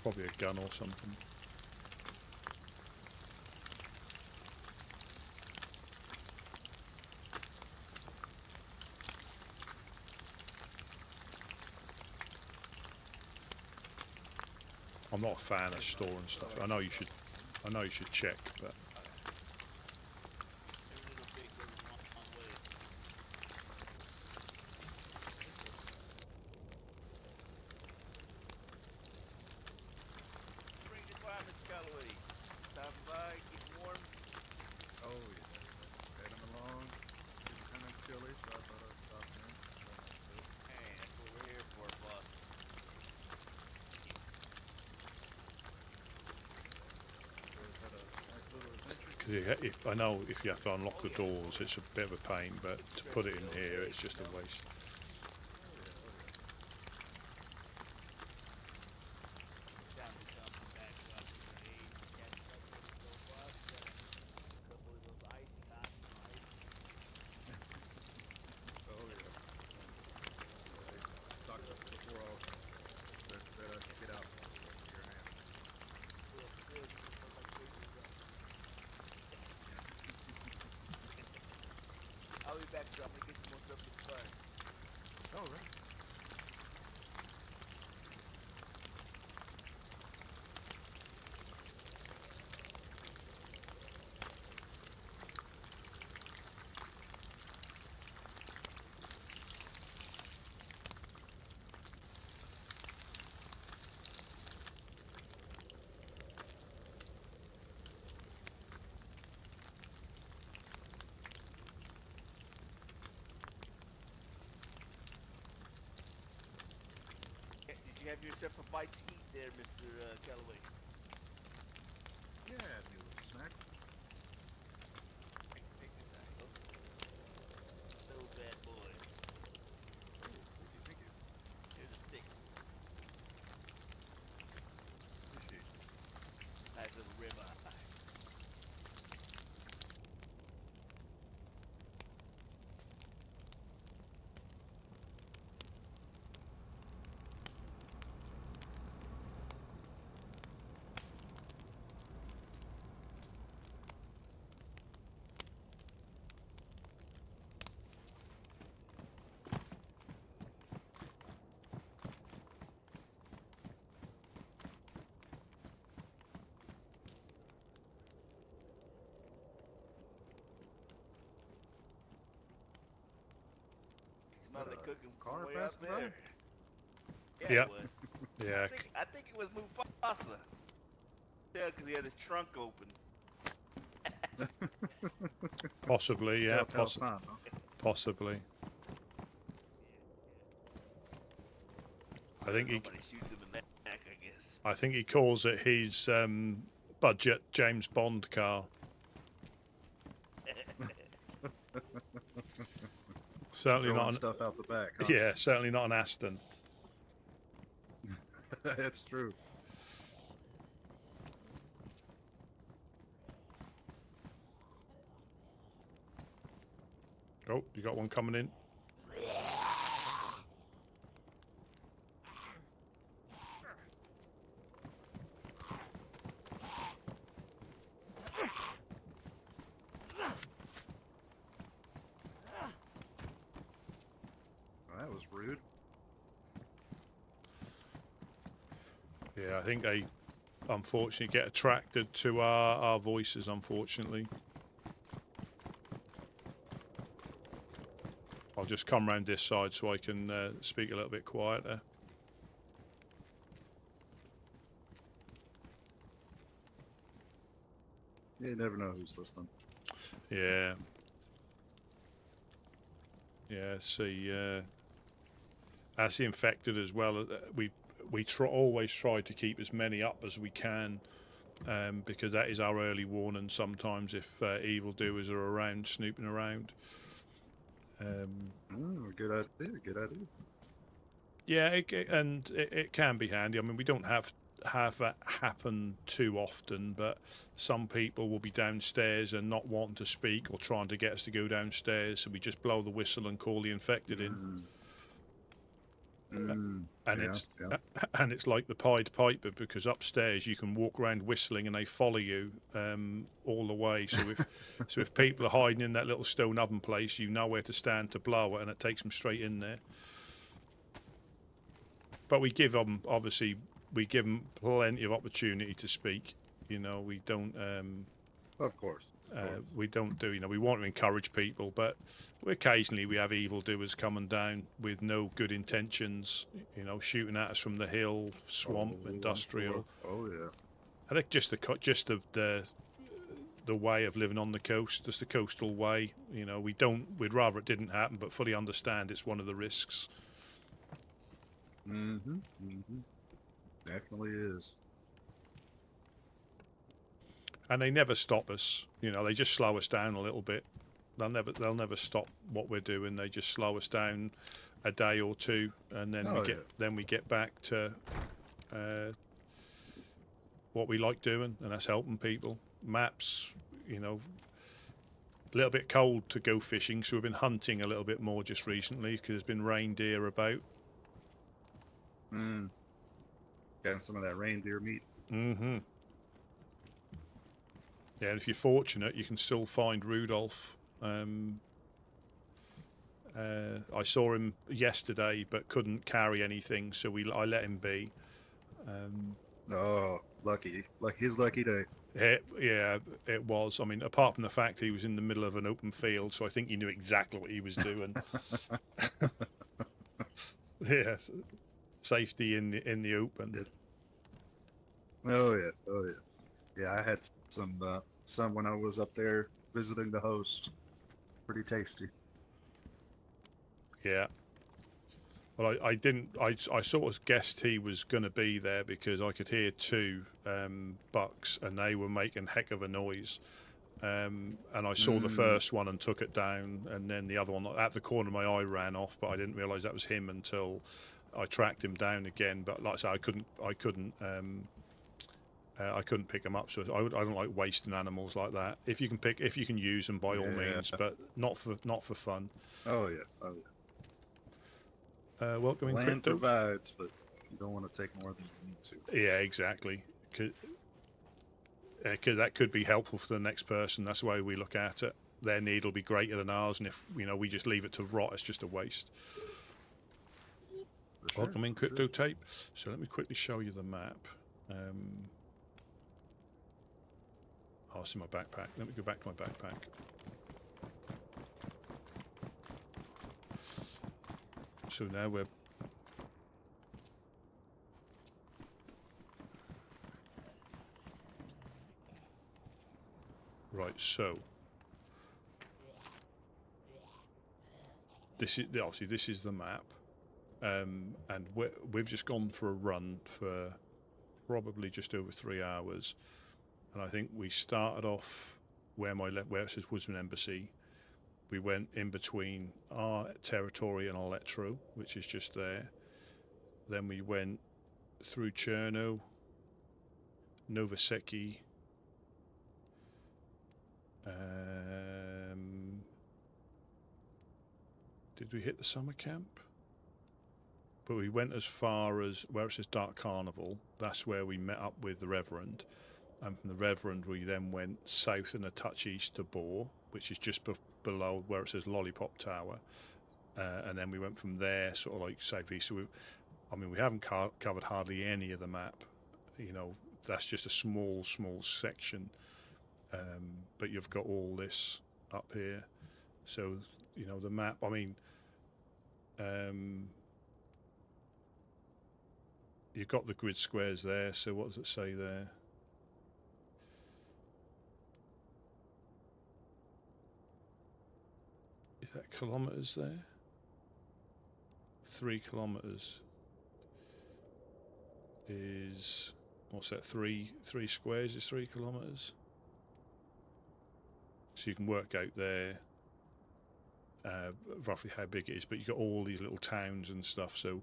Probably a gun or something. I'm not a fan of storing stuff. I know you should check, but Bring the fire, Mr. Galloway. Stopping by, getting warm. Oh, yeah. Heading along. It's kind of chilly, so I thought I'd stop in. Man, that's what we're here for, boss. Had a nice little adventure. because I know if you have to unlock the doors, it's a bit of a pain. But to put it in here, it's just a waste. Down to jumping back up to the age, catch up with it so fast. Got a couple of those icy hot, Oh, yeah. Talked about it before all that get out your hand. I'll be back, so I'm gonna get some more stuff to the fire. Oh, right. have yourself a bite to eat there, Mr. Calloway. Yeah, me a little snack. Take this out. Oh. Those bad boys. Thank you. Here's a stick. Appreciate it. Nice little ribeye. Smell the cooking car from way up passing by? there. Yeah, Yep. it was. Yeah. I think it was Mufasa. Yeah, because he had his trunk open. Possibly. Yeah. Telltale sign, huh? Possibly. I think he. Nobody shoots him in the neck, I guess. I think he calls it his budget James Bond car. Certainly Throwing not an. stuff out the back, huh? Yeah, certainly not an Aston. That's true. Oh, you got one coming in. Well, that was rude. Yeah, I think they unfortunately get attracted to our voices, unfortunately. I'll just come round this side so I can speak a little bit quieter. You never know who's listening. Yeah. Yeah, see, as the infected as well, we always try to keep as many up as we can, because that is our early warning sometimes if evildoers are around, snooping around. Good idea. Good idea. Yeah, it can be handy. I mean, we don't have that happen too often, but some people will be downstairs and not wanting to speak or trying to get us to go downstairs, so we just blow the whistle and call the infected in. And it's like the Pied Piper, because upstairs you can walk around whistling and they follow you all the way. So if people are hiding in that little stone oven place, you know where to stand to blow it, and it takes them straight in there. But we give them plenty of opportunity to speak. You know, we don't. Of course. We don't do. You know, we want to encourage people, but occasionally we have evildoers coming down with no good intentions. You know, shooting at us from the hill, swamp, industrial. Oh yeah. I think just the way of living on the coast, just the coastal way. You know, we'd rather it didn't happen, but fully understand it's one of the risks. Definitely is. And they never stop us. You know, they just slow us down a little bit. They'll never stop what we're doing. They just slow us down a day or two, and then we get back to what we like doing, and that's helping people. Maps, you know, a little bit cold to go fishing, so we've been hunting a little bit more just recently because there's been reindeer about. Getting some of that reindeer meat. Yeah, and if you're fortunate, you can still find Rudolph. I saw him yesterday, but couldn't carry anything, so I let him be. Oh, lucky! Like his lucky day. It was. I mean, apart from the fact he was in the middle of an open field, so I think he knew exactly what he was doing. Yeah, safety in the open. Oh yeah. Yeah, I had some when I was up there visiting the host. Pretty tasty. Yeah. Well, I didn't. I sort of guessed he was going to be there because I could hear two bucks and they were making heck of a noise. And I saw the first one and took it down, and then the other one at the corner of my eye ran off, but I didn't realise that was him until I tracked him down again. But like I said, I couldn't pick him up. So I don't like wasting animals like that. If you can use them by all means, but not for fun. Oh yeah. Oh yeah. Welcoming Land crypto. provides, but you don't want to take more than you need to. Yeah, exactly. Because that could be helpful for the next person. That's the way we look at it. Their need will be greater than ours, and if we just leave it to rot, it's just a waste. For sure, Welcoming for crypto sure. tape. So let me quickly show you the map. Oh, it's in my backpack. Let me go back to my backpack. So now we're... Right, so... Obviously this is the map. And we've just gone for a run for probably just over 3 hours. And I think we started off where it says Woodsmen Embassy. We went in between our territory and Electro, which is just there. Then we went through Cherno, Novoseki. Did we hit the summer camp? But we went as far as where it says Dark Carnival. That's where we met up with the Reverend. And from the Reverend, we then went south and a touch east to Boar, which is just below where it says Lollipop Tower. And then we went from there, sort of like southeast. So we haven't covered hardly any of the map. That's just a small section. But you've got all this up here. So, the map, you've got the grid squares there. So what does it say there? Is that kilometres there? 3 kilometres is, what's that, 3 squares is 3 kilometres? So you can work out there roughly how big it is, but you've got all these little towns and stuff, so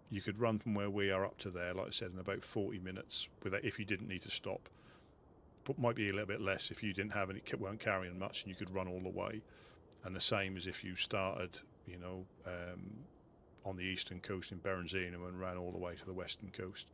you could run from where we are up to there, like I said, in about 40 minutes if you didn't need to stop. But might be a little bit less if you didn't have any, weren't carrying much, and you could run all the way. And the same as if you started, on the eastern coast in Berenzino and ran all the way to the western coast.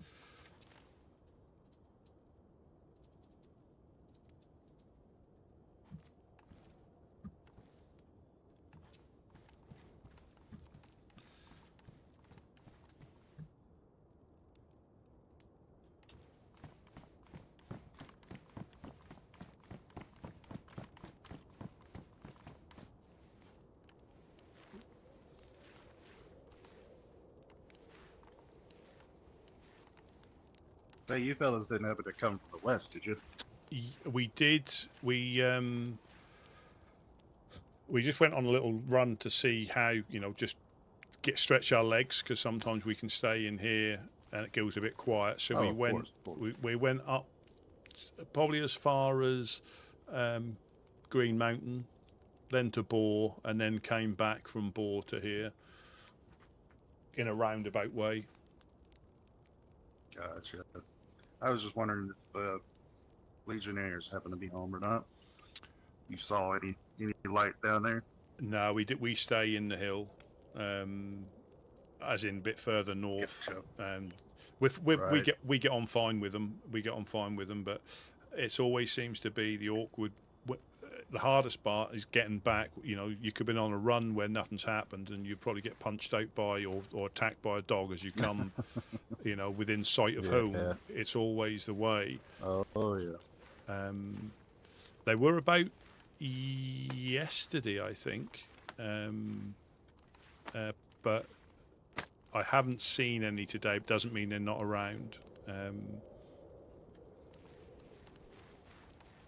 Say, you fellas didn't happen to come from the west, did you? We did. We just went on a little run to see how, just stretch our legs, because sometimes we can stay in here and it goes a bit quiet. So we went. Of course. We went up probably as far as Green Mountain, then to Boar, and then came back from Boar to here in a roundabout way. Gotcha. I was just wondering if Legionnaires happen to be home or not. You saw any light down there? No, we did. We stay in the hill, as in a bit further north. Gotcha. We get on fine with them. But it always seems to be the awkward. The hardest part is getting back. You could have been on a run where nothing's happened, and you probably get punched out by or attacked by a dog as you come, within sight of home. Yeah. It's always the way. Oh yeah. They were about yesterday, I think, but I haven't seen any today. It doesn't mean they're not around.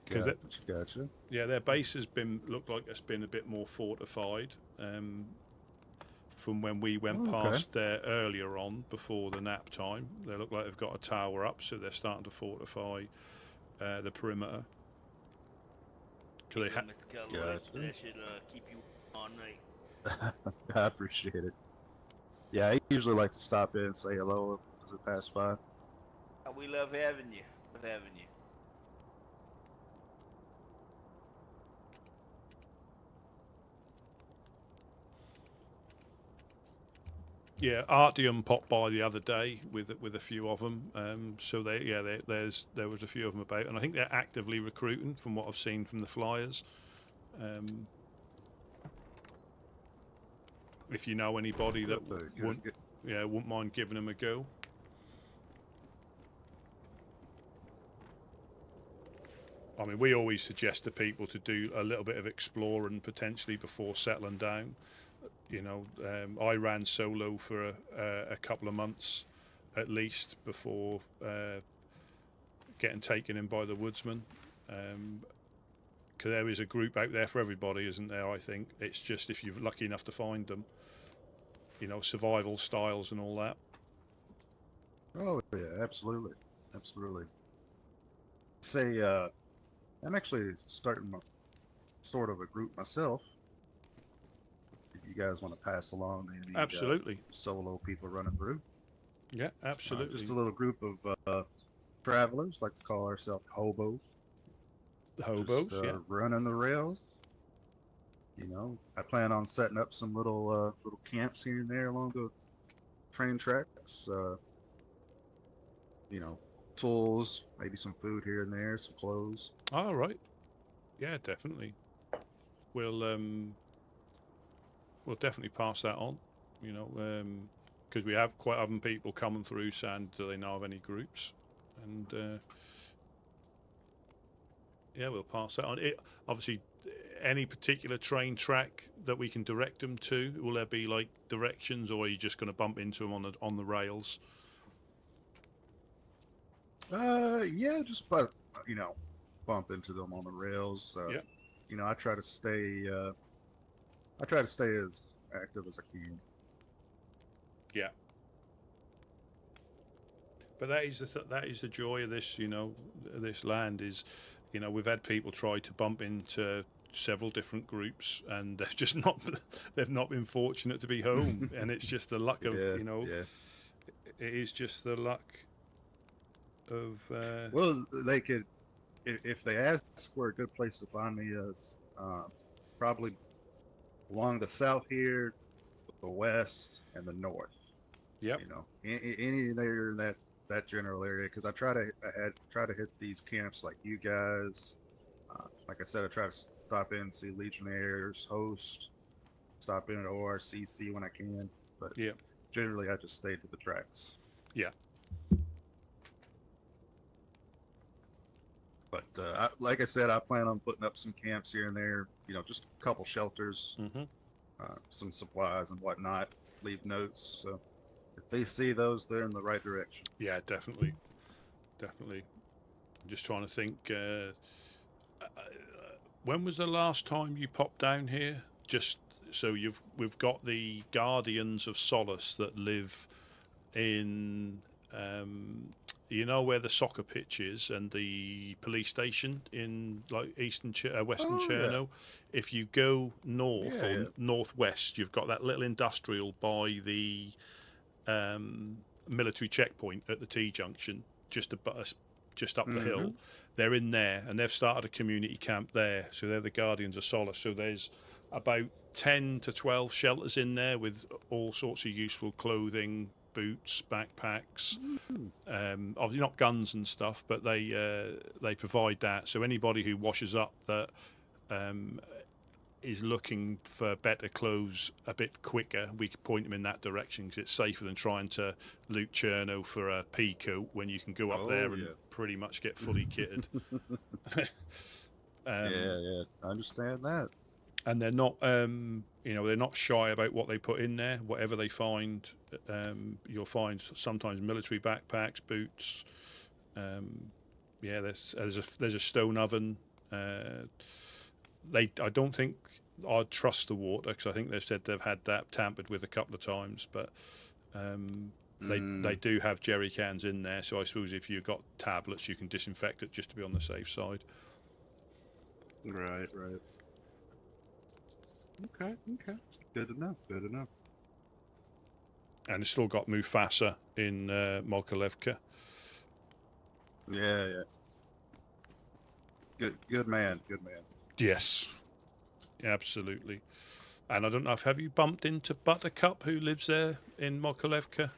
Gotcha. Yeah, their base has looked like it's been a bit more fortified. from when we went Okay. past there earlier on before the nap time. They look like they've got a tower up, so they're starting to fortify the perimeter. Thank They you, Mr. Calloway. Gotcha. That should keep you all night. I appreciate it. Yeah, I usually like to stop in and say hello as I pass by. We love having you. Love having you. Yeah, Artyom popped by the other day with a few of them. So there was a few of them about, and I think they're actively recruiting from what I've seen from the flyers. If you know anybody that wouldn't mind giving them a go. I mean, we always suggest to people to do a little bit of exploring potentially before settling down. You know, I ran solo for a couple of months at least before getting taken in by the Woodsmen. Because there is a group out there for everybody, isn't there? I think it's just if you're lucky enough to find them, you know, survival styles and all that. Oh yeah, absolutely, absolutely. Say, I'm actually starting sort of a group myself. If you guys want to pass along any Absolutely. solo people running through, Yeah, absolutely. just a little group of travelers, like to call ourselves hobos. The hobos, Just, yeah. running the rails. You know, I plan on setting up some little camps here and there along the train tracks. You know, tools, maybe some food here and there, some clothes. All right. Yeah, definitely. We'll definitely pass that on. You know, because we have quite often people coming through saying, do they know of any groups? And yeah, we'll pass that on. Obviously, any particular train track that we can direct them to, will there be like directions, or are you just going to bump into them on the rails? Yeah, just you know, bump into them on the rails. Yeah. You know, I try to stay as active as I can. Yeah. But that is that is the joy of this, you know, this land is, you know, we've had people try to bump into several different groups, and they've just not they've not been fortunate to be home, and it's just the luck of Yeah, you know, yeah. it is just the luck of. Well, they could, if they ask where a good place to find me is, probably along the south here, the west, and the north. Yep. You know, any there in that general area, because I try to hit these camps like you guys. Like I said, I try to stop in and see Legionnaires, host, stop in at ORCC when I can. But Yeah. generally, I just stay to the tracks. Yeah. But like I said, I plan on putting up some camps here and there. You know, just a couple shelters, Mm-hmm. some supplies and whatnot. Leave notes. So if they see those, they're in the right direction. Yeah, definitely, definitely. I'm just trying to think. When was the last time you popped down here? Just so we've got the Guardians of Solace that live in, you know, where the soccer pitch is and the police station in like western Cherno. If you go north or northwest, you've got that little industrial by the military checkpoint at the T junction, just up the hill. They're in there, and they've started a community camp there. So they're the Guardians of Solace. So there's about 10 to 12 shelters in there with all sorts of useful clothing, boots, backpacks. Obviously not guns and stuff, but they provide that. So anybody who washes up that is looking for better clothes a bit quicker, we can point them in that direction, because it's safer than trying to loot Cherno for a pea coat when you can go up there and pretty much get fully kitted. Yeah, I understand that. And they're not, you know, they're not shy about what they put in there. Whatever they find, you'll find sometimes military backpacks, boots. Yeah, there's a stone oven. I don't think I'd trust the water because I think they've said they've had that tampered with a couple of times, but they do have jerry cans in there. So I suppose if you've got tablets, you can disinfect it just to be on the safe side. Right. Okay. Good to know. And it's still got Mufasa in Mokolevka. Yeah. Good man. Yes, absolutely. And I don't know if have you bumped into Buttercup, who lives there in Mokolevka?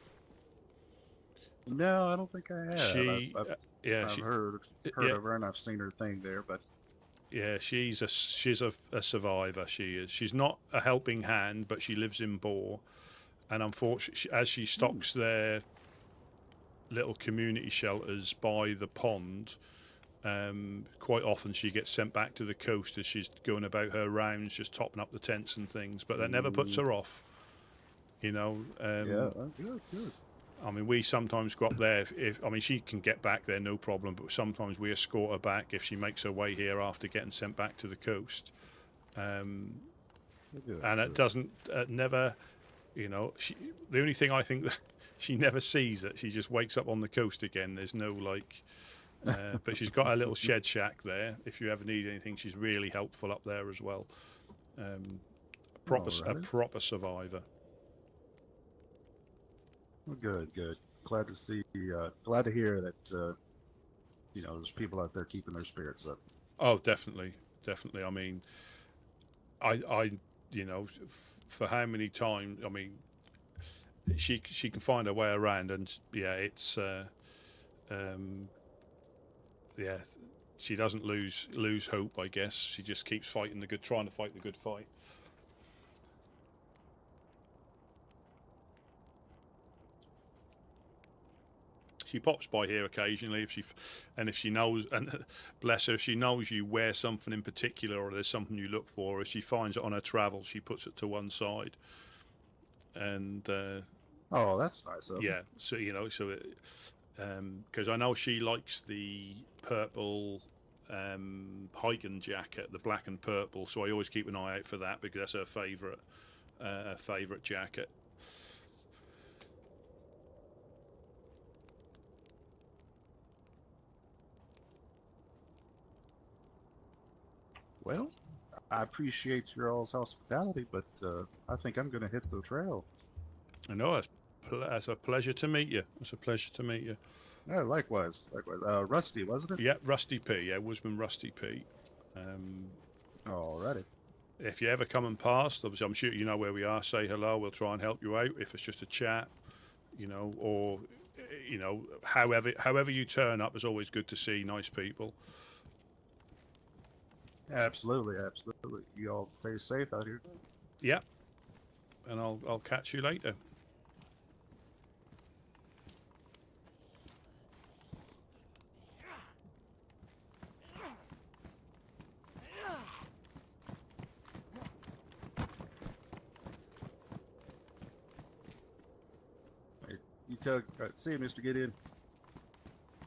No, I don't think I have. She, I've heard of her, and I've seen her thing there, but yeah, she's a survivor. She is. She's not a helping hand, but she lives in Boar, and unfortunately, as she stocks their little community shelters by the pond, quite often she gets sent back to the coast as she's going about her rounds, just topping up the tents and things. But that never puts her off. You know. Good. I mean, we sometimes go up there. If I mean, she can get back there, no problem. But sometimes we escort her back if she makes her way here after getting sent back to the coast. And it doesn't never, you know. The only thing I think that she never sees it. She just wakes up on the coast again. There's no like. But she's got a little shed shack there. If you ever need anything, she's really helpful up there as well. A proper survivor. Well, good. Glad to see. Glad to hear that. There's people out there keeping their spirits up. Oh, definitely. I mean, I for how many times? I mean, she can find her way around, and yeah, it's yeah, she doesn't lose hope. I guess she just keeps trying to fight the good fight. She pops by here occasionally if she knows, and bless her, if she knows you wear something in particular or there's something you look for. If she finds it on her travels, she puts it to one side. And oh, that's nice. Yeah, so because I know she likes the purple hiking jacket, the black and purple. So I always keep an eye out for that because that's her favorite jacket. Well, I appreciate your all's hospitality, but I think I'm going to hit the trail. I know, it's a pleasure to meet you. Yeah, likewise. Rusty, wasn't it? Yeah, Rusty P. Yeah, Woodsmen Rusty P. Alrighty. If you ever come and past, obviously I'm sure you know where we are. Say hello. We'll try and help you out if it's just a chat, or however you turn up. It's always good to see nice people. Absolutely. You all stay safe out here. Yeah, and I'll catch you later. You tell. See you, Mr. Gideon.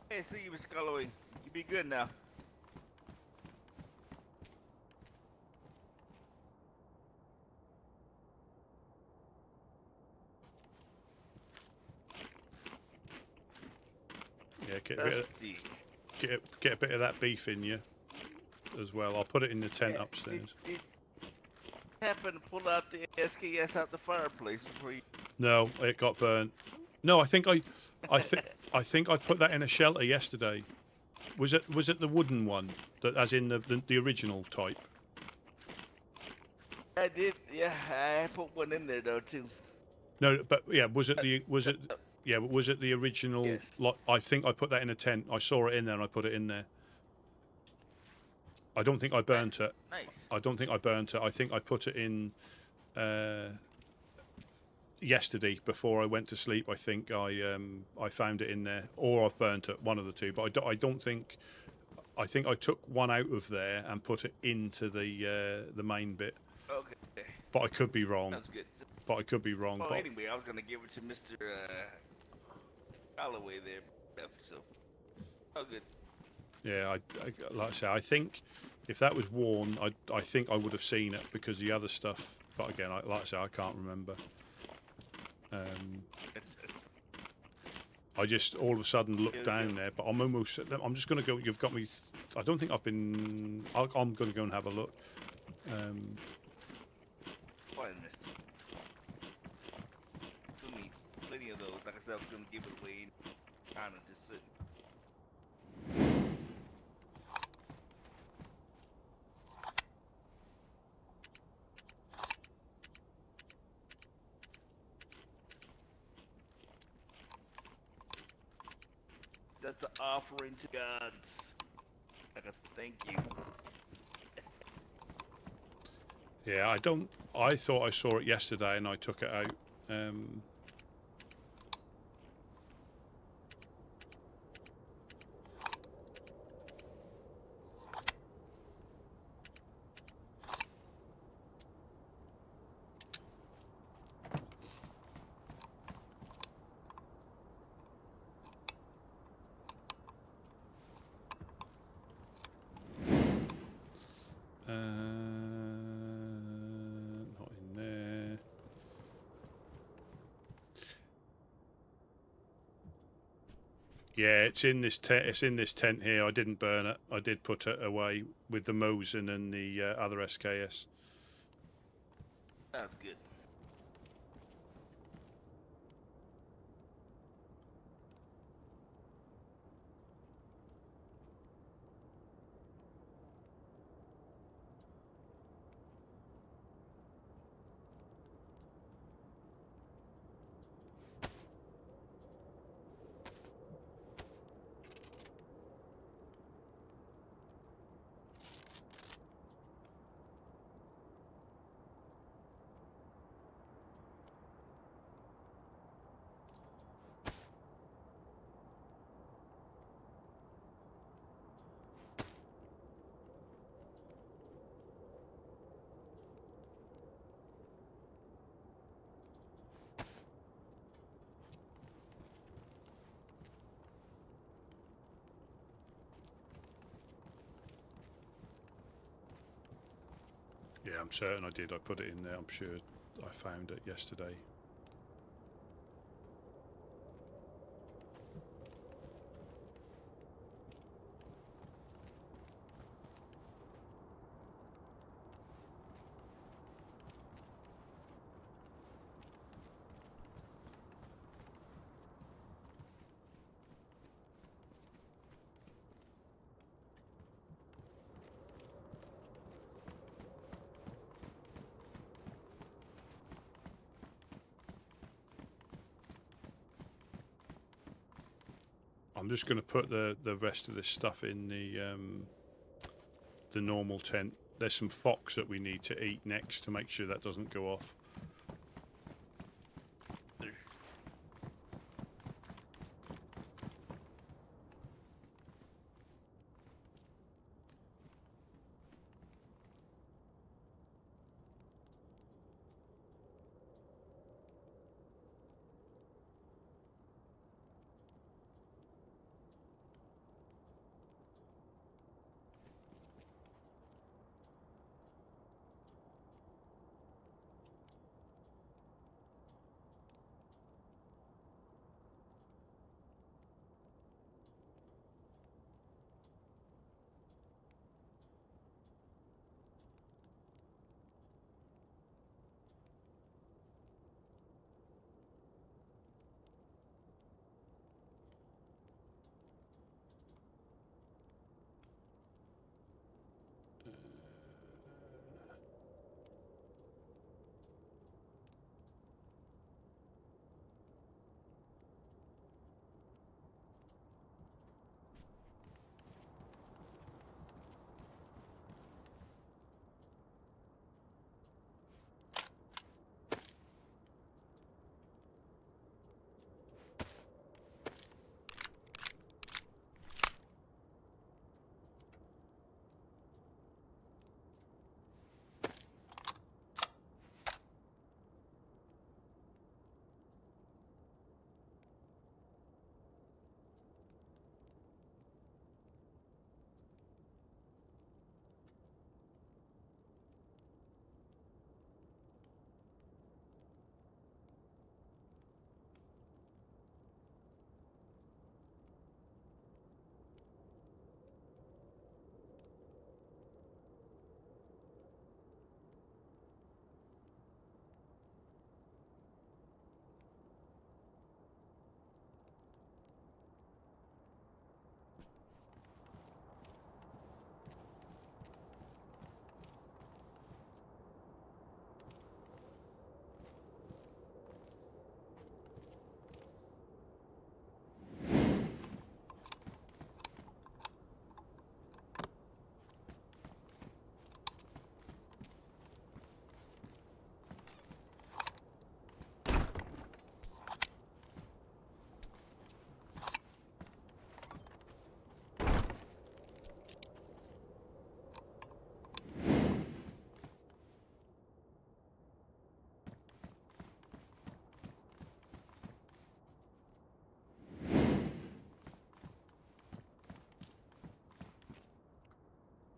Hey, see you, Mr. Galloway. You be good now. Yeah, get a bit of that beef in you as well. I'll put it in the tent upstairs. Did you happen to pull out the SKS out the fireplace before you? No, it got burnt. No, I think I put that in a shelter yesterday. Was it the wooden one, as in the original type? I did. Yeah, I put one in there though too. No, but yeah, was it the original? Yes. I think I put that in a tent. I saw it in there and I put it in there. I don't think I burnt it. Nice. I don't think I burnt it. I think I put it in yesterday before I went to sleep. I think I found it in there, or I've burnt it. One of the two. But I don't think. I think I took one out of there and put it into the main bit. Okay. But I could be wrong. Sounds good. Well, Well, anyway, I was gonna give it to Mr. Galloway there, so oh good. Yeah, like I say, I think If that was worn, I think I would have seen it because the other stuff. But again, like I say, I can't remember. I just all of a sudden looked down there, but I'm almost. I'm just going to go. You've got me. I don't think I've been. I'm going to go and have a look. Quite missed. To me, plenty of those. Like I said, I was gonna give it away. Kind of just sitting. That's an offering to gods. Like a thank you. Yeah, I don't. I thought I saw it yesterday, and I took it out. Not in there. Yeah, it's in this tent. It's in this tent here. I didn't burn it. I did put it away with the Mosin and the other SKS. That's good. Yeah, I'm certain I did. I put it in there. I'm sure I found it yesterday. I'm just going to put the rest of this stuff in the normal tent. There's some fox that we need to eat next to make sure that doesn't go off.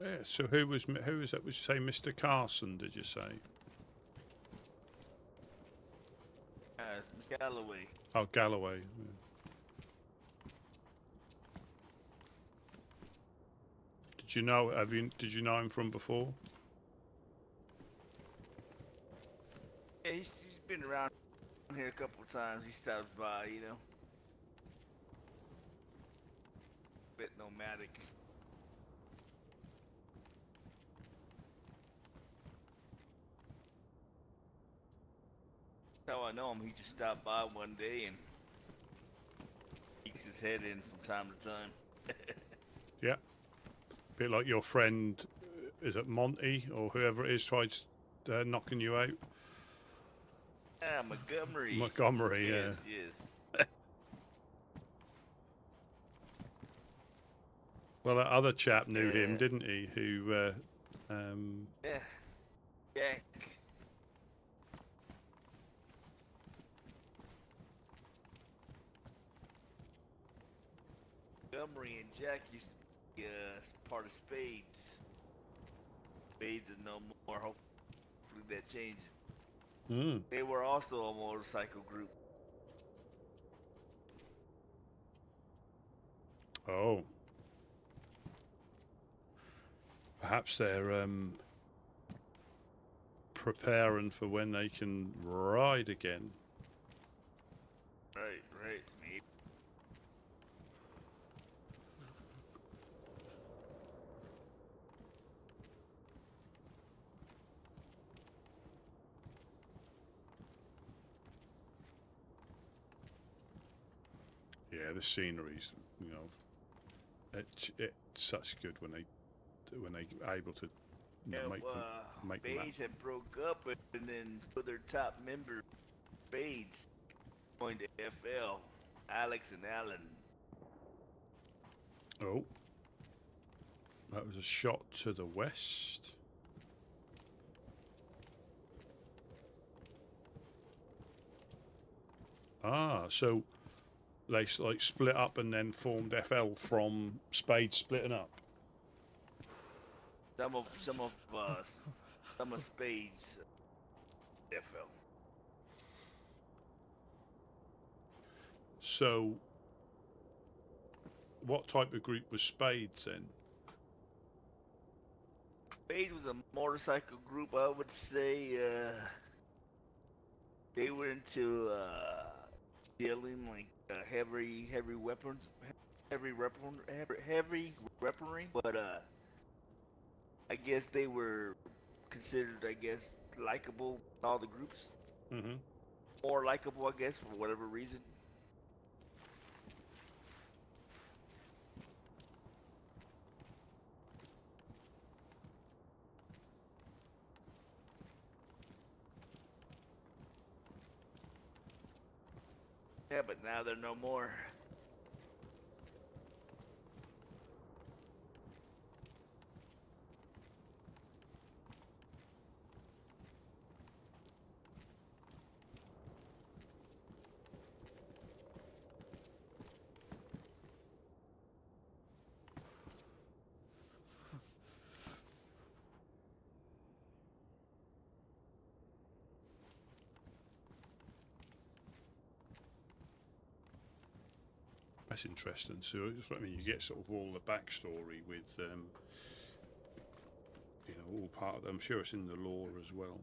Yeah. So who was that? Would you say Mr. Carson? Did you say? It's Miss Galloway. Oh, Galloway. Yeah. Did you know? Did you know him from before? Yeah, he's been around here a couple of times. He stops by, you know. Bit nomadic. That's how I know him. He just stopped by one day and peeks his head in from time to time. Yeah. Bit like your friend, is it Monty or whoever it is, tried knocking you out. Ah, Montgomery. Montgomery, Yes, yeah. yes. Well, that other chap knew him, Yeah. didn't he? Who, Yeah. Jack. Montgomery and Jack used to be part of Spades. Spades are no more. Hopefully that changes. They were also a motorcycle group. oh. Perhaps they're preparing for when they can ride again. Right, maybe. Yeah, the scenery's, it's such good when they able to make Spades had broke up, and then for their top member, Spades going to FL, Alex and Alan. Oh, that was a shot to the west. Ah, so they like split up and then formed FL from Spade splitting up. Some of Spades FL. So, what type of group was Spades then? Spades was a motorcycle group. I would say they were into dealing like heavy weapons, heavy weaponry. But I guess they were considered, likable. All the groups Mm-hmm. more likable, I guess, for whatever reason. Yeah, but now they're no more. That's interesting. So, I mean, you get sort of all the backstory with, all part of. I'm sure it's in the lore as well.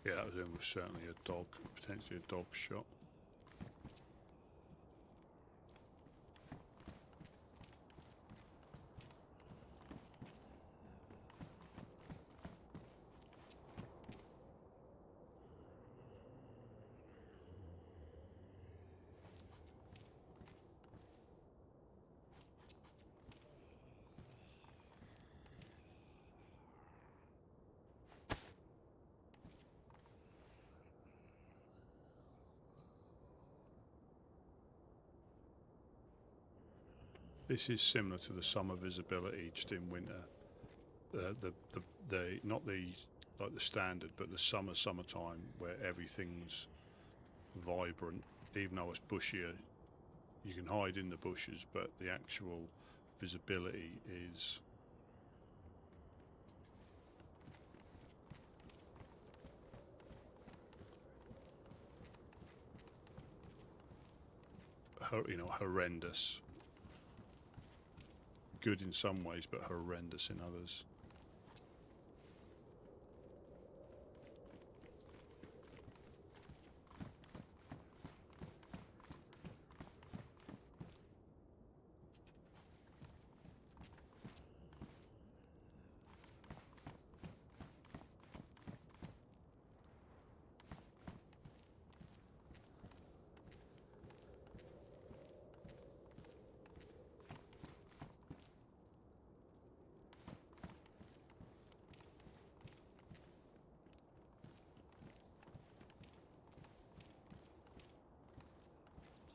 Yeah, that was almost certainly a dog, potentially a dog shot. This is similar to the summer visibility, just in winter. The not the like the standard, but the summertime where everything's vibrant. Even though it's bushier, you can hide in the bushes, but the actual visibility is horrendous. Good in some ways, but horrendous in others.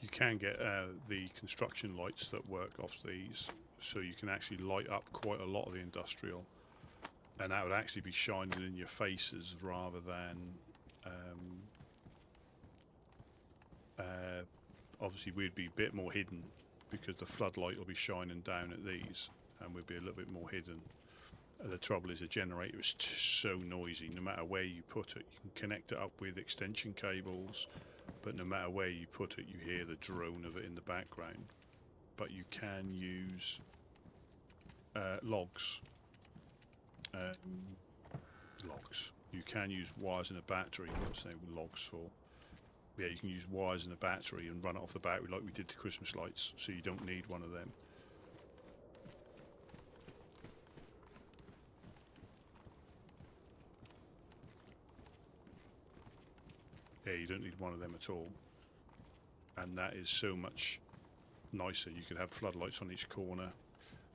You can get the construction lights that work off these, so you can actually light up quite a lot of the industrial, and that would actually be shining in your faces rather than obviously we'd be a bit more hidden because the floodlight will be shining down at these and we'd be a little bit more hidden. The trouble is the generator is so noisy. No matter where you put it, you can connect it up with extension cables, but no matter where you put it, you hear the drone of it in the background. But you can use logs. You can use wires in a battery. What's the name of logs for? Yeah, you can use wires in a battery and run it off the battery like we did to Christmas lights, so you don't need one of them. Yeah, you don't need one of them at all. And that is so much nicer. You could have floodlights on each corner.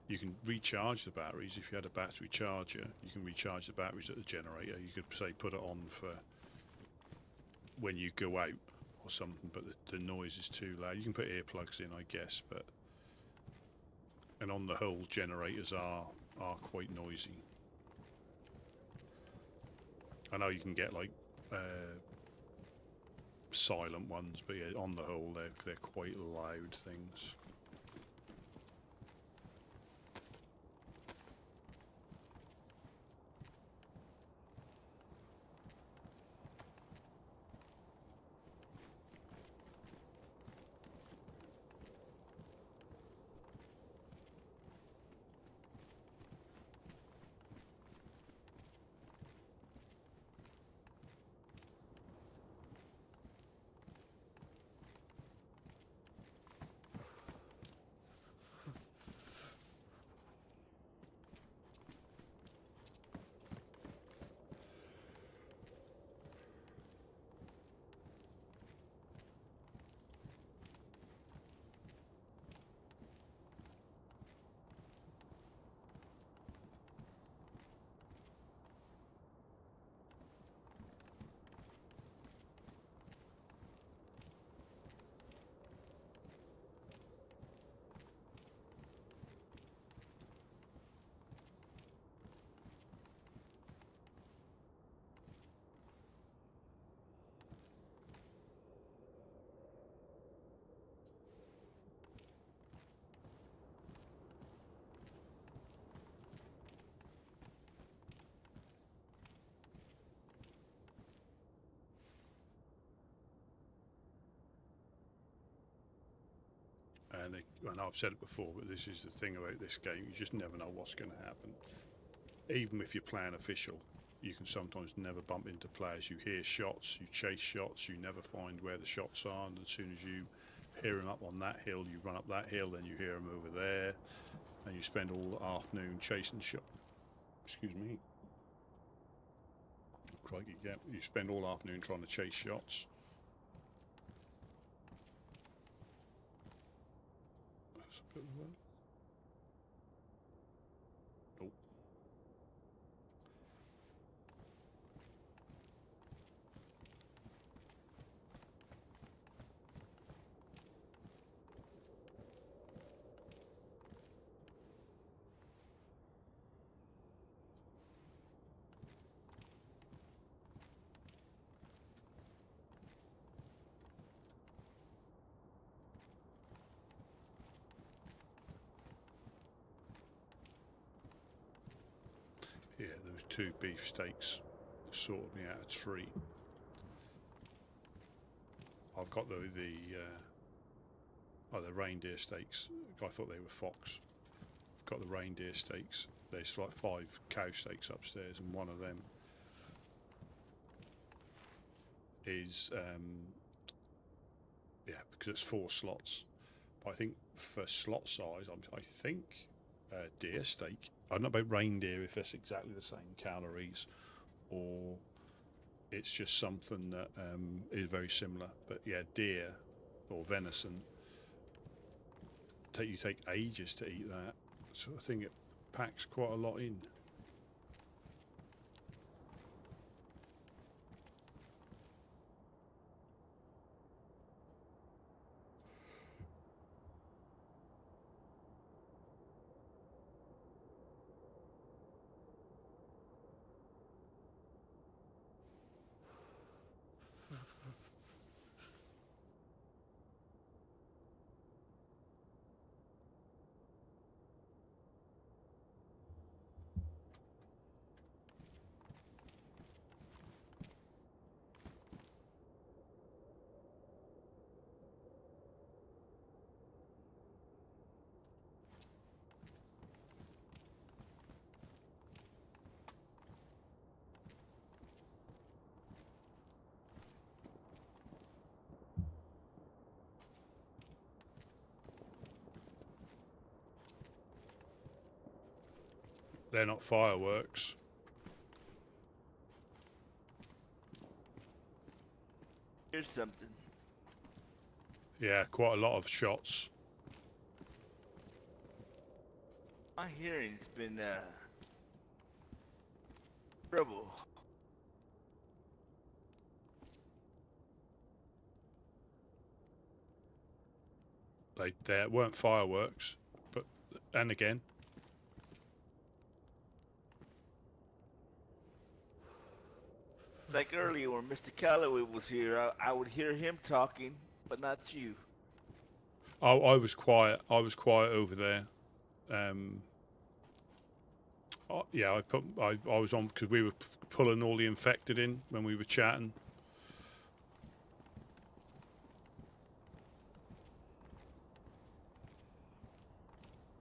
You can recharge the batteries. If you had a battery charger, you can recharge the batteries at the generator. You could, say, put it on for when you go out or something, but the noise is too loud. You can put earplugs in, I guess, but... And on the whole, generators are quite noisy. I know you can get, like, silent ones, but yeah, on the whole, they're quite loud things. And I've said it before, but this is the thing about this game, you just never know what's going to happen. Even if you're playing official, you can sometimes never bump into players. You hear shots, you chase shots, you never find where the shots are, and as soon as you hear them up on that hill, you run up that hill, then you hear them over there, and you spend all the afternoon chasing shot. Excuse me. Crikey, yeah. You spend all afternoon trying to chase shots. That's a bit of a... Oh. Yeah, those 2 beefsteaks sorted me out a treat. I've got the reindeer steaks. I thought they were fox. I've got the reindeer steaks. There's like 5 cow steaks upstairs, and one of them is yeah, because it's 4 slots. But I think for slot size, I think deer steak. I don't know about reindeer if it's exactly the same calories, or it's just something that is very similar. But yeah, deer or venison, you take ages to eat that. So I think it packs quite a lot in. They're not fireworks. Here's something. Yeah, quite a lot of shots. My hearing's been trouble. They weren't fireworks, but and again. Like earlier when Mr. Calloway was here, I would hear him talking, but not you. Oh, I was quiet. I was quiet over there. Yeah, I was on because we were pulling all the infected in when we were chatting.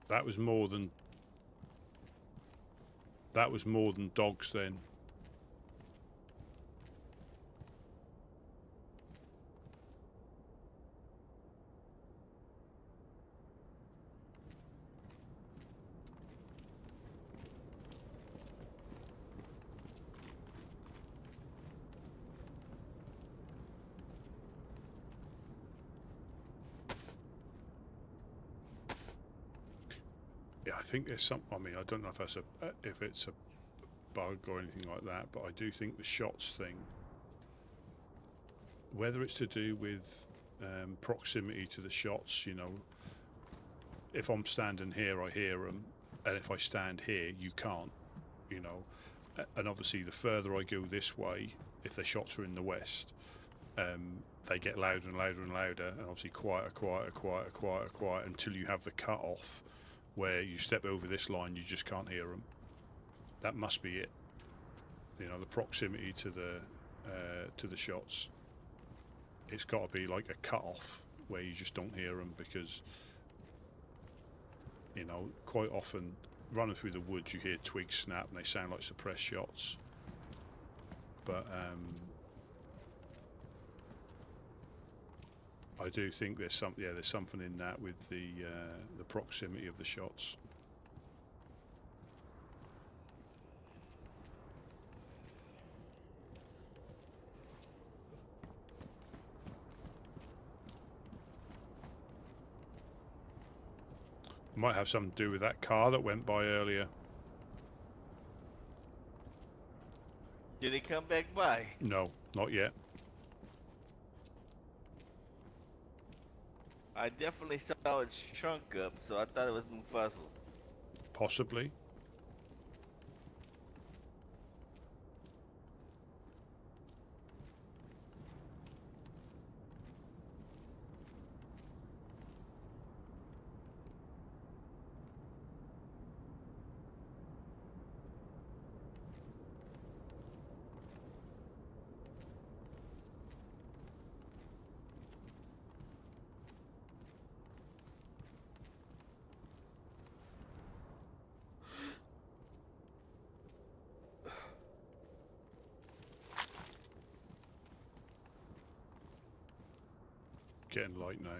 That was more than dogs then. Yeah, I think there's some. I mean, I don't know if it's a bug or anything like that, but I do think the shots thing, whether it's to do with proximity to the shots, you know, if I'm standing here, I hear them, and if I stand here, you can't, you know, and obviously the further I go this way, if the shots are in the west, they get louder and louder and louder, and obviously quieter until you have the cut off where you step over this line, you just can't hear them. That must be it. You know, the proximity to the shots. It's got to be like a cut off where you just don't hear them, because, you know, quite often running through the woods you hear twigs snap and they sound like suppressed shots. but I do think there's something in that with the proximity of the shots. Might have something to do with that car that went by earlier. Did he come back by? No, not yet. I definitely saw it shrunk up, so I thought it was Mufasa. Possibly. Getting light now.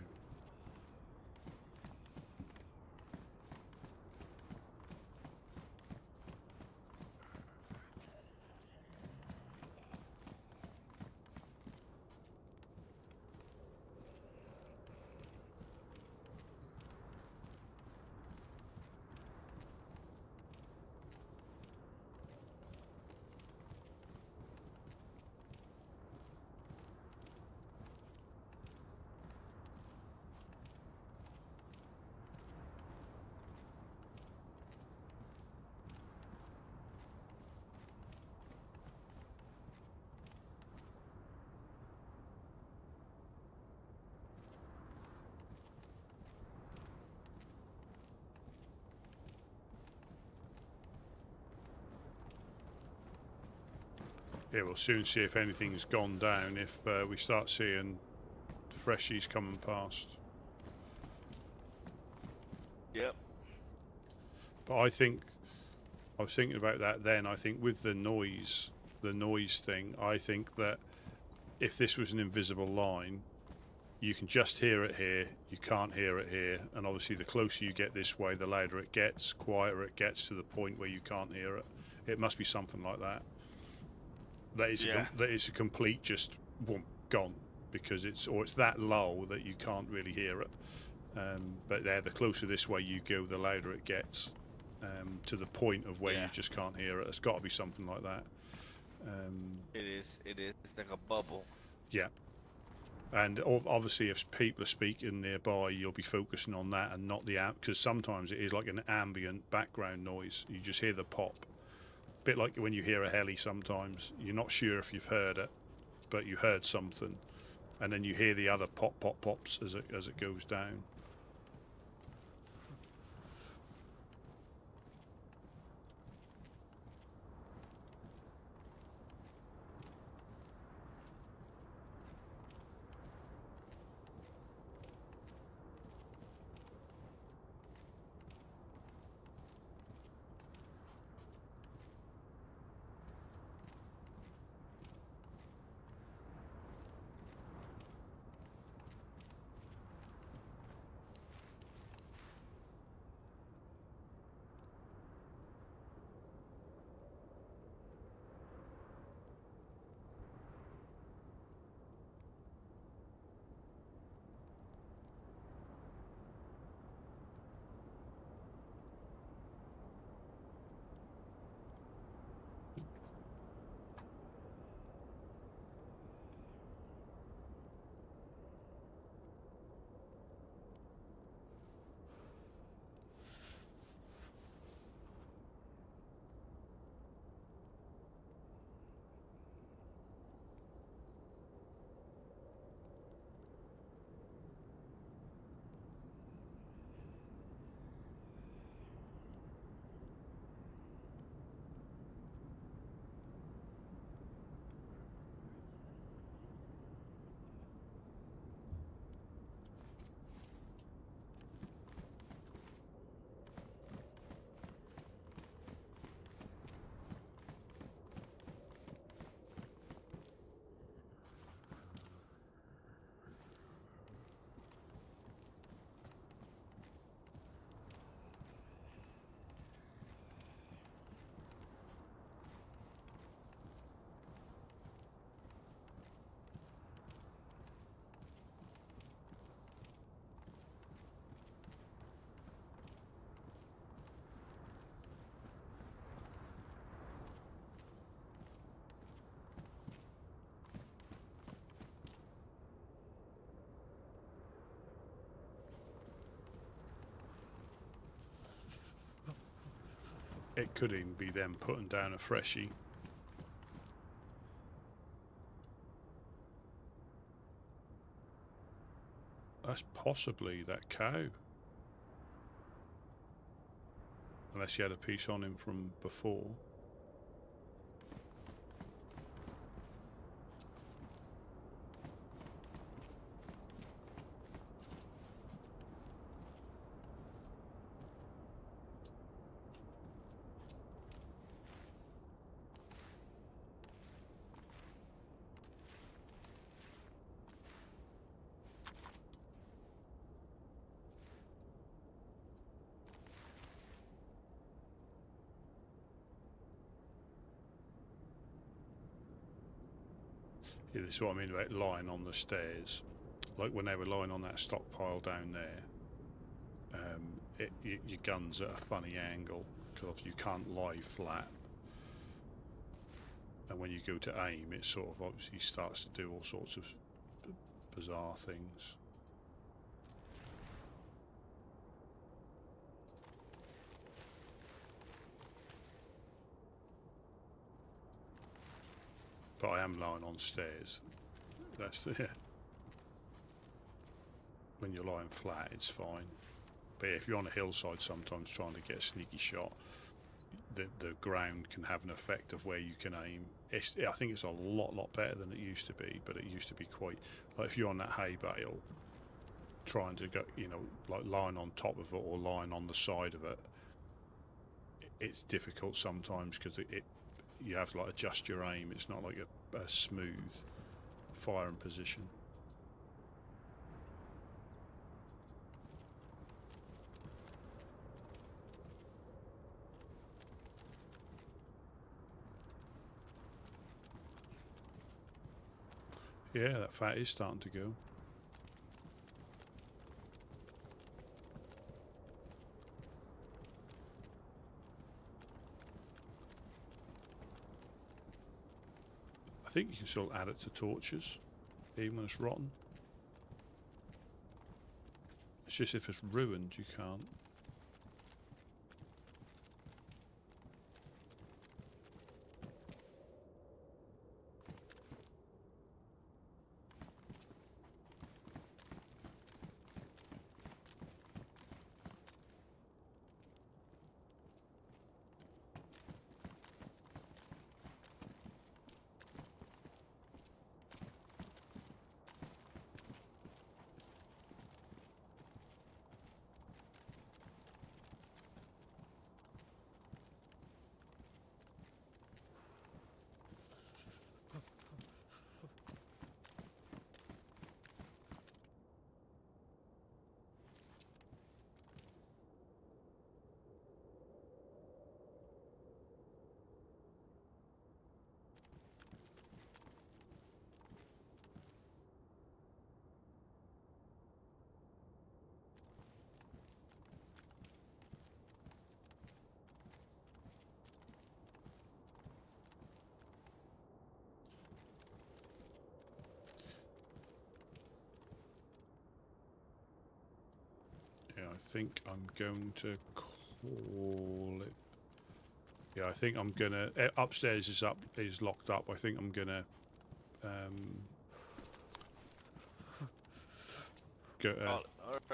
Yeah, we'll soon see if anything's gone down if we start seeing freshies coming past. Yep. But I think, I was thinking about that then, I think with the noise thing, I think that if this was an invisible line, you can just hear it here, you can't hear it here, and obviously the closer you get this way, the louder it gets, quieter it gets to the point where you can't hear it. It must be something like that. That is a complete just whoomp, gone, because it's that low that you can't really hear it. But the closer this way you go, the louder it gets, to the point of where you just can't hear it. It's got to be something like that. It is. It's like a bubble. Yeah. And obviously, if people are speaking nearby, you'll be focusing on that and not the because sometimes it is like an ambient background noise. You just hear the pop. Bit like when you hear a heli sometimes, you're not sure if you've heard it, but you heard something, and then you hear the other pops as it goes down. it could even be them putting down a freshie. That's possibly that cow. Unless he had a piece on him from before. Yeah, this is what I mean about lying on the stairs. Like when they were lying on that stockpile down there, your gun's at a funny angle because you can't lie flat. And when you go to aim, it sort of obviously starts to do all sorts of bizarre things. But I am lying on stairs. That's when you're lying flat, it's fine. But if you're on a hillside, sometimes trying to get a sneaky shot, the ground can have an effect of where you can aim. I think it's a lot better than it used to be. But it used to be quite like if you're on that hay bale, trying to go, like lying on top of it or lying on the side of it. It's difficult sometimes because you have to like adjust your aim. It's not like a smooth firing position. Yeah, that fat is starting to go. I think you can still add it to torches, even when it's rotten. It's just if it's ruined, you can't. Yeah, I think I'm going to call it. Yeah, I think I'm gonna. Upstairs is locked up. I think I'm gonna go. Alright.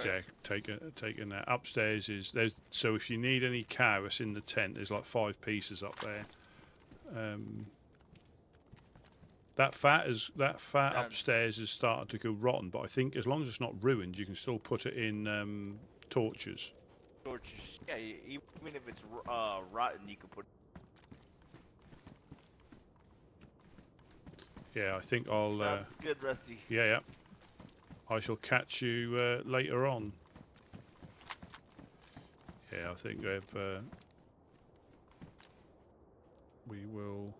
Yeah, taking that. Upstairs is there's. So if you need any carrots in the tent, there's like 5 pieces up there. That fat upstairs has started to go rotten, but I think as long as it's not ruined, you can still put it in torches. Torches. Yeah, even if it's rotten, you can put. Yeah, I think I'll. Sounds good, Rusty. Yeah. I shall catch you later on. Yeah, I think we will.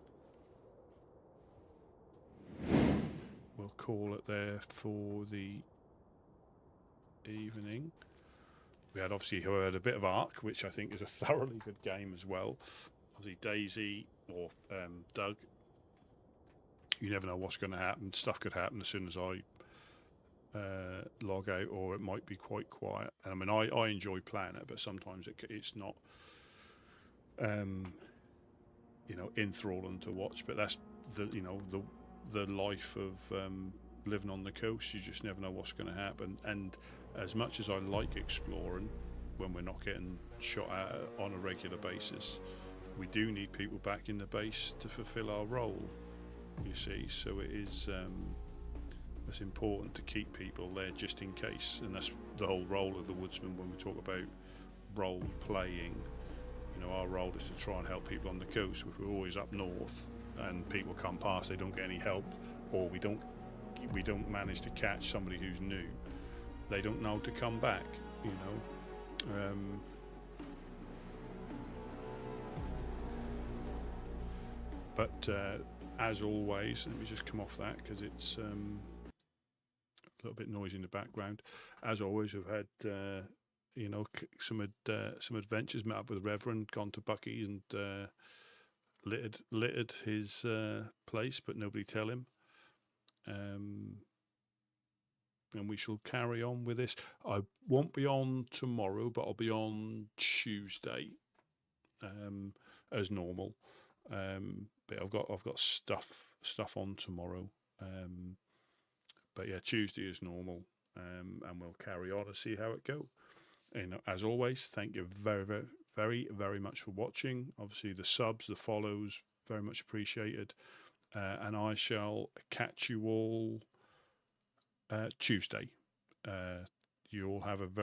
We'll call it there for the evening. We had obviously heard a bit of Ark, which I think is a thoroughly good game as well. Obviously DayZ or Doug. You never know what's going to happen. Stuff could happen as soon as I log out, or it might be quite quiet. And I mean, I enjoy playing it, but sometimes it's not you know, enthralling to watch. But that's the the life of living on the coast. You just never know what's going to happen. And as much as I like exploring, when we're not getting shot at on a regular basis, we do need people back in the base to fulfill our role. You see, so it is. It's important to keep people there just in case, and that's the whole role of the Woodsman when we talk about role playing. You know, our role is to try and help people on the coast. If we're always up north and people come past, they don't get any help, or we don't manage to catch somebody who's new, they don't know to come back. You know. But as always, let me just come off that because it's a little bit noisy in the background. As always, we've had you know, some adventures. Met up with the Reverend, gone to Bucky's and littered his place, but nobody tell him. And we shall carry on with this. I won't be on tomorrow, but I'll be on Tuesday, as normal. But I've got stuff on tomorrow. But yeah, Tuesday is normal, and we'll carry on and see how it goes. And as always, thank you very much for watching. Obviously, the subs, the follows, very much appreciated. And I shall catch you all Tuesday. You all have a very